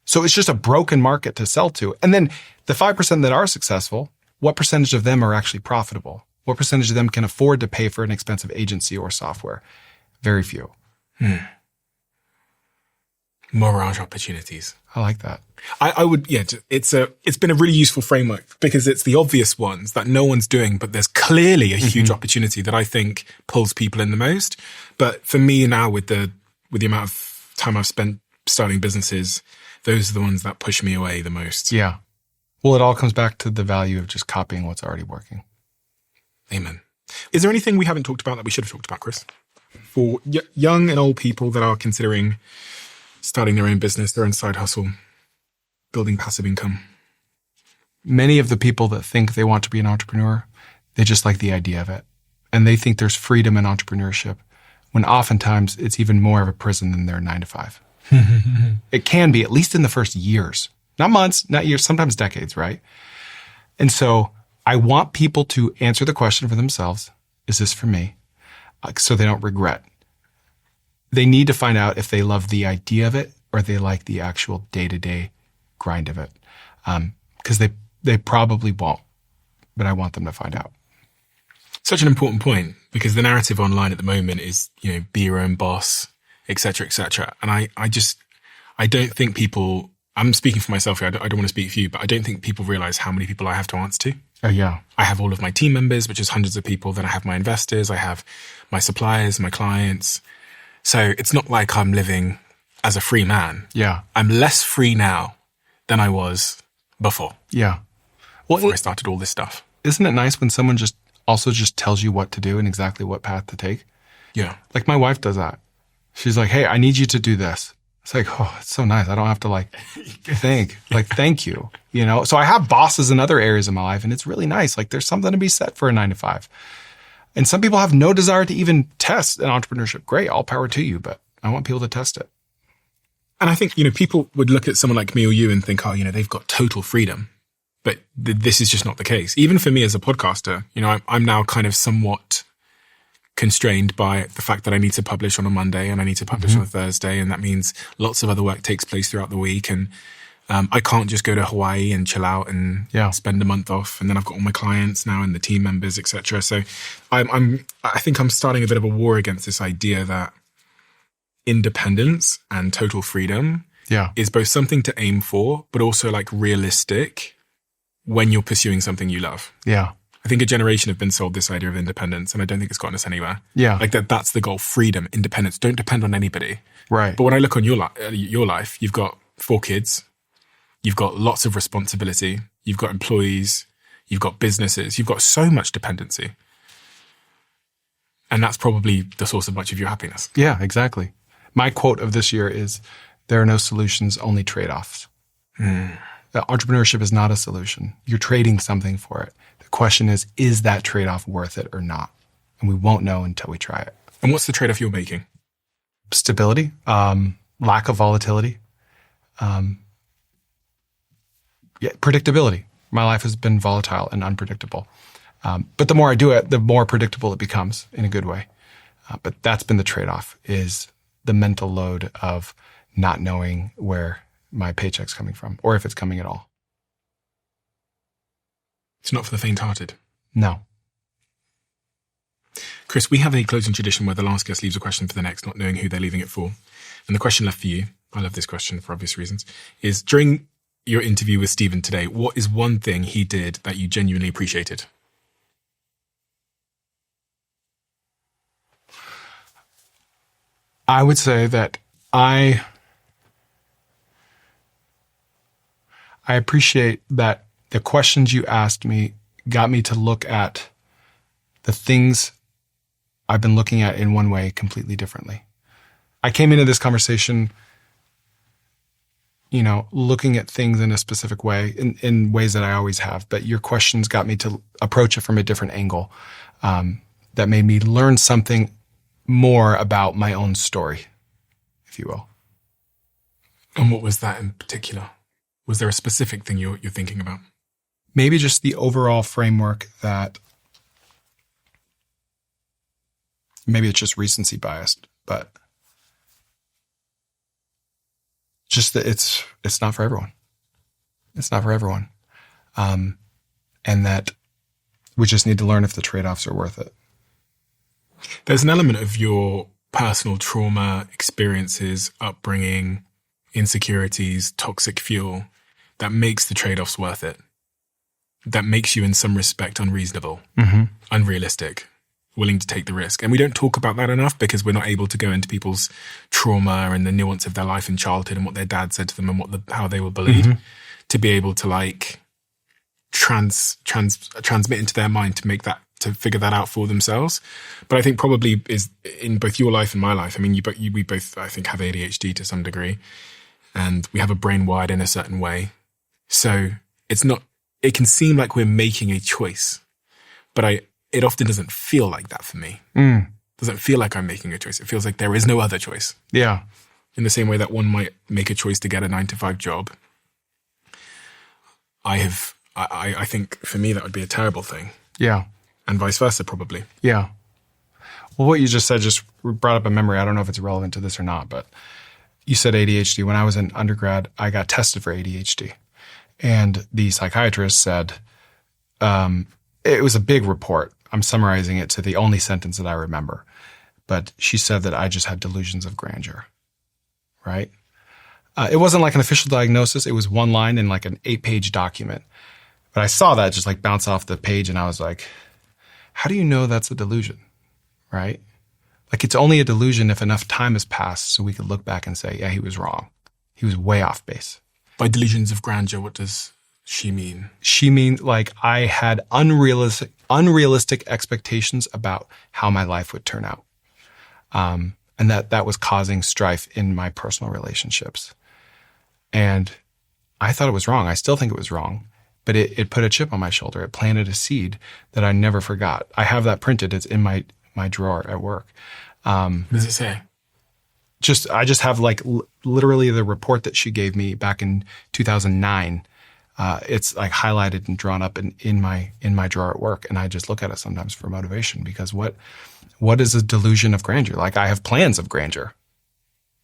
So it's just a broken market to sell to. And then the 5% that are successful, what percentage of them are actually profitable? What percentage of them can afford to pay for an expensive agency or software? Very few. Mirage opportunities. I like that. I would, it's been a really useful framework because it's the obvious ones that no one's doing, but there's clearly a huge opportunity that I think pulls people in the most. But for me now with the amount of time I've spent starting businesses, those are the ones that push me away the most. Yeah. Well, it all comes back to the value of just copying what's already working. Amen. Is there anything we haven't talked about that we should have talked about, Chris? For young and old people that are considering starting their own business, their own side hustle, building passive income. Many of the people that think they want to be an entrepreneur, they just like the idea of it. And they think there's freedom in entrepreneurship, when oftentimes it's even more of a prison than their 9 to 5. It can be, at least in the first years. Not months, not years, sometimes decades, right? And so I want people to answer the question for themselves, is this for me? So they don't regret. They need to find out if they love the idea of it or they like the actual day-to-day grind of it. Because they probably won't, but I want them to find out. Such an important point, because the narrative online at the moment is, be your own boss, et cetera, et cetera. And I don't think people, I'm speaking for myself here, I don't want to speak for you, but I don't think people realize how many people I have to answer to. Oh, yeah. I have all of my team members, which is hundreds of people. Then I have my investors. I have my suppliers, my clients. So it's not like I'm living as a free man. Yeah. I'm less free now than I was before. Yeah. Before I started all this stuff. Isn't it nice when someone just tells you what to do and exactly what path to take? Yeah. Like my wife does that. She's like, hey, I need you to do this. It's like, oh, it's so nice. I don't have to think, thank you. So I have bosses in other areas of my life and it's really nice. Like there's something to be said for a 9 to 5. And some people have no desire to even test an entrepreneurship. Great. All power to you, but I want people to test it. And I think, people would look at someone like me or you and think, they've got total freedom, but this is just not the case. Even for me as a podcaster, I'm now kind of somewhat constrained by the fact that I need to publish on a Monday and I need to publish on a Thursday. And that means lots of other work takes place throughout the week. And I can't just go to Hawaii and chill out and spend a month off. And then I've got all my clients now and the team members, etc. So I think I'm starting a bit of a war against this idea that independence and total freedom is both something to aim for, but also realistic when you're pursuing something you love. Yeah. I think a generation have been sold this idea of independence, and I don't think it's gotten us anywhere. Yeah. That's the goal. Freedom, independence. Don't depend on anybody. Right. But when I look on your life, you've got 4 kids. You've got lots of responsibility. You've got employees. You've got businesses. You've got so much dependency. And that's probably the source of much of your happiness. Yeah, exactly. My quote of this year is, there are no solutions, only trade-offs. Entrepreneurship is not a solution. You're trading something for it. The question is that trade-off worth it or not? And we won't know until we try it. And what's the trade-off you're making? Stability, lack of volatility, predictability. My life has been volatile and unpredictable. But the more I do it, the more predictable it becomes in a good way. But that's been the trade-off, is the mental load of not knowing where my paycheck's coming from or if it's coming at all. It's not for the faint-hearted. No. Chris, we have a closing tradition where the last guest leaves a question for the next, not knowing who they're leaving it for. And the question left for you, I love this question for obvious reasons, is during your interview with Stephen today, what is one thing he did that you genuinely appreciated? I would say that I appreciate that the questions you asked me got me to look at the things I've been looking at in one way completely differently. I came into this conversation, looking at things in a specific way, in ways that I always have, but your questions got me to approach it from a different angle, that made me learn something more about my own story, if you will. And what was that in particular? Was there a specific thing you're thinking about? Maybe just the overall framework that maybe it's just recency biased, but just that it's not for everyone. It's not for everyone. And that we just need to learn if the trade-offs are worth it. There's an element of your personal trauma, experiences, upbringing, insecurities, toxic fuel that makes the trade-offs worth it. That makes you in some respect unreasonable, unrealistic, willing to take the risk. And we don't talk about that enough because we're not able to go into people's trauma and the nuance of their life in childhood and what their dad said to them and how they were bullied, to be able to transmit into their mind to figure that out for themselves. But I think probably is in both your life and my life. I mean, we both, I think, have ADHD to some degree, and we have a brain wired in a certain way. So it can seem like we're making a choice, but it often doesn't feel like that for me. It doesn't feel like I'm making a choice. It feels like there is no other choice. Yeah. In the same way that one might make a choice to get a 9-to-5 job. I think for me that would be a terrible thing. Yeah. And vice versa, probably. Yeah. Well, what you just said just brought up a memory. I don't know if it's relevant to this or not, but you said ADHD. When I was in undergrad, I got tested for ADHD. And the psychiatrist said, it was a big report. I'm summarizing it to the only sentence that I remember. But she said that I just had delusions of grandeur, right? It wasn't like an official diagnosis. It was one line in like an 8-page document. But I saw that just bounce off the page and I was like, how do you know that's a delusion, right? It's only a delusion if enough time has passed so we could look back and say, yeah, he was wrong. He was way off base. By delusions of grandeur, what does she mean? She means I had unrealistic expectations about how my life would turn out. And that was causing strife in my personal relationships. And I thought it was wrong. I still think it was wrong. But it put a chip on my shoulder. It planted a seed that I never forgot. I have that printed. It's in my drawer at work. What does it say? I just have literally the report that she gave me back in 2009. It's highlighted and drawn up in my drawer at work. And I just look at it sometimes for motivation because what is a delusion of grandeur? I have plans of grandeur.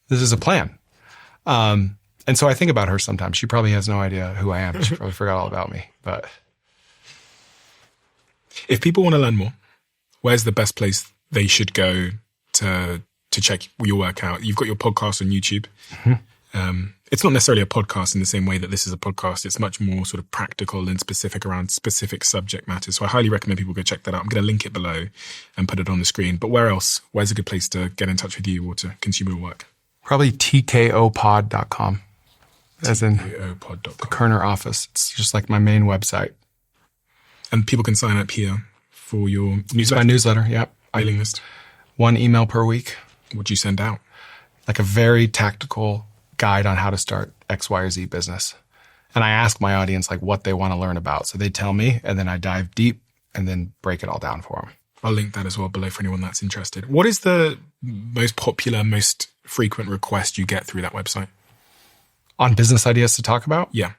This is a plan. And so I think about her sometimes. She probably has no idea who I am. She probably forgot all about me. But if people want to learn more, where's the best place they should go to check your work out? You've got your podcast on YouTube. It's not necessarily a podcast in the same way that this is a podcast. It's much more sort of practical and specific around specific subject matters. So I highly recommend people go check that out. I'm going to link it below and put it on the screen. But where else? Where's a good place to get in touch with you or to consume your work? Probably tkopod.com. As in tkopod.com. The Koerner Office. It's just my main website. And people can sign up here for your newsletter? My newsletter, yep. Mailing list. 1 email per week. What do you send out? A very tactical guide on how to start X, Y, or Z business. And I ask my audience what they want to learn about. So they tell me, and then I dive deep and then break it all down for them. I'll link that as well below for anyone that's interested. What is the most popular, most frequent request you get through that website? On business ideas to talk about? Yeah.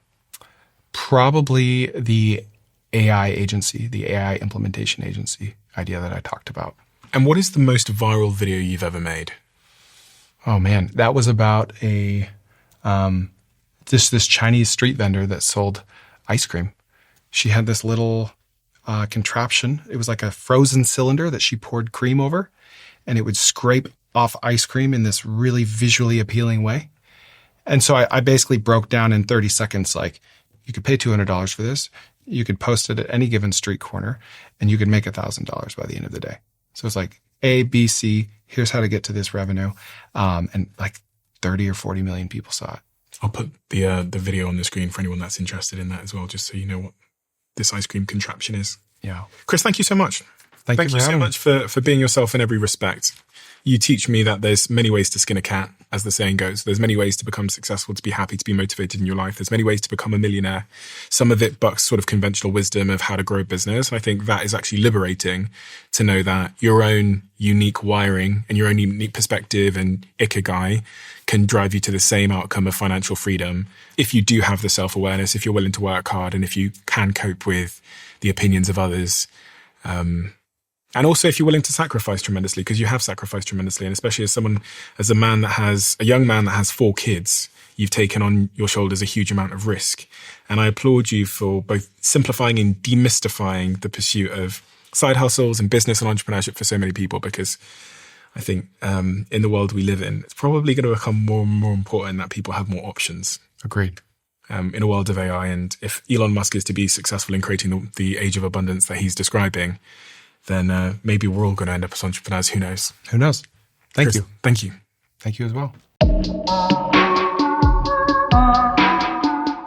Probably the AI agency, the AI implementation agency idea that I talked about. And what is the most viral video you've ever made? Oh man, that was about this Chinese street vendor that sold ice cream. She had this little contraption. It was like a frozen cylinder that she poured cream over, and it would scrape off ice cream in this really visually appealing way. And so I basically broke down in 30 seconds, like, you could pay $200 for this. You could post it at any given street corner, and you could make $1,000 by the end of the day. So it's like A, B, C, here's how to get to this revenue. And like 30 or 40 million people saw it. I'll put the video on the screen for anyone that's interested in that as well, just so you know what this ice cream contraption is. Yeah. Chris, thank you so much. Thank you so much for being yourself in every respect. You teach me that there's many ways to skin a cat, as the saying goes. There's many ways to become successful, to be happy, to be motivated in your life. There's many ways to become a millionaire. Some of it bucks sort of conventional wisdom of how to grow a business. I think that is actually liberating to know that your own unique wiring and your own unique perspective and ikigai can drive you to the same outcome of financial freedom if you do have the self-awareness, if you're willing to work hard, and if you can cope with the opinions of others. And also if you're willing to sacrifice tremendously, because you have sacrificed tremendously. And especially as a young man that has 4 kids, you've taken on your shoulders a huge amount of risk. And I applaud you for both simplifying and demystifying the pursuit of side hustles and business and entrepreneurship for so many people, because I think in the world we live in, it's probably going to become more and more important that people have more options. Agreed. In a world of AI, and if Elon Musk is to be successful in creating the age of abundance that he's describing, then maybe we're all going to end up as entrepreneurs. Who knows? Who knows? Thank you. Thank you. Thank you as well.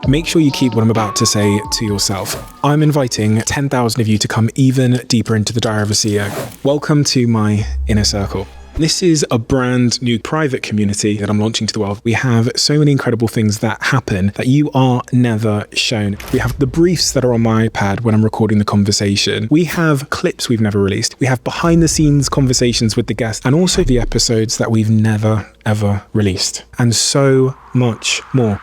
Make sure you keep what I'm about to say to yourself. I'm inviting 10,000 of you to come even deeper into the Diary of a CEO. Welcome to my inner circle. This is a brand new private community that I'm launching to the world. We have so many incredible things that happen that you are never shown. We have the briefs that are on my iPad when I'm recording the conversation. We have clips we've never released. We have behind the scenes conversations with the guests, and also the episodes that we've never, ever released, and so much more.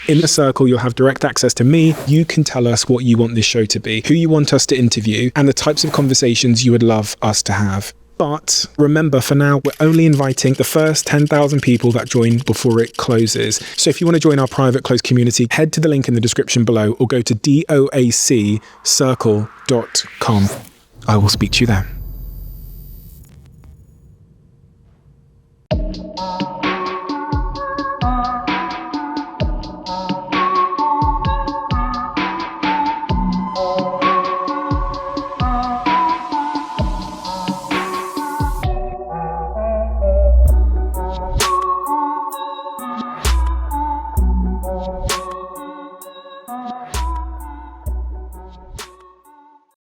In the circle, you'll have direct access to me. You can tell us what you want this show to be, who you want us to interview, and the types of conversations you would love us to have. But remember, for now, we're only inviting the first 10,000 people that join before it closes. So if you want to join our private closed community, head to the link in the description below or go to doaccircle.com. I will speak to you there.